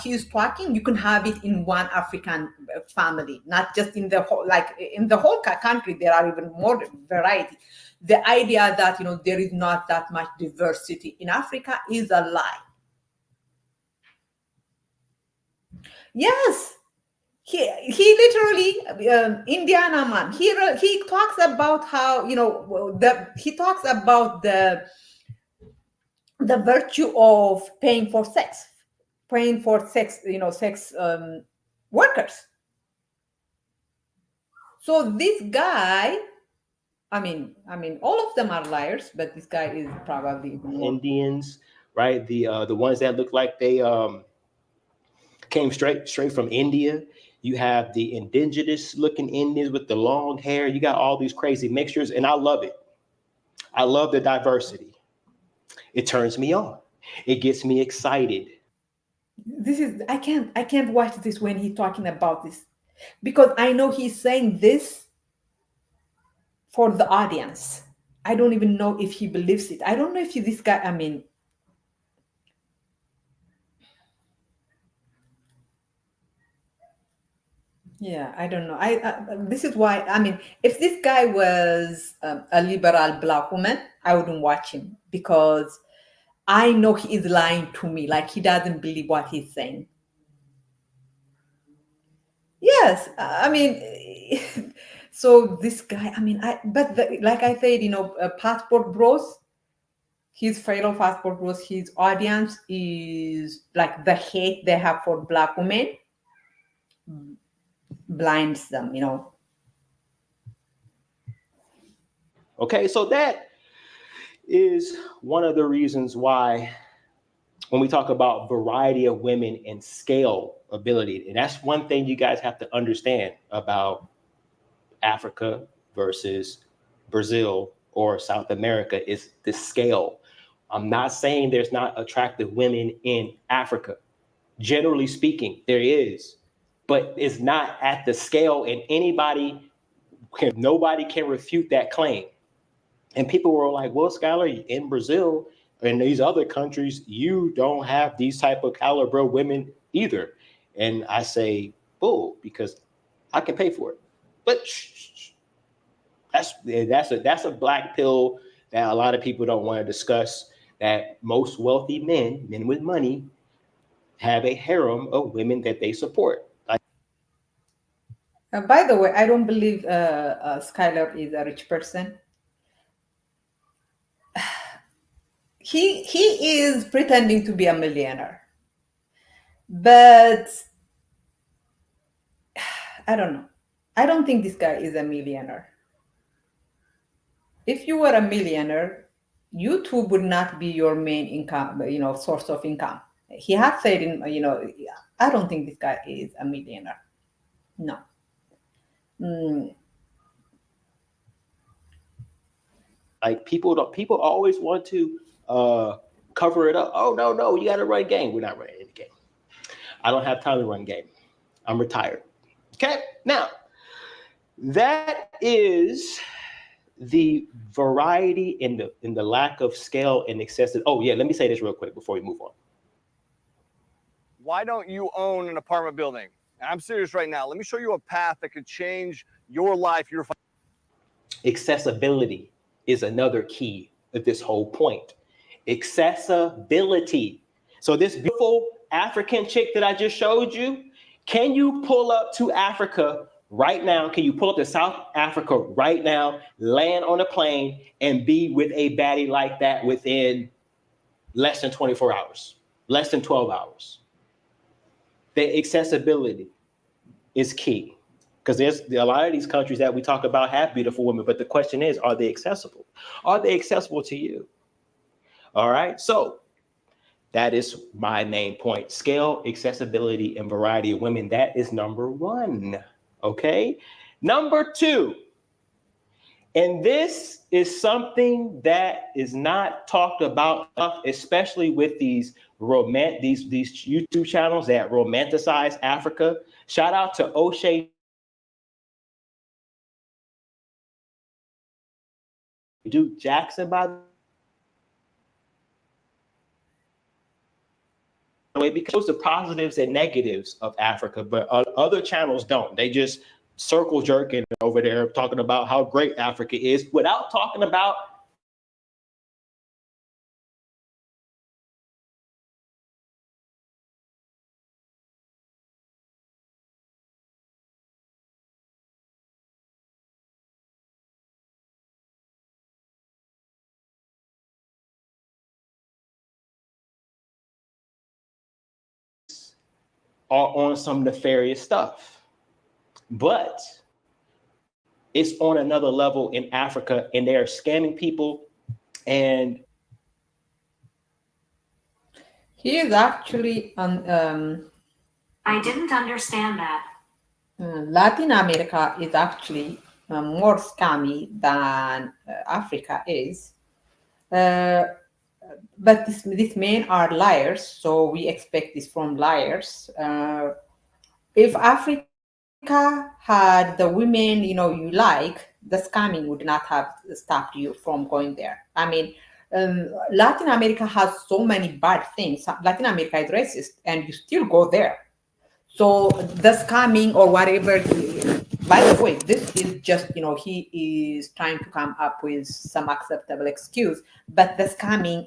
he's talking, you can have it in one African family, not just in the whole, like in the whole country. There are even more variety. The idea that there is not that much diversity in Africa is a lie. Yes, he literally, Indiana man. He talks about how he talks about the virtue of paying for sex, sex workers. So this guy, I mean, all of them are liars, but this guy is probably more. Indians, right? The ones that look like they came straight from India. You have the indigenous looking Indians with the long hair. You got all these crazy mixtures, and I love it. I love the diversity. It turns me on. It gets me excited. I can't watch this when he's talking about this, because I know he's saying this for the audience. I don't even know if he believes it. I don't know if this guy, I mean, yeah, I don't know. This is why, I mean, if this guy was a liberal black woman, I wouldn't watch him because I know he is lying to me. Like he doesn't believe what he's saying. Yes, I mean, so this guy, I mean, like I said, passport bros, his fellow passport bros, his audience is like the hate they have for black women blinds them. Okay, so that is one of the reasons why when we talk about variety of women and scale ability, and that's one thing you guys have to understand about Africa versus Brazil or South America is the scale. I'm not saying there's not attractive women in Africa. Generally speaking, there is, but it's not at the scale, and nobody can refute that claim. And people were like, well, Skylar, in Brazil and these other countries, you don't have these type of caliber women either. And I say, bull, because I can pay for it. But that's a black pill that a lot of people don't want to discuss, that most wealthy men with money, have a harem of women that they support. By the way, I don't believe Skylar is a rich person. He is pretending to be a millionaire, but I don't know. I don't think this guy is a millionaire. If you were a millionaire, YouTube would not be your main income, source of income. He has said I don't think this guy is a millionaire. No. Mm. Like people always want to cover it up. Oh no, you got to run game. We're not running any game. I don't have time to run game. I'm retired. Okay, now that is the variety in the lack of scale and excessive. Oh yeah, let me say this real quick before we move on. Why don't you own an apartment building? And I'm serious right now. Let me show you a path that could change your life. Accessibility is another key of this whole point. Accessibility. So this beautiful African chick that I just showed you, can you pull up to Africa right now? Can you pull up to South Africa right now, land on a plane, and be with a baddie like that within less than 24 hours, less than 12 hours? The accessibility is key, because there's a lot of these countries that we talk about have beautiful women, but the question is, are they accessible? Are they accessible to you? All right, so that is my main point. Scale, accessibility, and variety of women. That is number one, okay? Number two, and this is something that is not talked about enough, especially with these YouTube channels that romanticize Africa. Shout out to O'Shea Duke Jackson, by the way, because the positives and negatives of Africa, but other channels don't. They just circle jerking over there, talking about how great Africa is without talking about are on some nefarious stuff. But it's on another level in Africa, and they're scamming people. And he is actually on. I didn't understand that. Latin America is actually more scammy than Africa is. But these men are liars, so we expect this from liars. If Africa had the women, you like, the scamming would not have stopped you from going there. I mean, Latin America has so many bad things. Latin America is racist, and you still go there. So the scamming or whatever. By the way, this is just, he is trying to come up with some acceptable excuse. But the scamming,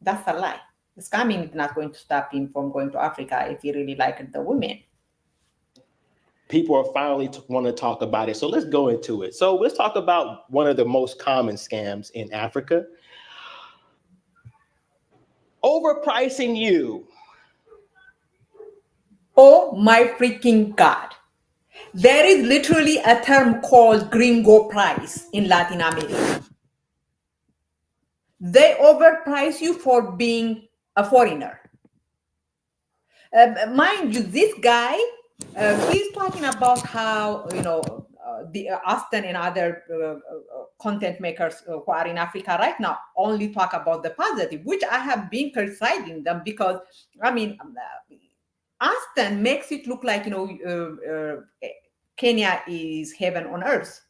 that's a lie. The scamming is not going to stop him from going to Africa if he really liked the women. People are finally want to talk about it. So let's go into it. So let's talk about one of the most common scams in Africa. Overpricing you. Oh my freaking God. There is literally a term called gringo price in Latin America. They overprice you for being a foreigner. Mind you, this guy, he's talking about how, the Austin and other content makers who are in Africa right now only talk about the positive, which I have been criticizing them because, Austin makes it look like, Kenya is heaven on earth.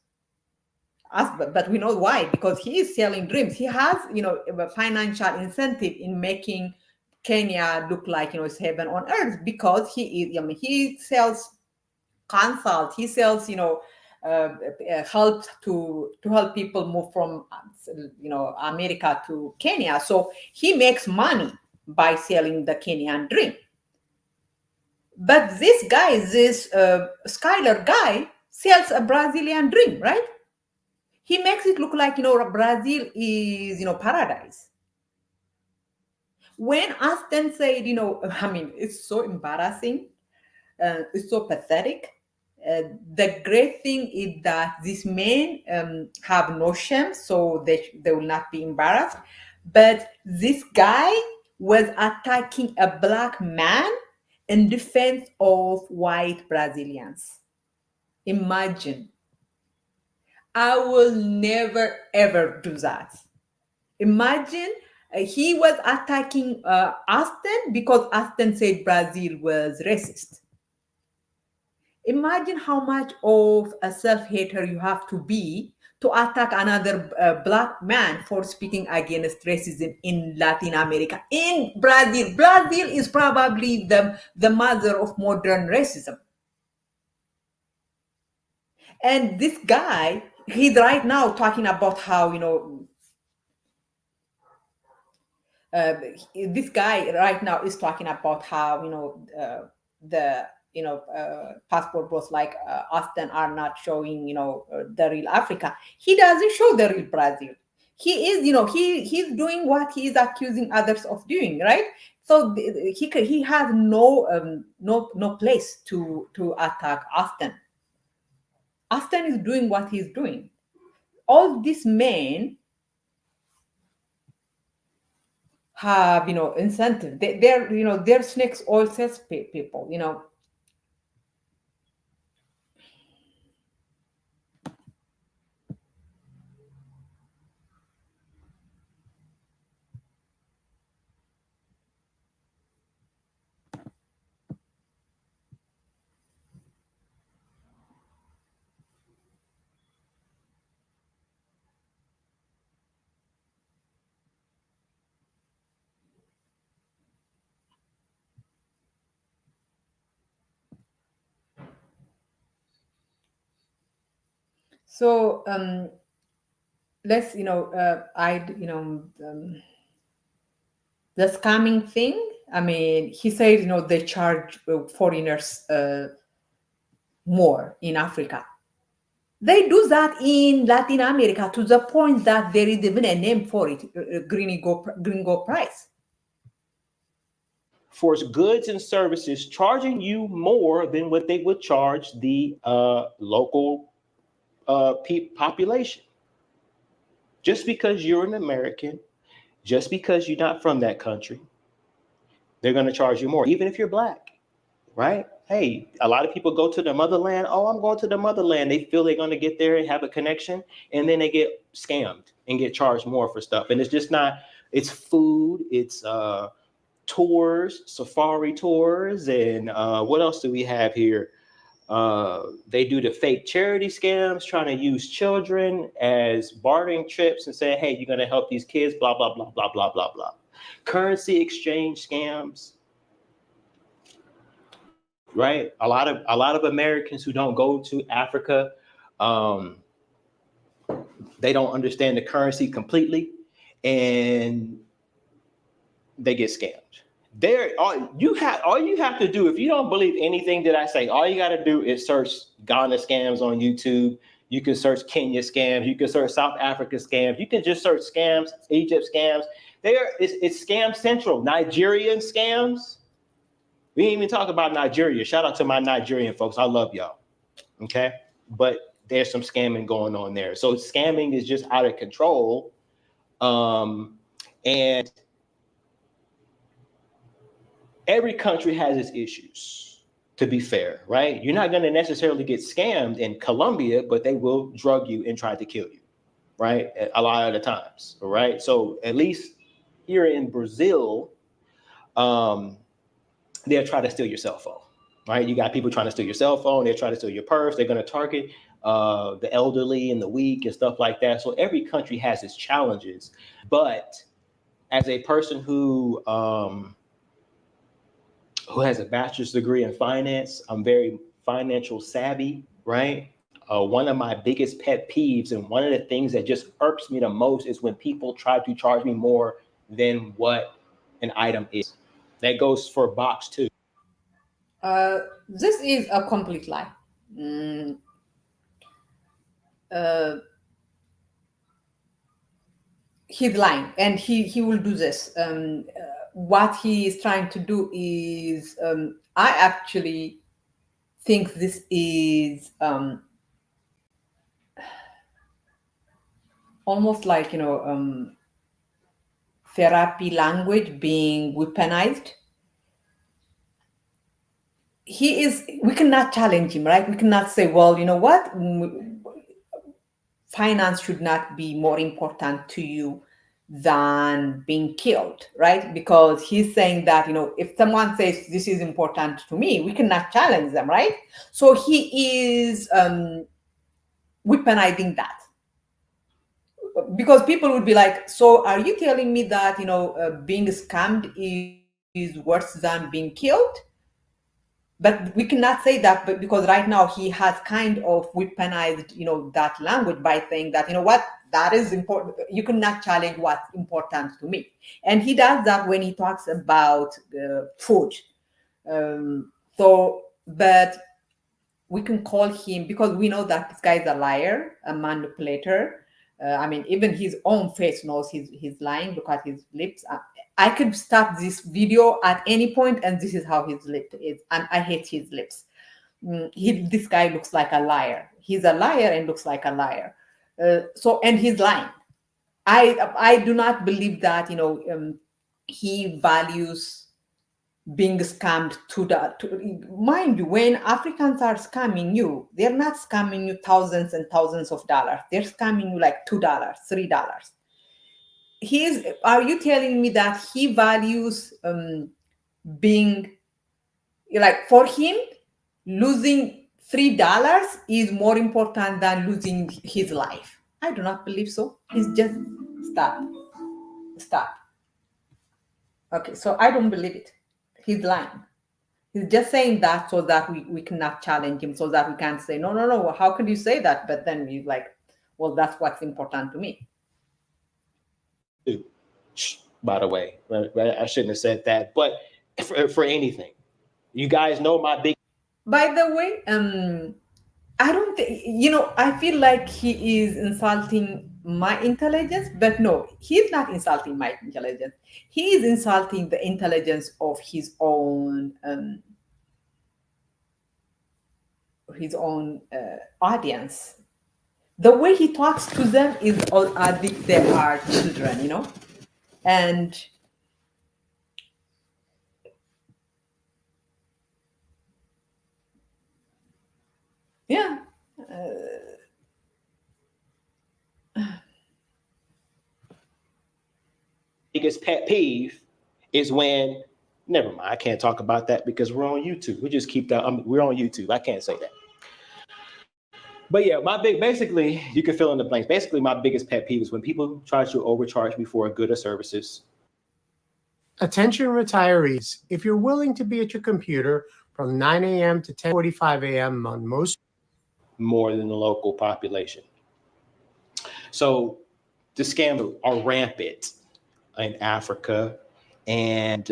But we know why, because he is selling dreams. He has, a financial incentive in making Kenya look like, it's heaven on earth, because he sells consult, he sells, help to help people move from, America to Kenya. So he makes money by selling the Kenyan dream. But this guy, this Skylar guy, sells a Brazilian dream, right? He makes it look like, Brazil is, paradise. When Austin said, it's so embarrassing, it's so pathetic. The great thing is that these men have no shame, so they will not be embarrassed. But this guy was attacking a black man in defense of white Brazilians. Imagine. I will never ever do that. Imagine he was attacking Austin because Austin said Brazil was racist. Imagine how much of a self-hater you have to be to attack another black man for speaking against racism in Latin America. In Brazil, Brazil is probably the mother of modern racism. And this guy, he's right now talking about how, this guy right now is talking about how, the passport bros like Austin are not showing, the real Africa. He doesn't show the real Brazil. He is, he's doing what he is accusing others of doing, right? So he has no place to attack Austin. Austin is doing what he's doing. All these men have, incentive. They're snakes oil sales people, So let's, the scamming thing. He said, they charge foreigners more in Africa. They do that in Latin America to the point that there is even a name for it, gringo price. For goods and services, charging you more than what they would charge the local population. Just because you're an American, just because you're not from that country, they're going to charge you more, even if you're black, right? Hey, a lot of people go to the motherland. Oh, I'm going to the motherland. They feel they're going to get there and have a connection, and then they get scammed and get charged more for stuff. And it's just not, it's food, it's tours, safari tours, and what else do we have here? They do the fake charity scams, trying to use children as bartering chips and say, hey, you're going to help these kids, blah, blah, blah, blah, blah, blah, blah. Currency exchange scams, right? A lot of Americans who don't go to Africa, they don't understand the currency completely, and they get scammed. All you have to do, if you don't believe anything that I say, all you got to do is search Ghana scams on YouTube. You can search Kenya scams. You can search South Africa scams. You can just search scams, Egypt scams. It's scam central. Nigerian scams. We didn't even talk about Nigeria. Shout out to my Nigerian folks. I love y'all. Okay, but there's some scamming going on there. So scamming is just out of control, and every country has its issues, to be fair, right? You're not going to necessarily get scammed in Colombia, but they will drug you and try to kill you, right? A lot of the times, right? So at least here in Brazil, they'll try to steal your cell phone, right? You got people trying to steal your cell phone. They're trying to steal your purse. They're going to target the elderly and the weak and stuff like that. So every country has its challenges. But as a person who has a bachelor's degree in finance, I'm very financial savvy, right? One of my biggest pet peeves and one of the things that just irks me the most is when people try to charge me more than what an item is. That goes for box too. This is a complete lie. He's lying, and he will do this. What he is trying to do is, I actually think this is almost like, therapy language being weaponized. We cannot challenge him, right? We cannot say, well, you know what, finance should not be more important to you than being killed, right? Because he's saying that, if someone says this is important to me, we cannot challenge them, right? So he is weaponizing that, because people would be like, so are you telling me that being scammed is worse than being killed? But we cannot say that, but because right now he has kind of weaponized that language by saying that, what, that is important, you cannot challenge what's important to me. And he does that when he talks about food. But we can call him, because we know that this guy is a liar, a manipulator. Even his own face knows he's lying. Look at his lips. I could stop this video at any point, and this is how his lip is. And I hate his lips. This guy looks like a liar. He's a liar and looks like a liar. And he's lying. I do not believe that he values being scammed mind you, when Africans are scamming you, they're not scamming you thousands and thousands of dollars. They're scamming you like $2, $3. Are you telling me that he values being, like, for him, losing $3 is more important than losing his life? I do not believe so. He's just stop. Okay, so I don't believe it. He's lying. He's just saying that so that we cannot challenge him, so that we can't say, no, how could you say that? But then he's like, well, that's what's important to me. By the way, right? I shouldn't have said that, but for anything, you guys know my big. By the way, I don't think, I feel like he is insulting my intelligence, but no, he's not insulting my intelligence. He is insulting the intelligence of his own audience. The way he talks to them is as if they are children, and yeah. Biggest pet peeve is when Never mind. I can't talk about that because we're on YouTube. We just keep that. We're on YouTube. I can't say that. But yeah, basically, you can fill in the blanks. Basically, my biggest pet peeve is when people try to overcharge me for a good or services. Attention retirees, if you're willing to be at your computer from 9 a.m. to 10:45 a.m. on most more than the local population. So the scams are rampant in Africa, and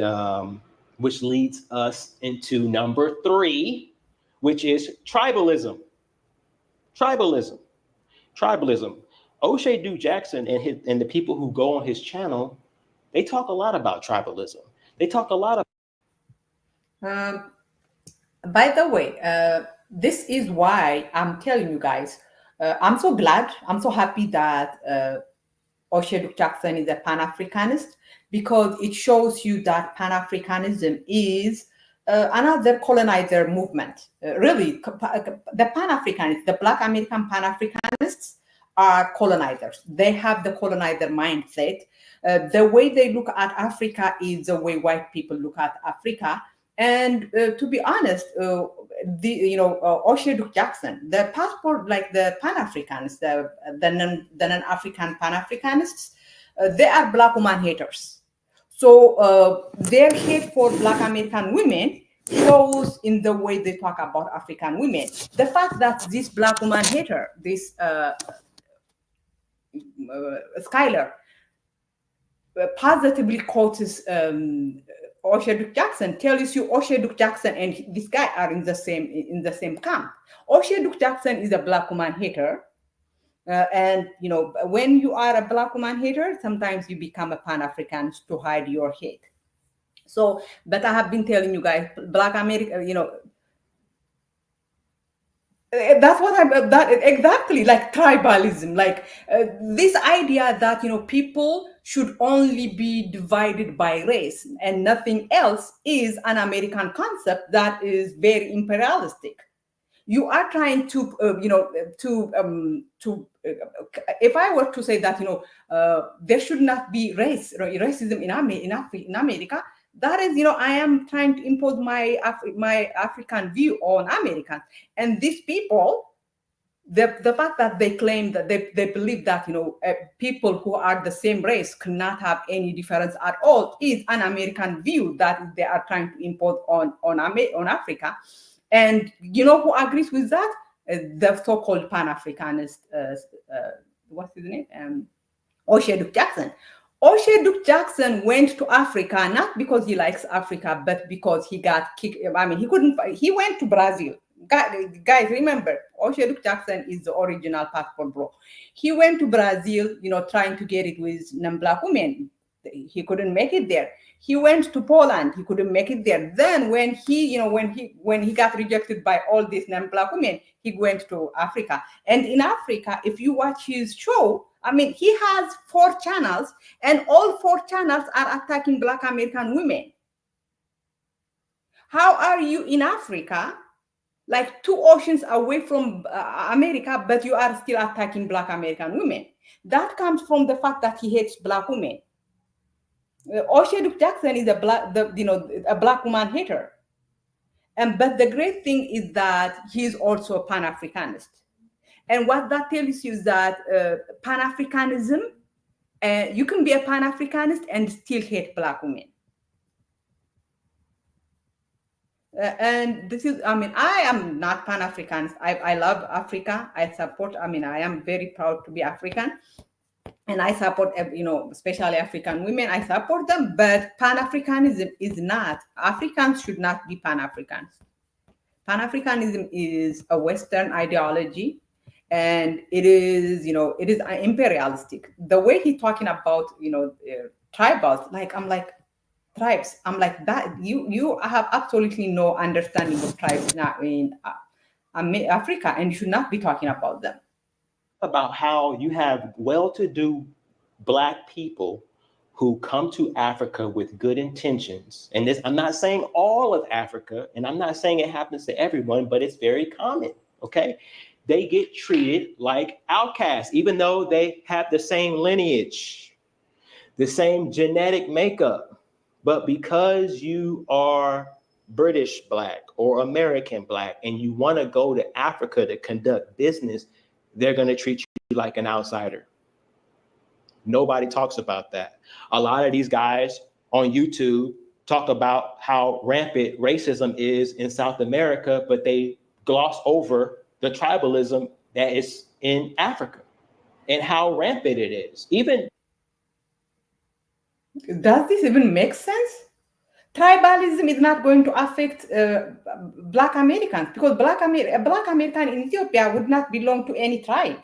which leads us into number 3, which is tribalism. Tribalism. O'Shea Duke Jackson and the people who go on his channel, they talk a lot about tribalism. They talk a lot about. By the way, this is why I'm telling you guys, I'm so glad, I'm so happy that O'Shea Duke Jackson is a Pan-Africanist, because it shows you that Pan-Africanism is another colonizer movement. Really, the Pan-Africanists, the Black American Pan-Africanists are colonizers. They have the colonizer mindset. The way they look at Africa is the way white people look at Africa. And to be honest, O'Shea Duke Jackson, the passport, like the Pan-Africans, the non-African Pan-Africanists, they are Black woman haters. So their hate for Black American women shows in the way they talk about African women. The fact that this Black woman hater, this Skylar, positively quotes O'Shea Duke Jackson, tells you O'Shea Duke Jackson and this guy are in the same camp. O'Shea Duke Jackson is a Black woman hater, and when you are a Black woman hater, sometimes you become a Pan-Africanist to hide your hate. So, but I have been telling you guys, Black America, that's what exactly, like tribalism, like this idea that people should only be divided by race and nothing else is an American concept that is very imperialistic. You are trying to if I were to say that there should not be racism in America, that is, I am trying to impose my African view on Americans. And these people, the fact that they claim that they believe that people who are the same race cannot have any difference at all is an American view that they are trying to impose on Africa. And who agrees with that? The so-called Pan-Africanist, what's his name? O'Shea Duke Jackson. O'Shea Duke Jackson went to Africa not because he likes Africa, but because he got kicked. I mean, he went to Brazil. Guys, remember, O'Shea Duke Jackson is the original passport bro. He went to Brazil, trying to get it with non-Black women. He couldn't make it there. He went to Poland. He couldn't make it there. Then when he got rejected by all these non-Black women, he went to Africa. And in Africa, if you watch his show, I mean, he has 4 channels, and all 4 channels are attacking Black American women. How are you in Africa, like 2 oceans away from America, but you are still attacking Black American women? That comes from the fact that he hates Black women. O'Shea Duke Jackson is a Black woman hater, but the great thing is that he's also a Pan-Africanist. And what that tells you is that Pan-Africanism, you can be a Pan-Africanist and still hate Black women. And this is, I mean, I am not Pan-Africanist. I love Africa. I am very proud to be African. And I support, especially African women. I support them, but Pan-Africanism is not. Africans should not be Pan-Africans. Pan-Africanism is a Western ideology, and it is imperialistic. The way he's talking about, tribals, I'm like, tribes. I'm like that. You have absolutely no understanding of tribes now in Africa, and you should not be talking about them. About how you have well-to-do Black people who come to Africa with good intentions. And this, I'm not saying all of Africa, and I'm not saying it happens to everyone, but it's very common, okay? They get treated like outcasts, even though they have the same lineage, the same genetic makeup, But because you are British Black or American Black and you want to go to Africa to conduct business, they're going to treat you like an outsider. Nobody talks about that. A lot of these guys on YouTube talk about how rampant racism is in South America, but they gloss over the tribalism that is in Africa and how rampant it is. Even Does this even make sense? Tribalism is not going to affect Black Americans, because a Black American in Ethiopia would not belong to any tribe.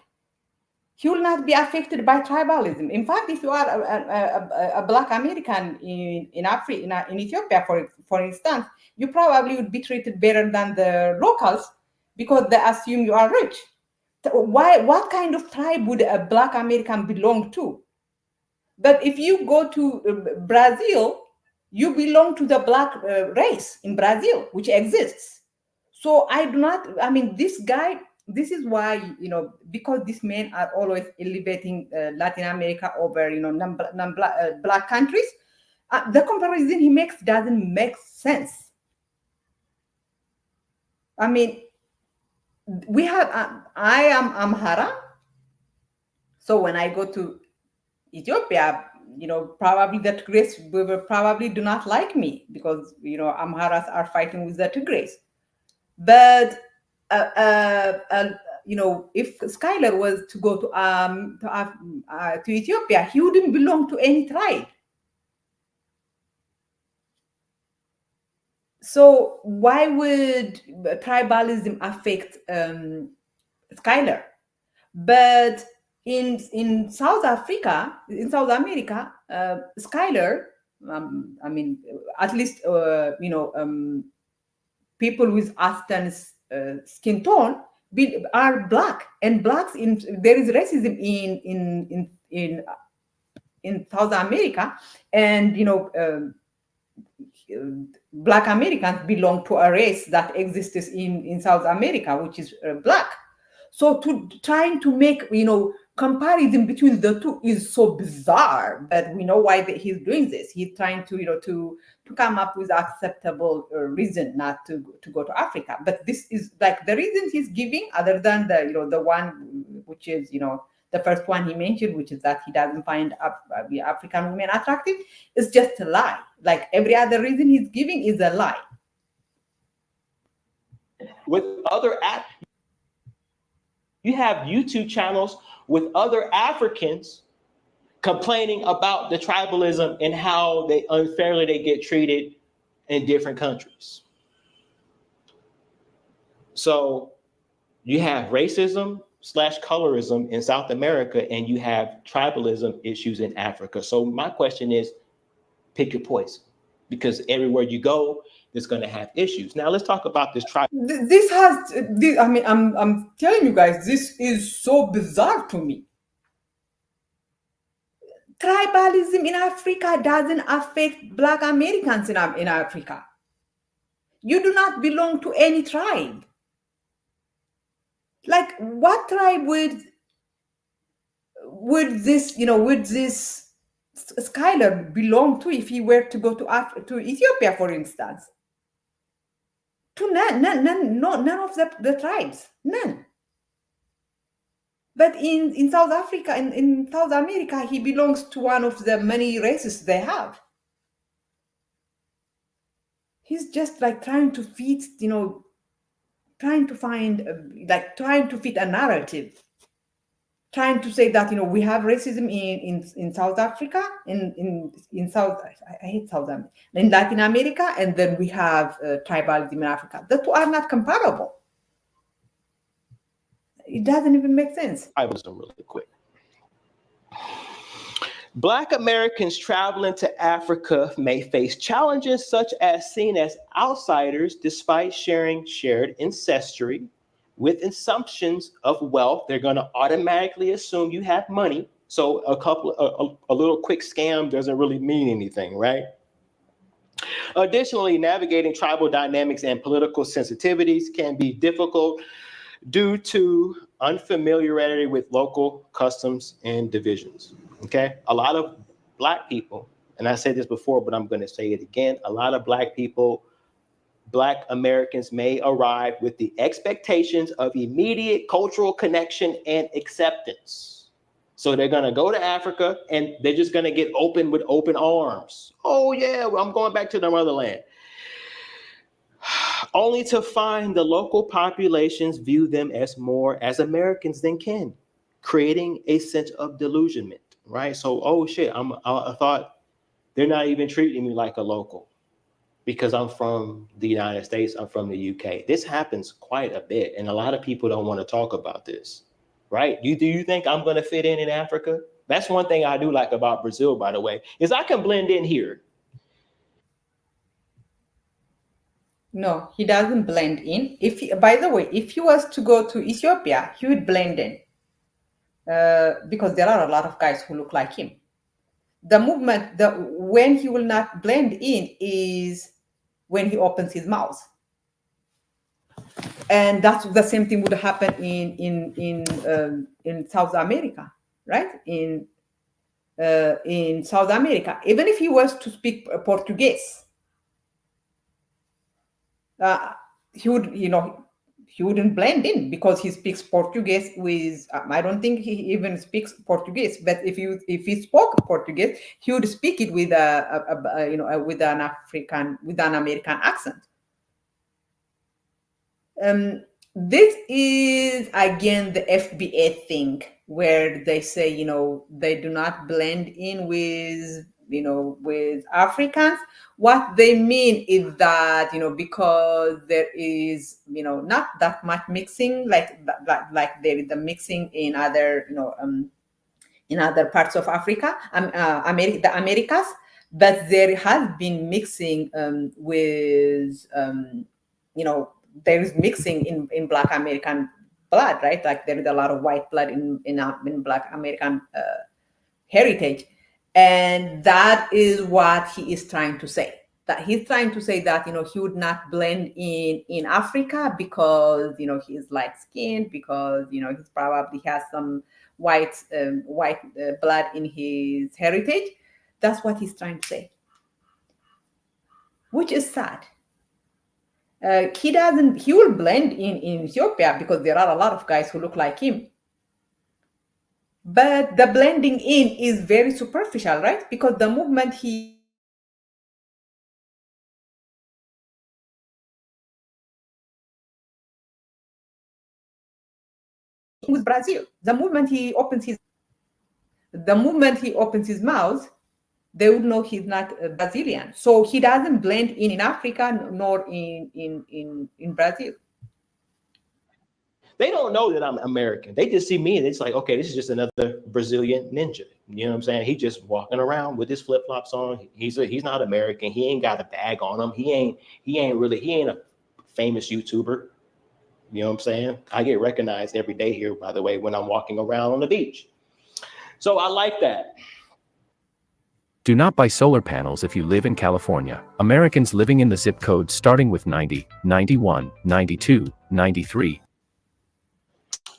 He will not be affected by tribalism. In fact, if you are a Black American in Africa, in Ethiopia, for instance, you probably would be treated better than the locals because they assume you are rich. So what kind of tribe would a Black American belong to? But if you go to Brazil, you belong to the Black race in Brazil, which exists. So this guy, this is why, because these men are always elevating Latin America over, Black countries, the comparison he makes doesn't make sense. I mean, I am Amhara. So when I go to Ethiopia, probably the Tigray will probably do not like me because, Amharas are fighting with the Tigray. But, if Skylar was to go to Ethiopia, he wouldn't belong to any tribe. So why would tribalism affect Skylar? But in South Africa, in South America, Skylar, at least people with African skin tone are Black, and Blacks there is racism in South America, and Black Americans belong to a race that exists in South America, which is Black. So trying to make comparison between the two is so bizarre, but we know why he's doing this. He's trying to come up with acceptable reason not to go to Africa. But this is like the reason he's giving, other than the one which is the first one he mentioned, which is that he doesn't find African women attractive, is just a lie. Like every other reason he's giving is a lie. With other you have YouTube channels with other Africans complaining about the tribalism and how unfairly they get treated in different countries. So you have racism / colorism in South America, and you have tribalism issues in Africa. So my question is, pick your poison, because everywhere you go, it's going to have issues. Now let's talk about this tribe. I'm telling you guys, this is so bizarre to me. Tribalism in Africa doesn't affect Black Americans in Africa. You do not belong to any tribe. Like, what tribe would this Skylar belong to if he were to go to Ethiopia, for instance? To none of the tribes, none. But in South Africa, in South America, he belongs to one of the many races they have. He's just like trying to fit, trying to fit a narrative. Trying to say that we have racism in South Africa, in South, I hate South America, in Latin America, and then we have tribalism in Africa. The two are not comparable. It doesn't even make sense. Tribalism really quick. Black Americans traveling to Africa may face challenges such as seen as outsiders despite sharing shared ancestry. With assumptions of wealth, they're going to automatically assume you have money. So a little quick scam doesn't really mean anything, right? Additionally, navigating tribal dynamics and political sensitivities can be difficult due to unfamiliarity with local customs and divisions. Okay, a lot of Black people, and I said this before, but I'm going to say it again. A lot of Black people, Black Americans may arrive with the expectations of immediate cultural connection and acceptance. So they're going to go to Africa and they're just going to get open with open arms. Oh, yeah, well, I'm going back to the motherland. Only to find the local populations view them as more as Americans than kin, creating a sense of delusionment, right? So, oh shit, I thought they're not even treating me like a local because I'm from the United States, I'm from the UK. This happens quite a bit, and a lot of people don't want to talk about this, right? Do you think I'm going to fit in Africa? That's one thing I do like about Brazil, by the way, is I can blend in here. No, he doesn't blend in. By the way, if he was to go to Ethiopia, he would blend in because there are a lot of guys who look like him. The movement, when he will not blend in is when he opens his mouth, and that's the same thing would happen in South America, right? In South America, even if he was to speak Portuguese. He would, he wouldn't blend in because he speaks Portuguese with. I don't think he even speaks Portuguese. But if he spoke Portuguese, he would speak it with with an American accent. This is again the FBA thing where they say they do not blend in with Africans. What they mean is that because there is not that much mixing like there is the mixing in other in other parts of Africa, the Americas, but there has been mixing with there is mixing in Black American blood, right? Like there is a lot of white blood in Black American heritage, and that is what he is trying to say. That he's trying to say that he would not blend in Africa because he's light skinned, because he probably has some white blood in his heritage. That's what he's trying to say, which is sad. He will blend in Ethiopia because there are a lot of guys who look like him. But the blending in is very superficial, right? Because the movement he with Brazil, the moment he opens his mouth, they would know he's not Brazilian. So he doesn't blend in Africa nor in Brazil. They don't know that I'm American. They just see me and it's like, okay, this is just another Brazilian ninja. You know what I'm saying? He just walking around with his flip flops on. He's not American. He ain't got a bag on him. He ain't a famous YouTuber. You know what I'm saying? I get recognized every day here, by the way, when I'm walking around on the beach. So I like that. Do not buy solar panels if you live in California. Americans living in the zip code starting with 90, 91, 92, 93.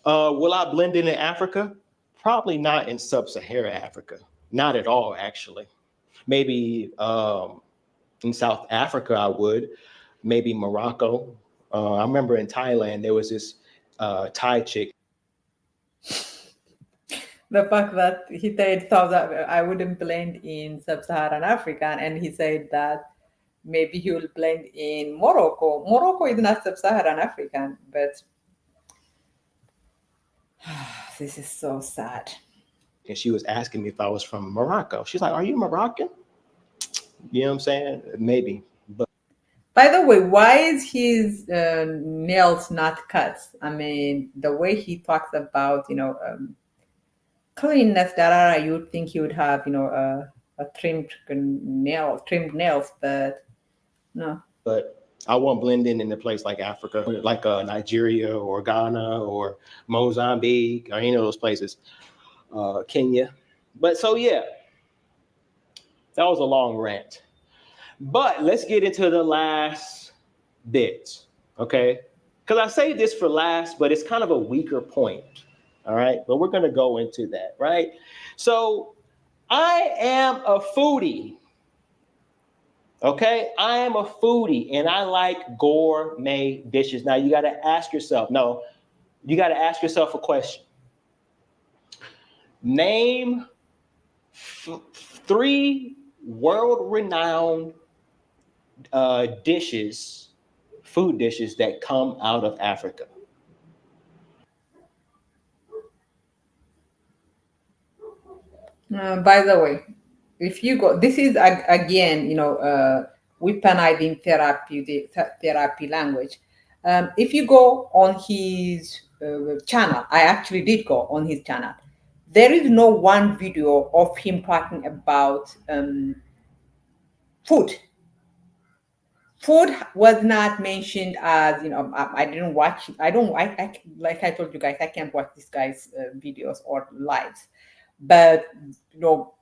Will I blend in Africa? Probably not in sub-Saharan Africa. Not at all, actually. Maybe in South Africa, I would. Maybe Morocco. I remember in Thailand, there was this Thai chick. The fact that he said I wouldn't blend in sub-Saharan Africa, and he said that maybe he will blend in Morocco. Morocco is not sub-Saharan African, but this is so sad. And she was asking me if I was from Morocco. She's like, "Are you Moroccan?" You know what I'm saying? Maybe. But by the way, why is his nails not cut? I mean, the way he talks about cleanness, you would think he would have a trimmed nails, but no. But I won't blend in a place like Africa, like Nigeria or Ghana or Mozambique or any of those places, Kenya. But so, yeah, that was a long rant. But let's get into the last bit, okay? Because I say this for last, but it's kind of a weaker point, all right? But we're going to go into that, right? So I am a foodie. Okay, I am a foodie and I like gourmet dishes. Now you got to ask yourself, a question. Name 3 world-renowned food dishes that come out of Africa. By the way, if you go, this is again, weaponizing therapy language. If you go on his channel, I actually did go on his channel. There is no one video of him talking about food. Food was not mentioned as, I didn't watch. I don't. Like I told you guys, I can't watch this guy's videos or lives. But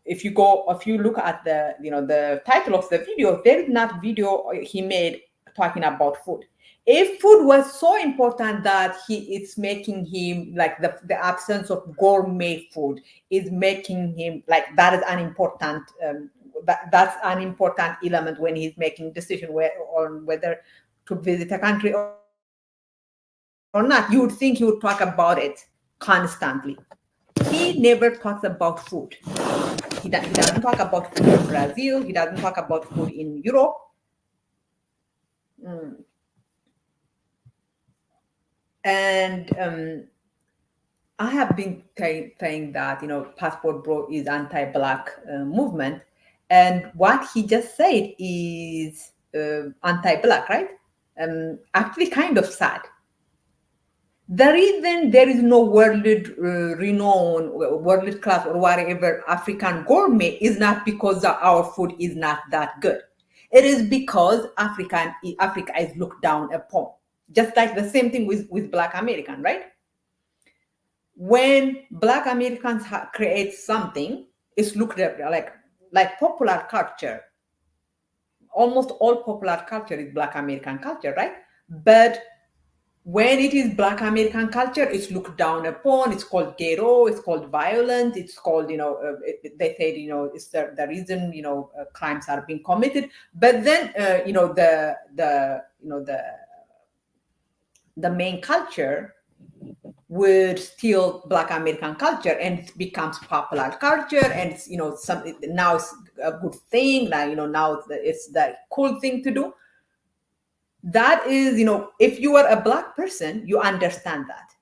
if you look at the title of the video, there is not video he made talking about food. If food was so important that it's making him like the absence of gourmet food is making him like that is an important that's an important element when he's making decision on whether to visit a country or not. You would think he would talk about it constantly. He never talks about food. He doesn't talk about food in Brazil. He doesn't talk about food in Europe. And I have been saying that Passport Bro is anti-black movement, and what he just said is anti-black, right? Actually, kind of sad. The reason there is no world renowned, world class, or whatever African gourmet is not because our food is not that good. It is because Africa is looked down upon. Just like the same thing with Black American, right? When Black Americans create something, it's looked at like popular culture. Almost all popular culture is Black American culture, right? But when it is Black American culture, it's looked down upon. It's called ghetto. It's called violent. It's called, they say, it's the reason, crimes are being committed. But then, the main culture would steal Black American culture, and it becomes popular culture, and it's, now it's a good thing. Now it's the cool thing to do. That is, if you are a Black person, you understand that.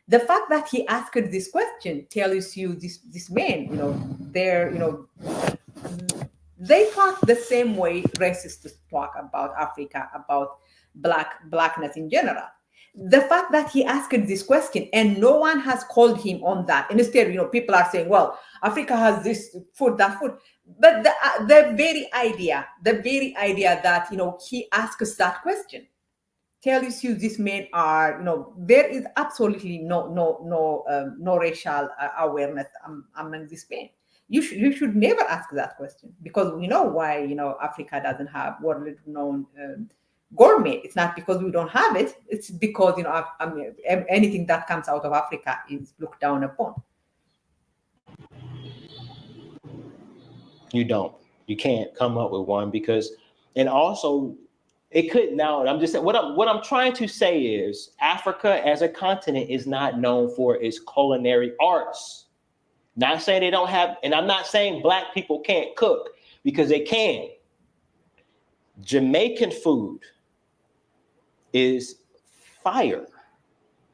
The fact that he asked this question tells you this man, they talk the same way racists talk about Africa, about blackness in general. The fact that he asked this question and no one has called him on that, and instead, people are saying, well, Africa has this food, that food. But the very idea that he asks that question tells you this men are, there is absolutely no racial awareness among this men. You should never ask that question, because we know why Africa doesn't have world known gourmet. It's not because we don't have it. It's because anything that comes out of Africa is looked down upon. You can't come up with one because, and also it could now. I'm just saying what I'm trying to say is Africa as a continent is not known for its culinary arts. Not saying they don't have, and I'm not saying Black people can't cook, because they can. Jamaican food is fire.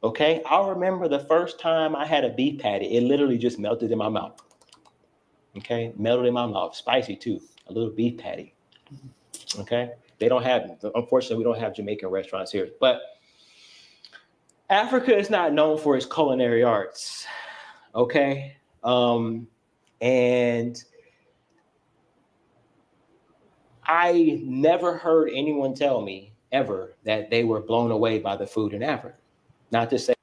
Okay, I remember the first time I had a beef patty, it literally just melted in my mouth. Okay, melted in my mouth, spicy too, a little beef patty. Okay, they don't have, unfortunately, we don't have Jamaican restaurants here, but Africa is not known for its culinary arts. Okay, and I never heard anyone tell me ever that they were blown away by the food in Africa. Not to say.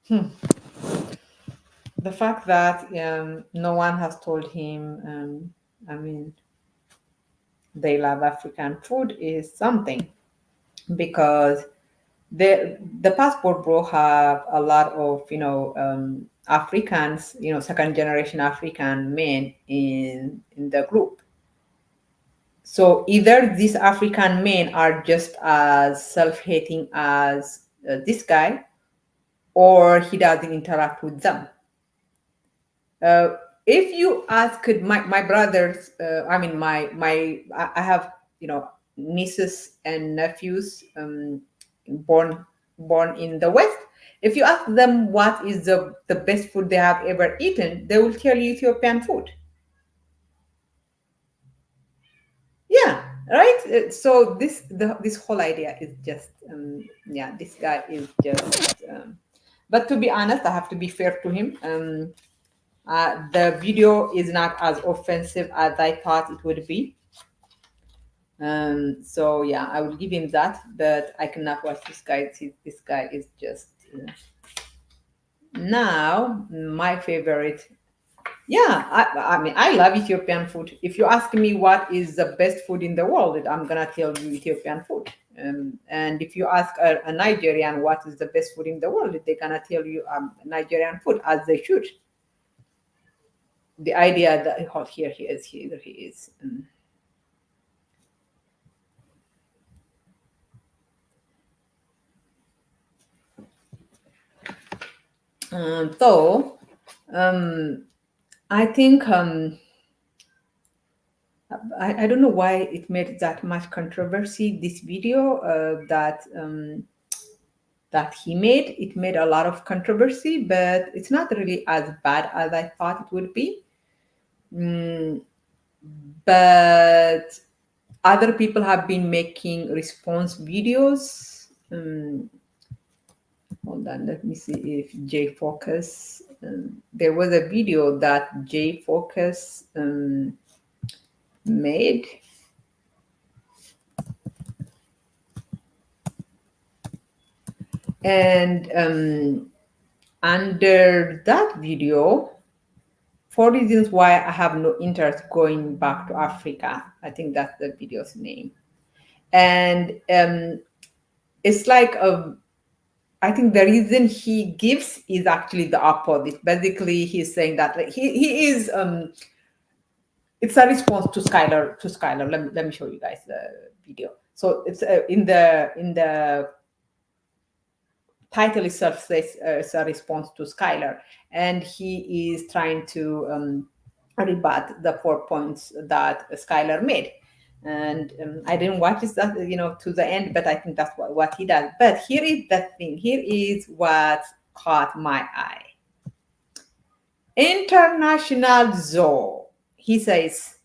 The fact that no one has told him, they love African food is something, because the passport bro have a lot of Africans, second generation African men in the group. So either these African men are just as self-hating as this guy, or he doesn't interact with them. If you ask my brothers, I mean I have nieces and nephews born in the West. If you ask them what is the best food they have ever eaten, they will tell you Ethiopian food. Yeah, right. So this whole idea is just yeah, this guy is just. But to be honest, I have to be fair to him. The video is not as offensive as I thought it would be. So yeah, I will give him that, but I cannot watch this guy. This guy is just. Now, my favorite. Yeah, I mean, I love Ethiopian food. If you ask me what is the best food in the world, I'm gonna tell you Ethiopian food. And if you ask a Nigerian what is the best food in the world, they're gonna tell you Nigerian food, as they should. The idea that here he is, here he is. So I think I don't know why it made that much controversy. This video that he made, it made a lot of controversy, but it's not really as bad as I thought it would be. But other people have been making response videos. Hold on, let me see if J Focus. There was a video that J Focus made. And under that video, 4 reasons why I have no interest going back to Africa. I think that's the video's name. And it's like I think the reason he gives is actually the opposite. Basically, he's saying that like, he is it's a response to Skylar. Let me show you guys the video. So it's in the title itself says it's a response to Skylar, and he is trying to rebut the 4 points that Skylar made. And I didn't watch this to the end, but I think that's what he does. But here is the thing. Here is what caught my eye. International Zoo. He says,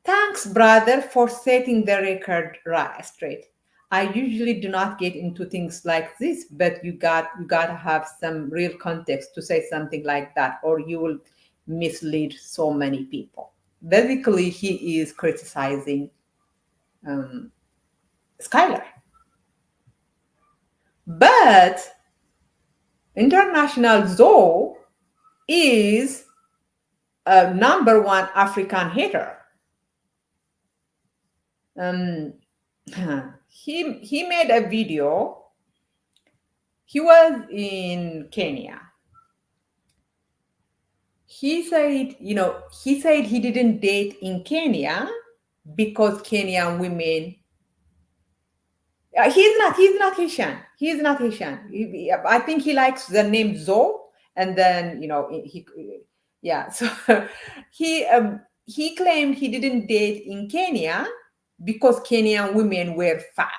"Thanks, brother, for setting the record straight. I usually do not get into things like this, but you gotta have some real context to say something like that, or you will mislead so many people." Basically, he is criticizing Skylar. But International Zoo is a #1 African hater. He made a video. He was in Kenya. He said he didn't date in Kenya because Kenyan women. He's not Haitian. He's not Haitian. I think he likes the name Zo, and then yeah. So he claimed he didn't date in Kenya because Kenyan women were fat.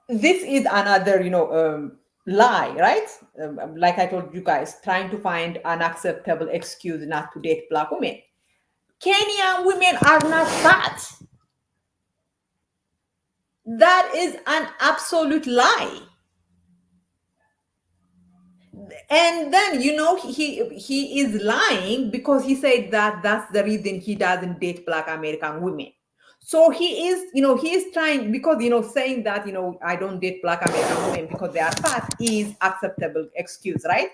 This is another lie, right? Like I told you guys, trying to find an acceptable excuse not to date Black women. Kenyan women are not fat. That is an absolute lie. And then he is lying because he said that that's the reason he doesn't date Black American women. So he is trying, because saying that I don't date Black American women because they are fat is acceptable excuse, right?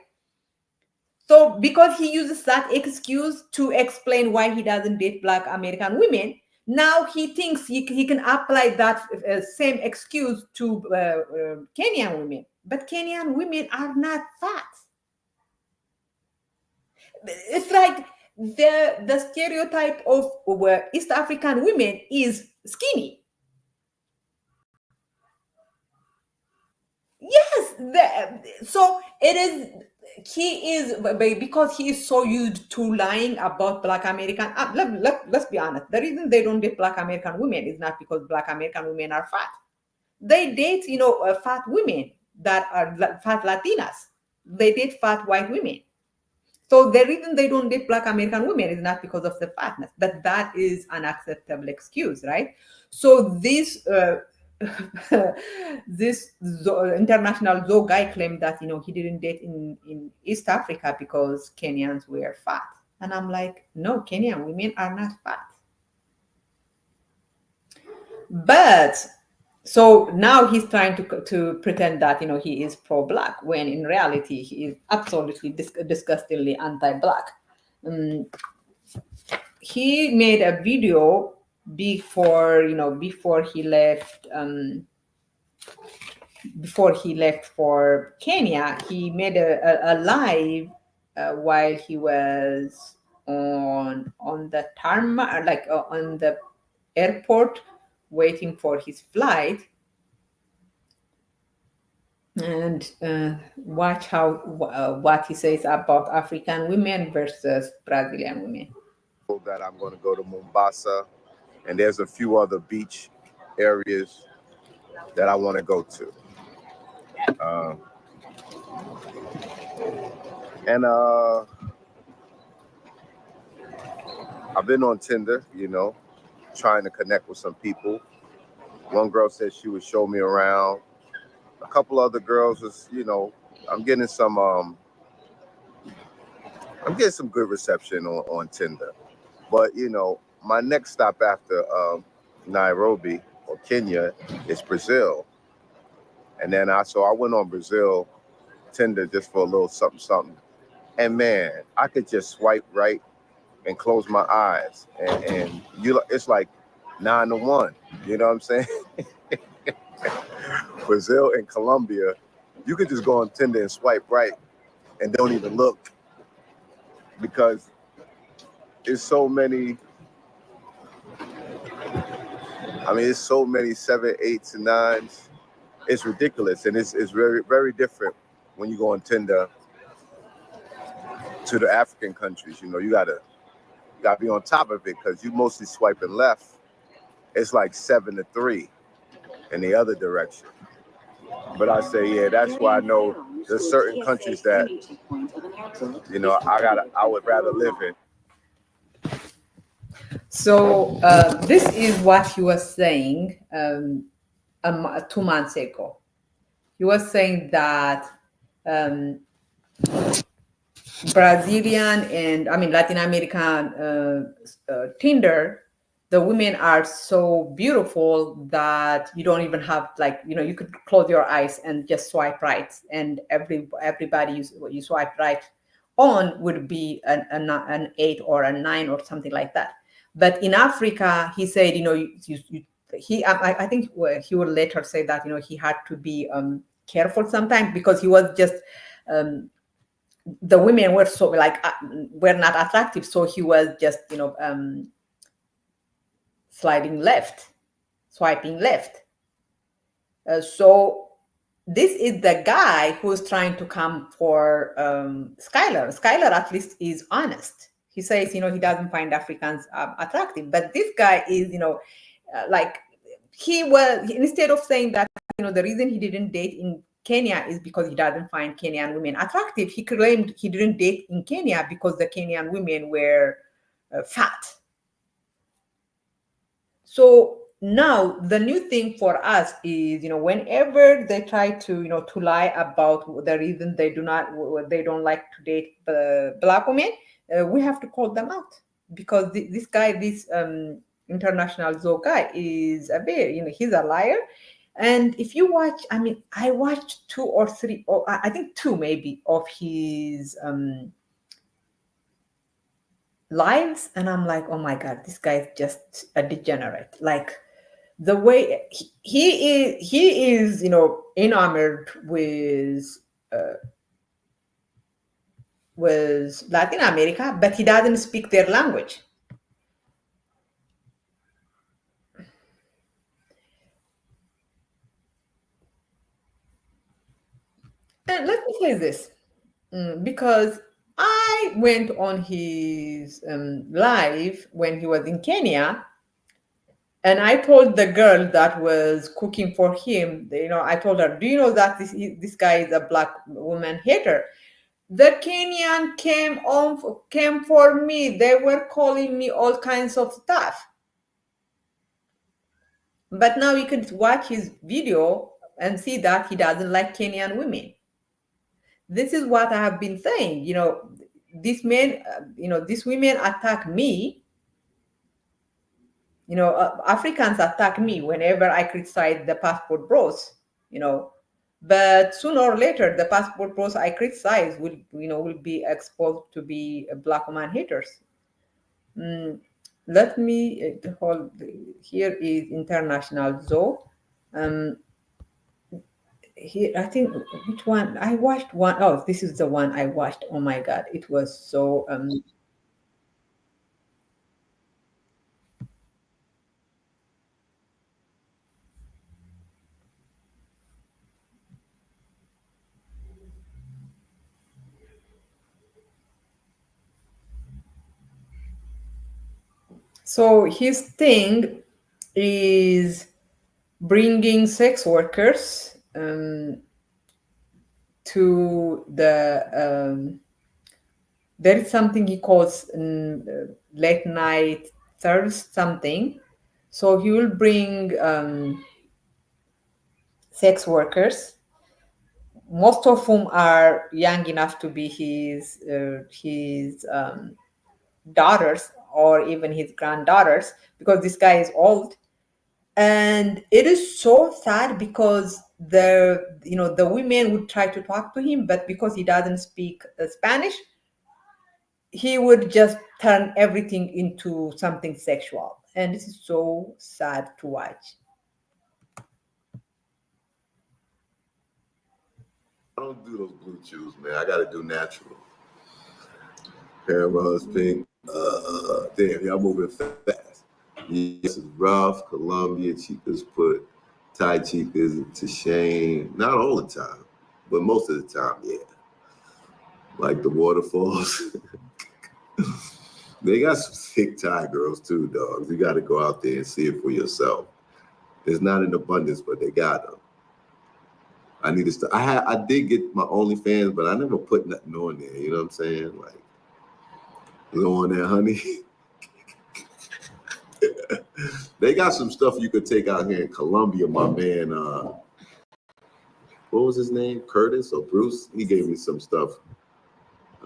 So because he uses that excuse to explain why he doesn't date Black American women, Now he thinks he can apply that same excuse to Kenyan women, but Kenyan women are not fat. It's like the stereotype of East African women is skinny. Yes, so it is. He is because he is so used to lying about Black American. Let's be honest. The reason they don't date Black American women is not because Black American women are fat. They date, fat women that are fat Latinas. They date fat white women. So the reason they don't date Black American women is not because of the fatness, but that is an acceptable excuse, right? So this international zoo guy claimed that he didn't date in East Africa because Kenyans were fat, and I'm like, no, Kenyan women are not fat. But so now he's trying to pretend that he is pro-black when in reality he is absolutely disgustingly anti-black. He made a video before he left. Before he left for Kenya, he made a live while he was on the tarmac, like on the airport, waiting for his flight. And watch how what he says about African women versus Brazilian women. That I'm going to go to Mombasa, and there's a few other beach areas that I want to go to. And I've been on Tinder, trying to connect with some people. One girl said she would show me around. A couple other girls was, I'm getting some good reception on Tinder. But, my next stop after Nairobi or Kenya is Brazil. And then I went on Brazil Tinder just for a little something. And man, I could just swipe right and close my eyes. And it's like 9-1. You know what I'm saying? Brazil and Colombia, you could just go on Tinder and swipe right and don't even look, because there's so many. It's so many 7, 8s, and 9s. It's ridiculous, and it's very, very different when you go on Tinder to the African countries. You gotta be on top of it, because you mostly swiping left. It's like 7-3 in the other direction. But I say, yeah, that's why I know there's certain countries that I would rather live in. So this is what he was saying 2 months ago. He was saying that Brazilian and Latin American Tinder, the women are so beautiful that you don't even have you could close your eyes and just swipe right, and everybody you swipe right on would be an 8 or a 9 or something like that. But in Africa, he said, I think he would later say that he had to be careful sometimes, because he was just the women were so were not attractive, so he was just swiping left. So this is the guy who's trying to come for Skylar. Skylar at least is honest. He says he doesn't find Africans attractive, but this guy is he was, instead of saying that the reason he didn't date in Kenya is because he doesn't find Kenyan women attractive, he claimed he didn't date in Kenya because the Kenyan women were fat. So now the new thing for us is, whenever they try to lie about the reason they don't like to date Black women, we have to call them out, because this guy, this international zoo guy, is a bit, he's a liar. And if you watch, I watched 2 or 3, or I think 2 maybe, of his lives, and I'm like, oh my god, this guy is just a degenerate. Like the way he is, enamored with Latin America, but he doesn't speak their language. And let me say this, because I went on his live when he was in Kenya, and I told the girl that was cooking for him, I told her, do you know that this guy is a black woman hater? The Kenyan came for me. They were calling me all kinds of stuff. But now you can watch his video and see that he doesn't like Kenyan women. This is what I have been saying. These men, these women attack me. Africans attack me whenever I criticize the passport bros. But sooner or later, the passport bros I criticize will be exposed to be black woman haters. Let me hold. Here is international zoo. Here, I think, which one I watched one. Oh, this is the one I watched. Oh my god, it was so so his thing is bringing sex workers to there is something he calls late night thirst something. So he will bring sex workers, most of whom are young enough to be his daughters or even his granddaughters, because this guy is old. And it is so sad because the women would try to talk to him, but because he doesn't speak Spanish, he would just turn everything into something sexual, and this is so sad to watch. I don't do those blue chews, man. I gotta do natural. Hair pink. Damn, y'all moving fast. Yes, it's rough. Colombia chicas put Thai chicas to shame. Not all the time, but most of the time, yeah. Like the waterfalls. They got some sick Thai girls too, dogs. You got to go out there and see it for yourself. It's not in abundance, but they got them. I need to start. I did get my OnlyFans, but I never put nothing on there. You know what I'm saying? Like, go on there, honey. They got some stuff you could take out here in Colombia. My man, what was his name? Curtis or Bruce? He gave me some stuff.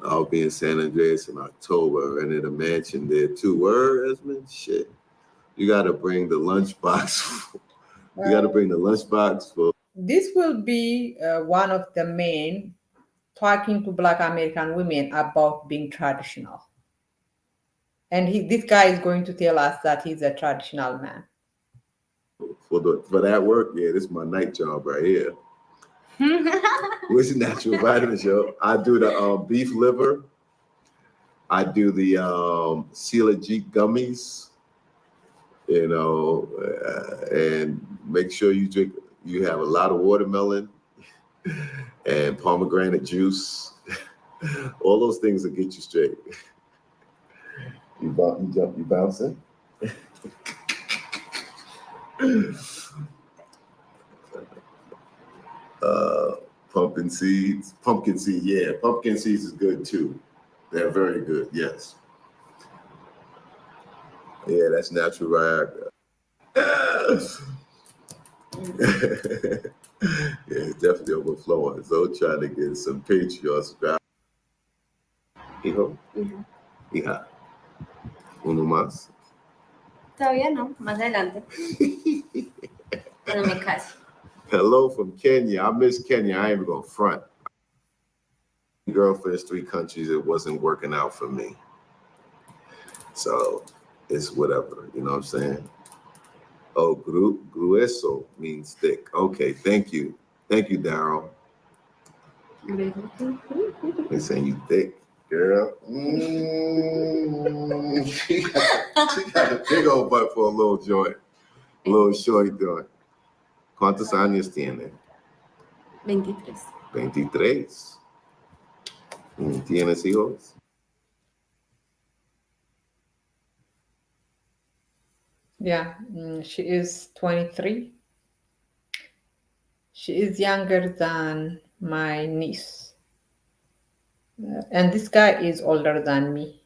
I'll be in San Andreas in October, and in a mansion there too. Where, Esmond? Shit. You got to bring the lunchbox. You got to bring the lunchbox for. This will be one of the men talking to Black American women about being traditional. And this guy is going to tell us that he's a traditional man. For that work, yeah, this is my night job right here. Which natural vitamin show. I do the beef liver. I do the Jeep gummies. And make sure you have a lot of watermelon and pomegranate juice. All those things will get you straight. You bouncing? Pumpkin seeds, yeah, pumpkin seeds is good too. They're very good, yes. Yeah, that's natural Viagra. Yeah, it's definitely overflowing. So trying to get some Patreon subscribers. Hijo, hija, uno más. Todavía no, más adelante. Pero me caso. Hello from Kenya. I miss Kenya. I ain't even gonna front. Girlfriends, 3 countries. It wasn't working out for me. So it's whatever, you know what I'm saying? Oh, grueso means thick. Okay, thank you. Thank you, Daryl. They saying you thick, girl. She got a big old butt for a little joint. A little short joint. ¿Cuántos años tiene? 23. 23. ¿Tienes hijos? Yeah, she is 23. She is younger than my niece. And this guy is older than me.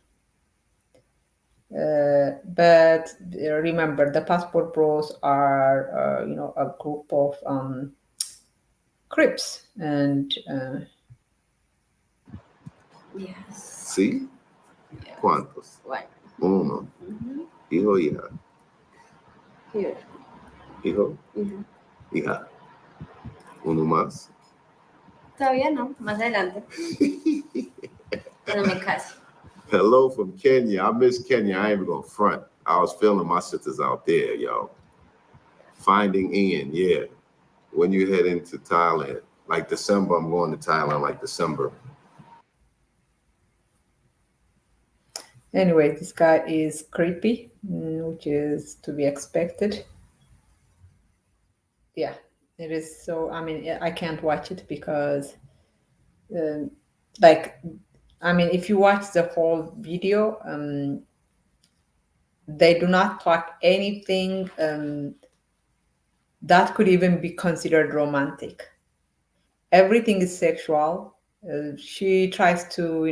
But remember, the passport bros are, a group of Crips, and Yes. ¿Sí? ¿Cuántos? One. Uno. Hijo, hija. Here. Hijo, Hija. hija. Uno más. Todavía no, más adelante. Pero me caso. Hello from Kenya. I miss Kenya. I ain't even gonna front. I was feeling my sisters out there, yo. Finding Ian, yeah. When you head into Thailand, like December, I'm going to Thailand like December. anyway, this guy is creepy, which is to be expected. Yeah, it is. So, I mean, I can't watch it because, um, like, I mean, if you watch the whole video, they do not talk anything that could even be considered romantic. Everything is sexual. She tries to,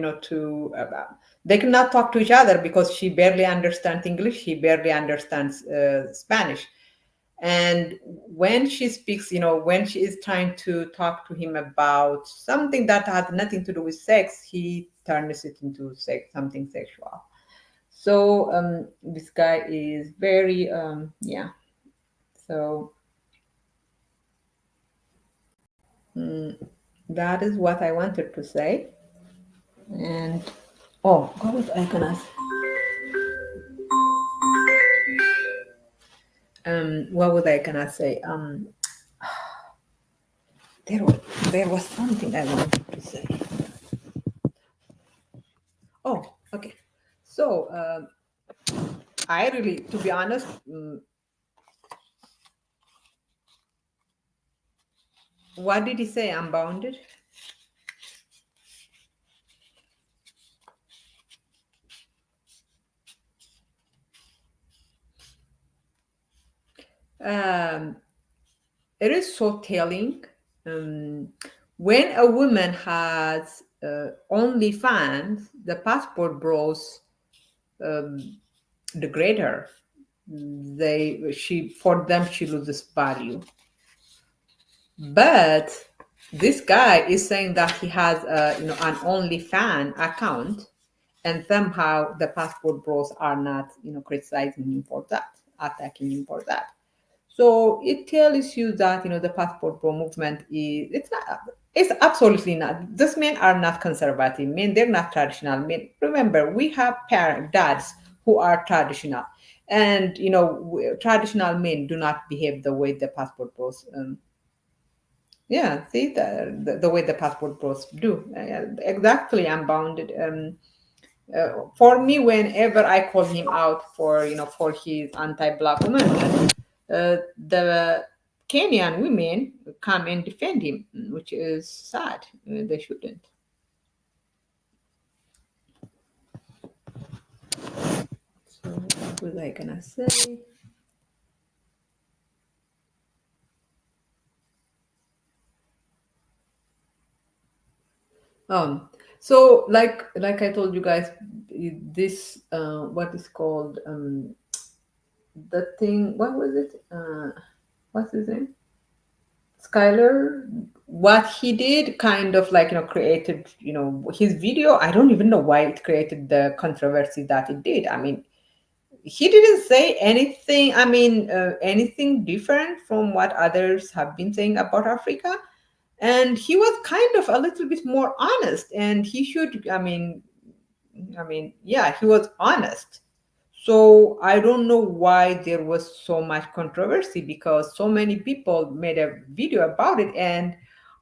they cannot talk to each other because she barely understands English. He barely understands Spanish. And when she speaks, when she is trying to talk to him about something that had nothing to do with sex, he turns it into something sexual. So this guy is very, yeah. So that is what I wanted to say. And oh, what was I gonna say? What was I gonna say? There was something I wanted to say. Oh, okay. So I really, to be honest, what did he say? Unbounded? It is so telling. When a woman has OnlyFans, the passport bros degrade her. For them she loses value. But this guy is saying that he has an OnlyFans account, and somehow the passport bros are not criticizing him for that, attacking him for that. So it tells you that the passport bro movement it's absolutely not. These men are not conservative men. They're not traditional men. Remember, we have dads who are traditional, and traditional men do not behave the way the passport bros. Yeah, see the way the passport bros do. Exactly, I'm bounded. For me, whenever I call him out for his anti-black woman, the Kenyan women come and defend him, which is sad. They shouldn't. So what was I gonna say? So like I told you guys, this what is called the thing. What was it? What's his name? Skyler. What he did kind of created his video. I don't even know why it created the controversy that it did. I mean, he didn't say anything. I mean, anything different from what others have been saying about Africa. And he was kind of a little bit more honest, and he should. I mean, yeah, he was honest. So I don't know why there was so much controversy, because so many people made a video about it, and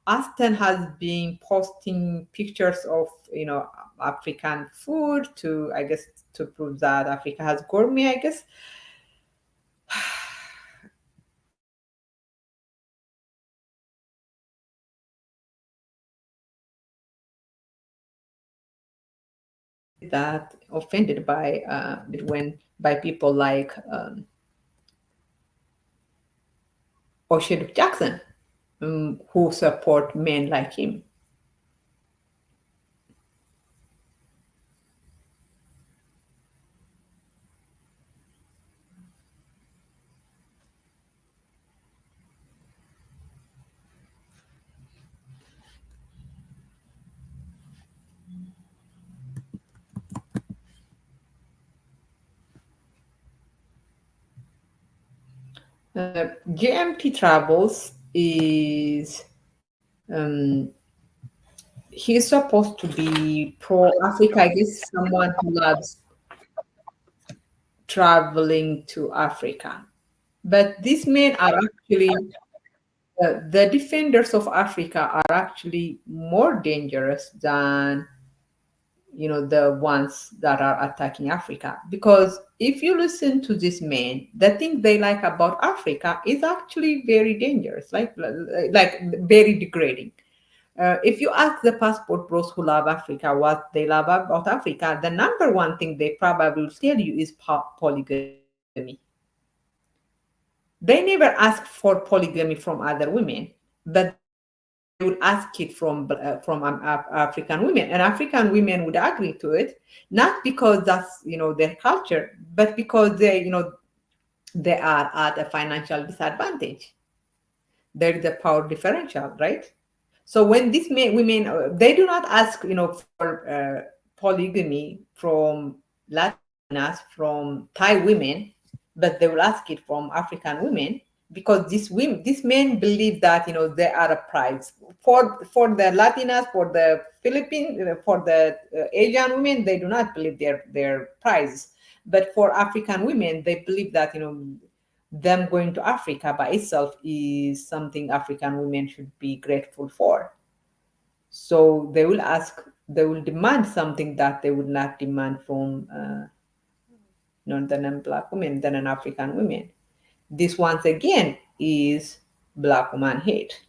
Aston has been posting pictures of, African food to, I guess, to prove that Africa has gourmet, I guess. That offended by when by people like O'Shea Jackson, who support men like him. GMT Travels is he's supposed to be pro Africa. I guess someone who loves traveling to Africa. But these men are actually the defenders of Africa are actually more dangerous than the ones that are attacking Africa. Because if you listen to these men, the thing they like about Africa is actually very dangerous, like very degrading. If you ask the passport bros who love Africa what they love about Africa, the number one thing they probably will tell you is polygamy. They never ask for polygamy from other women, but they would ask it from African women, and African women would agree to it, not because that's their culture, but because they are at a financial disadvantage. There is a power differential, right? So when these women, they do not ask, for polygamy from Latinas, from Thai women, but they will ask it from African women, because these men believe that they are a prize for the Latinas, for the Philippine, for the Asian women. They do not believe their prize, but for African women, they believe that them going to Africa by itself is something African women should be grateful for. So they will demand something that they would not demand from non-Black women, than an African women. This once again is Black woman hate.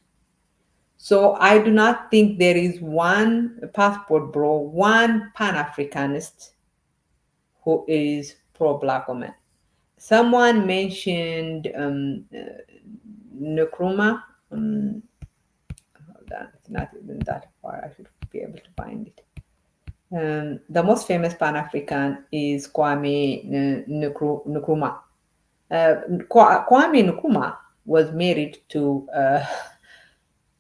So I do not think there is one passport bro, one Pan-Africanist who is pro-Black woman. Someone mentioned Nkrumah. Hold on, it's not even that far. I should be able to find it. The most famous Pan African is Kwame Nkrumah. Kwame Nkrumah was married to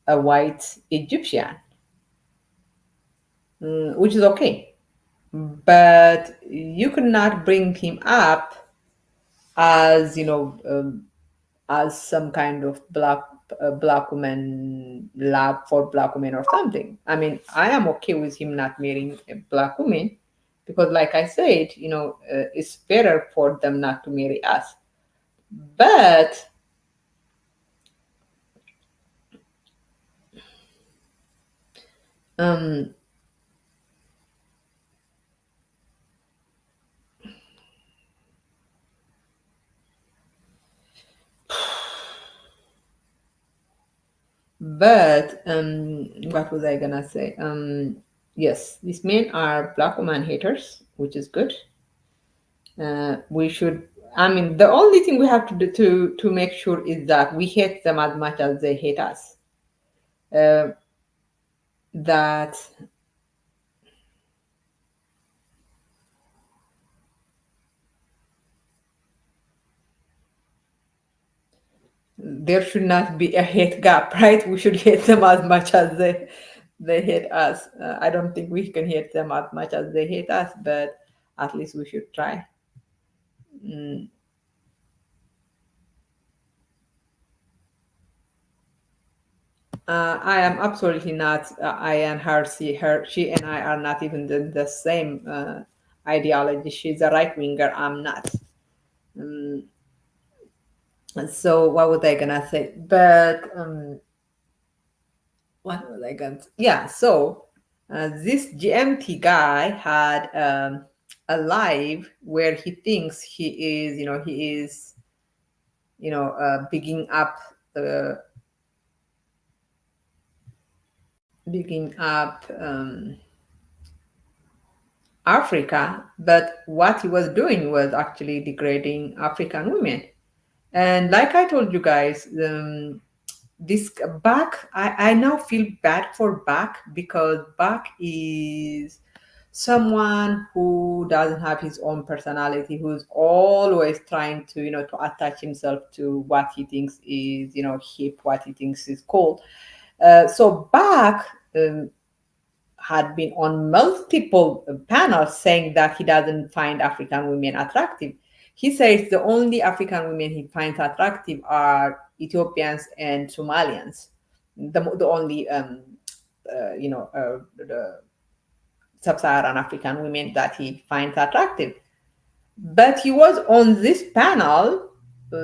a white Egyptian, which is okay. But you could not bring him up as as some kind of black woman lab for black women or something. I mean, I am okay with him not marrying a black woman, because, like I said, it's better for them not to marry us. But um, what was I gonna say? Yes, these men are black woman haters, which is good. We should. I mean, the only thing we have to do to make sure is that we hate them as much as they hate us. Uh, that there should not be a hate gap, right? We should hate them as much as they hate us. I don't think we can hate them as much as they hate us, but at least we should try. Mm. I am absolutely not. I and her, she and I are not even the same ideology. She's a right winger. I'm not. Um, so what was I gonna say? But what was I gonna? Yeah. So this GMT guy had a live where he thinks he is, bigging up uh, bigging up Africa, but what he was doing was actually degrading African women. And like I told you guys, this Bach, I now feel bad for Bach because Bach is someone who doesn't have his own personality, who's always trying to, to attach himself to what he thinks is, hip, what he thinks is cool. So Bach had been on multiple panels saying that he doesn't find African women attractive. He says the only African women he finds attractive are Ethiopians and Somalians. The only, the sub-Saharan African women that he finds attractive. But he was on this panel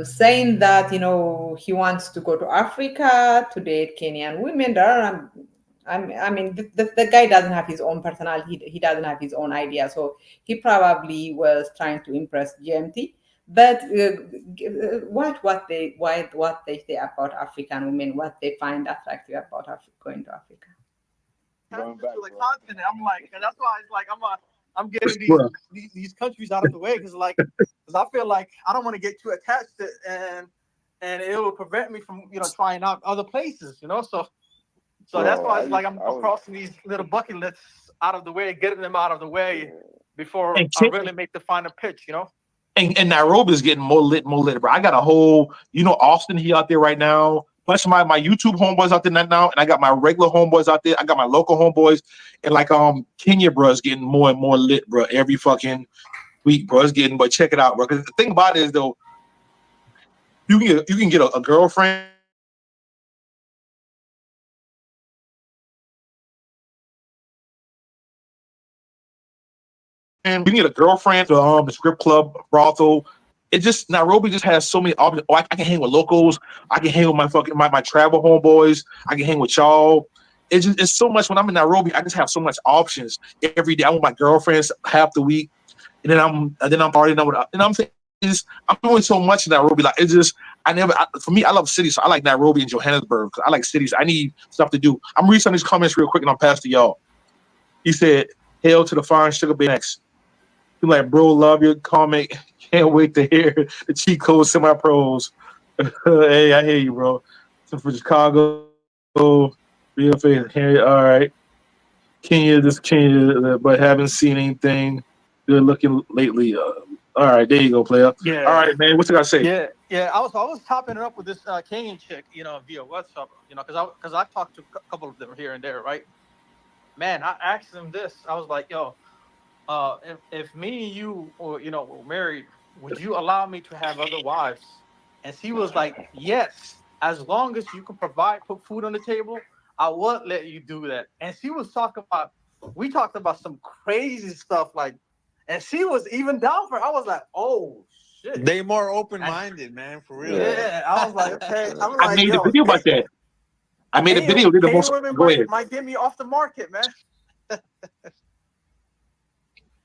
saying that, he wants to go to Africa to date Kenyan women. I mean, the guy doesn't have his own personality. He doesn't have his own idea. So he probably was trying to impress GMT. But what they say about African women, what they find attractive about going to Africa. The continent. I'm like, and that's why it's like I'm getting Bruh. these countries out of the way because I feel like I don't want to get too attached to and it will prevent me from trying out other places. So that's why it's like I'm crossing these little bucket lists out of the way, getting them out of the way before I really make the final pitch. And Nairobi is getting more lit, bro. I got a whole, Austin, he out there right now. Plus my YouTube homeboys out there now, and I got my regular homeboys out there. I got my local homeboys, and like Kenya, bro, is getting more and more lit, bro. Every fucking week, bro, it's getting. But check it out, bro. Because the thing about it is though, you can get a girlfriend. And we need a girlfriend, the strip club, brothel. It just Nairobi just has so many options. Oh, I can hang with locals. I can hang with my travel homeboys. I can hang with y'all. It's so much when I'm in Nairobi. I just have so much options every day. I'm with my girlfriends half the week, and then I'm partying with. And I'm saying I'm doing so much in Nairobi. Like it's just for me, I love cities. So I like Nairobi and Johannesburg because I like cities. I need stuff to do. I'm reading some of these comments real quick, and I'm past to y'all. He said, "Hail to the fine sugar next." He like, bro, love your comment. Can't wait to hear the cheat code semi-pros. Hey, I hear you, bro. So for Chicago, real face. All right. Kenya, but haven't seen anything good looking lately. All right, there you go, player. Yeah. All right, man. What you got to say? Yeah. I was topping it up with this Kenyan chick, via WhatsApp, because I talked to a couple of them here and there, right? Man, I asked them this. I was like, yo, if me and you were married, would you allow me to have other wives? And she was like, yes, as long as you can put food on the table, I would let you do that. And she was we talked about some crazy stuff, and she was even down for it. I was like, oh shit. They more open-minded, man, for real. Yeah, I was like, okay. I made a video about that. I made a video. Go ahead. Might get me off the market, man.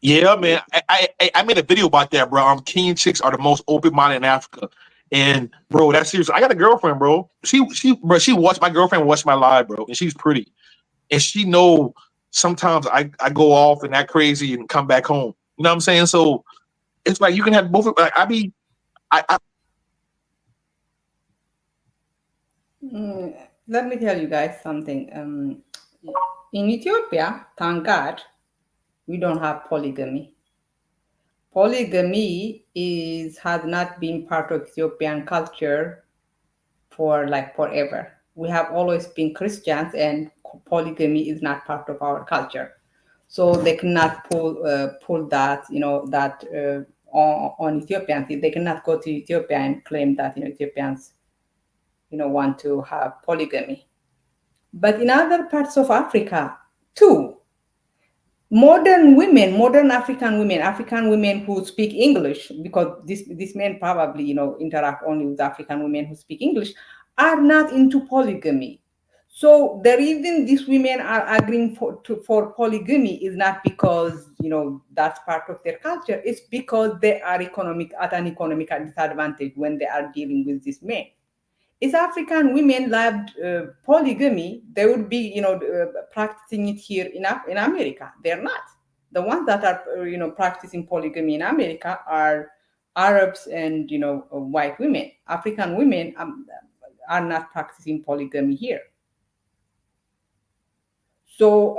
Yeah, man. I made a video about that, bro. Kenyan chicks are the most open-minded in Africa. And bro, that's serious. I got a girlfriend, bro. She watched my girlfriend watch my live, bro, and she's pretty. And she know sometimes I go off and act crazy and come back home. You know what I'm saying? So it's like you can have both. Like Let me tell you guys something. In Ethiopia, thank God, we don't have polygamy. Polygamy has not been part of Ethiopian culture for like forever. We have always been Christians, and polygamy is not part of our culture. So they cannot pull that, on Ethiopians. They cannot go to Ethiopia and claim that Ethiopians, want to have polygamy. But in other parts of Africa, too, modern African women who speak English, because these men probably, interact only with African women who speak English, are not into polygamy. So the reason these women are agreeing for polygamy is not because that's part of their culture. It's because they are at an economical disadvantage when they are dealing with these men. If African women loved polygamy, they would be, practicing it here in America. They're not. The ones that are, practicing polygamy in America are Arabs and, white women. African women are not practicing polygamy here. So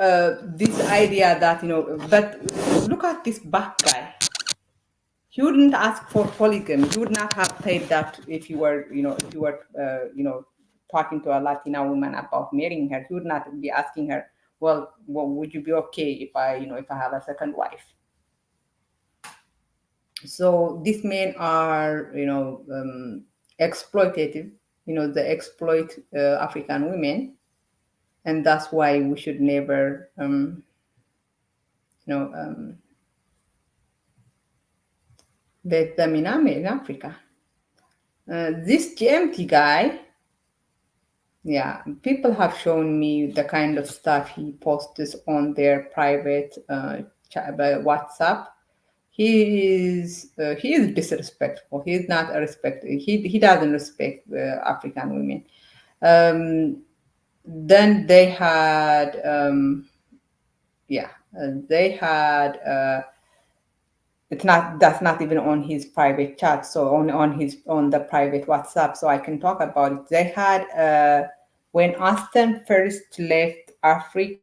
this idea that, but look at this black guy. He wouldn't ask for polygamy. He would not have said that if you were, talking to a Latina woman about marrying her. He would not be asking her, well, would you be okay if I have a second wife? So these men are, exploitative. They exploit African women, and that's why we should never, let them in Africa. This GMT guy, yeah, people have shown me the kind of stuff he posts on their private WhatsApp. He is disrespectful. He is not a respect. He doesn't respect African women. Then they had they had that's not even on his private chat, so on the private WhatsApp, so I can talk about it. They had when Austin first left Africa,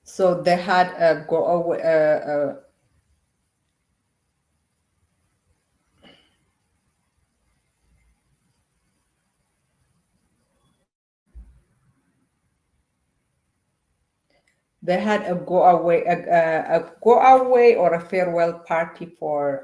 so they had a go away. They had a go away or a farewell party for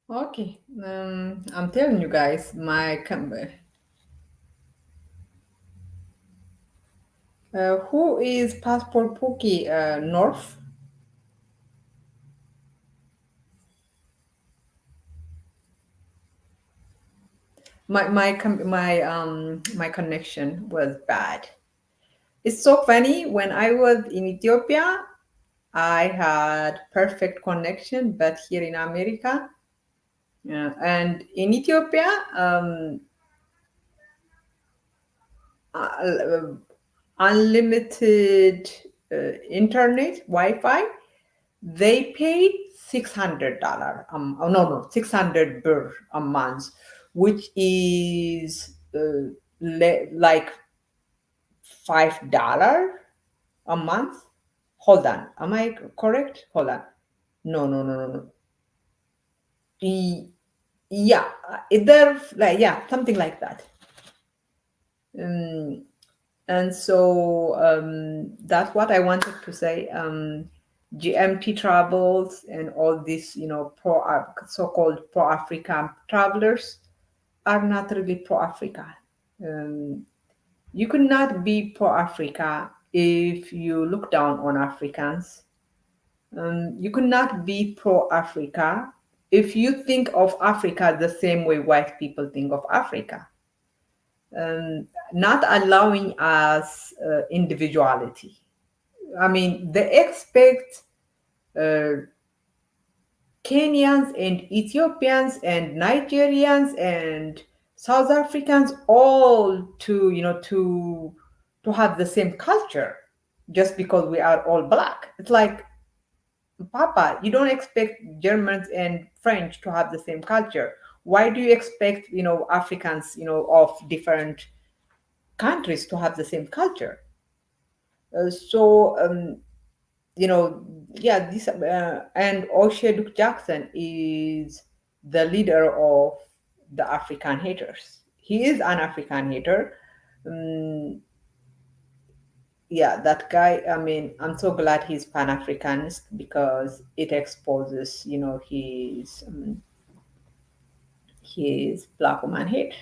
Okay, I'm telling you guys, who is Passport Pookie North? My connection was bad. It's so funny. When I was in Ethiopia, I had perfect connection, but here in America, and in Ethiopia, uh, unlimited internet Wi-Fi, they pay $600. Oh, no, 600 birr a month, which is like $5 a month. Hold on, am I correct? Hold on. No, no, no, no, no. E- yeah, either like yeah, something like that. Um, and so that's what I wanted to say. GMT travels and all these, so-called pro-African travelers are not really pro-Africa. Um, you could not be pro-Africa if you look down on Africans. You could not be pro-Africa if you think of Africa the same way white people think of Africa. Not allowing us individuality. I mean, they expect uh, Kenyans and Ethiopians and Nigerians and South Africans all to to have the same culture just because we are all black. It's like, Papa, you don't expect Germans and French to have the same culture. Why do you expect Africans of different countries to have the same culture? So yeah, this and O'Shea Jackson is the leader of the African haters. He is an African hater. Um, yeah, that guy. I mean, I'm so glad he's Pan Africanist because it exposes, his black woman hate.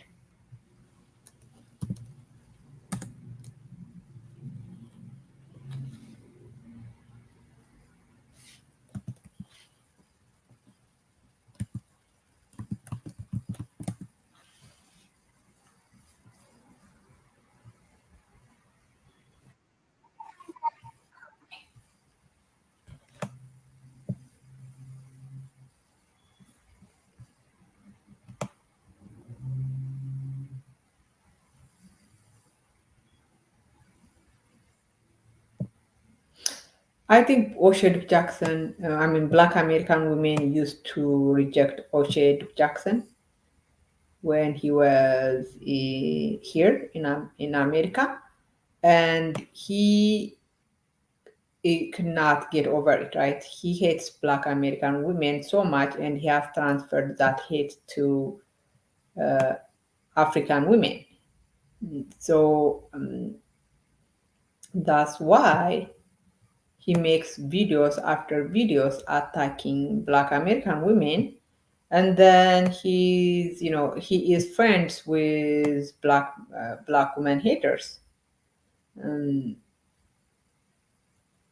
I think O'Shea Jackson. I mean, Black American women used to reject O'Shea Jackson when he was here in America, and he could not get over it. Right? He hates Black American women so much, and he has transferred that hate to uh, African women. So that's why he makes videos after videos attacking Black American women, and then he is friends with black women haters. Um,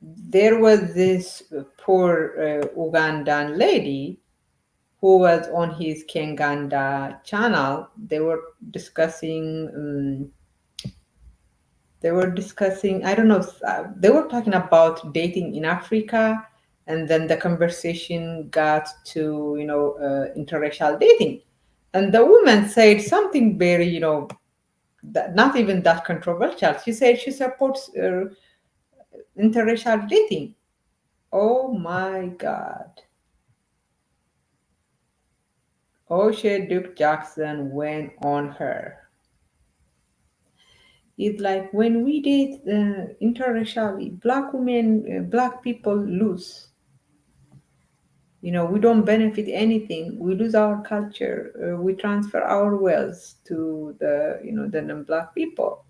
there was this poor Ugandan lady who was on his Kenganda channel. They were discussing, I don't know, they were talking about dating in Africa, and then the conversation got to, interracial dating. And the woman said something very, not even that controversial. She said she supports interracial dating. Oh my God. O'Shea Duke Jackson went on her. It's like when we date interracially, black women, black people lose. We don't benefit anything. We lose our culture. We transfer our wealth to the non-black people.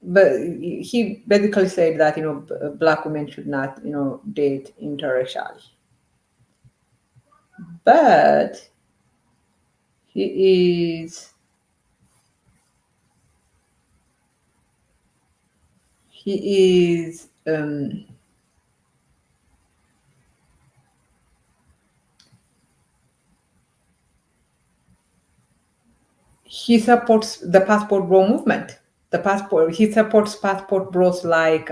But he basically said that black women should not date interracially. but he is he supports the passport bro movement. He supports passport bros like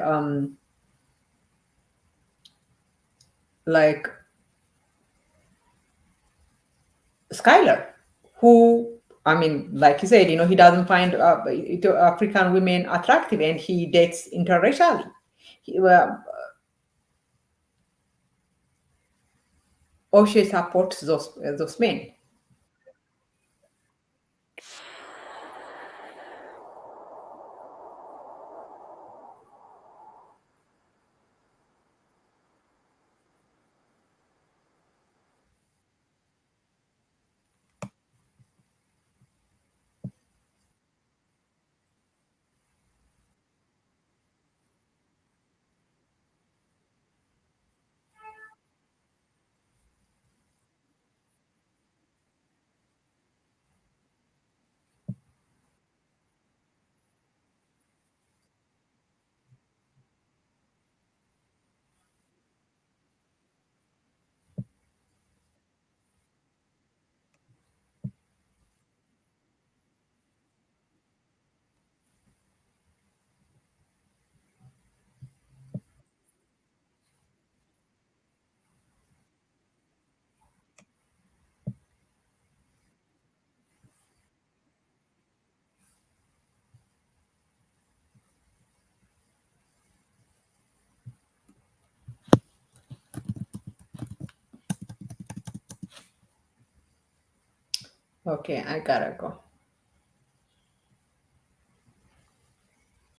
Skylar, who, I mean, like you said, he doesn't find African women attractive, and he dates interracially. O'Shea supports those men. Okay, I gotta go.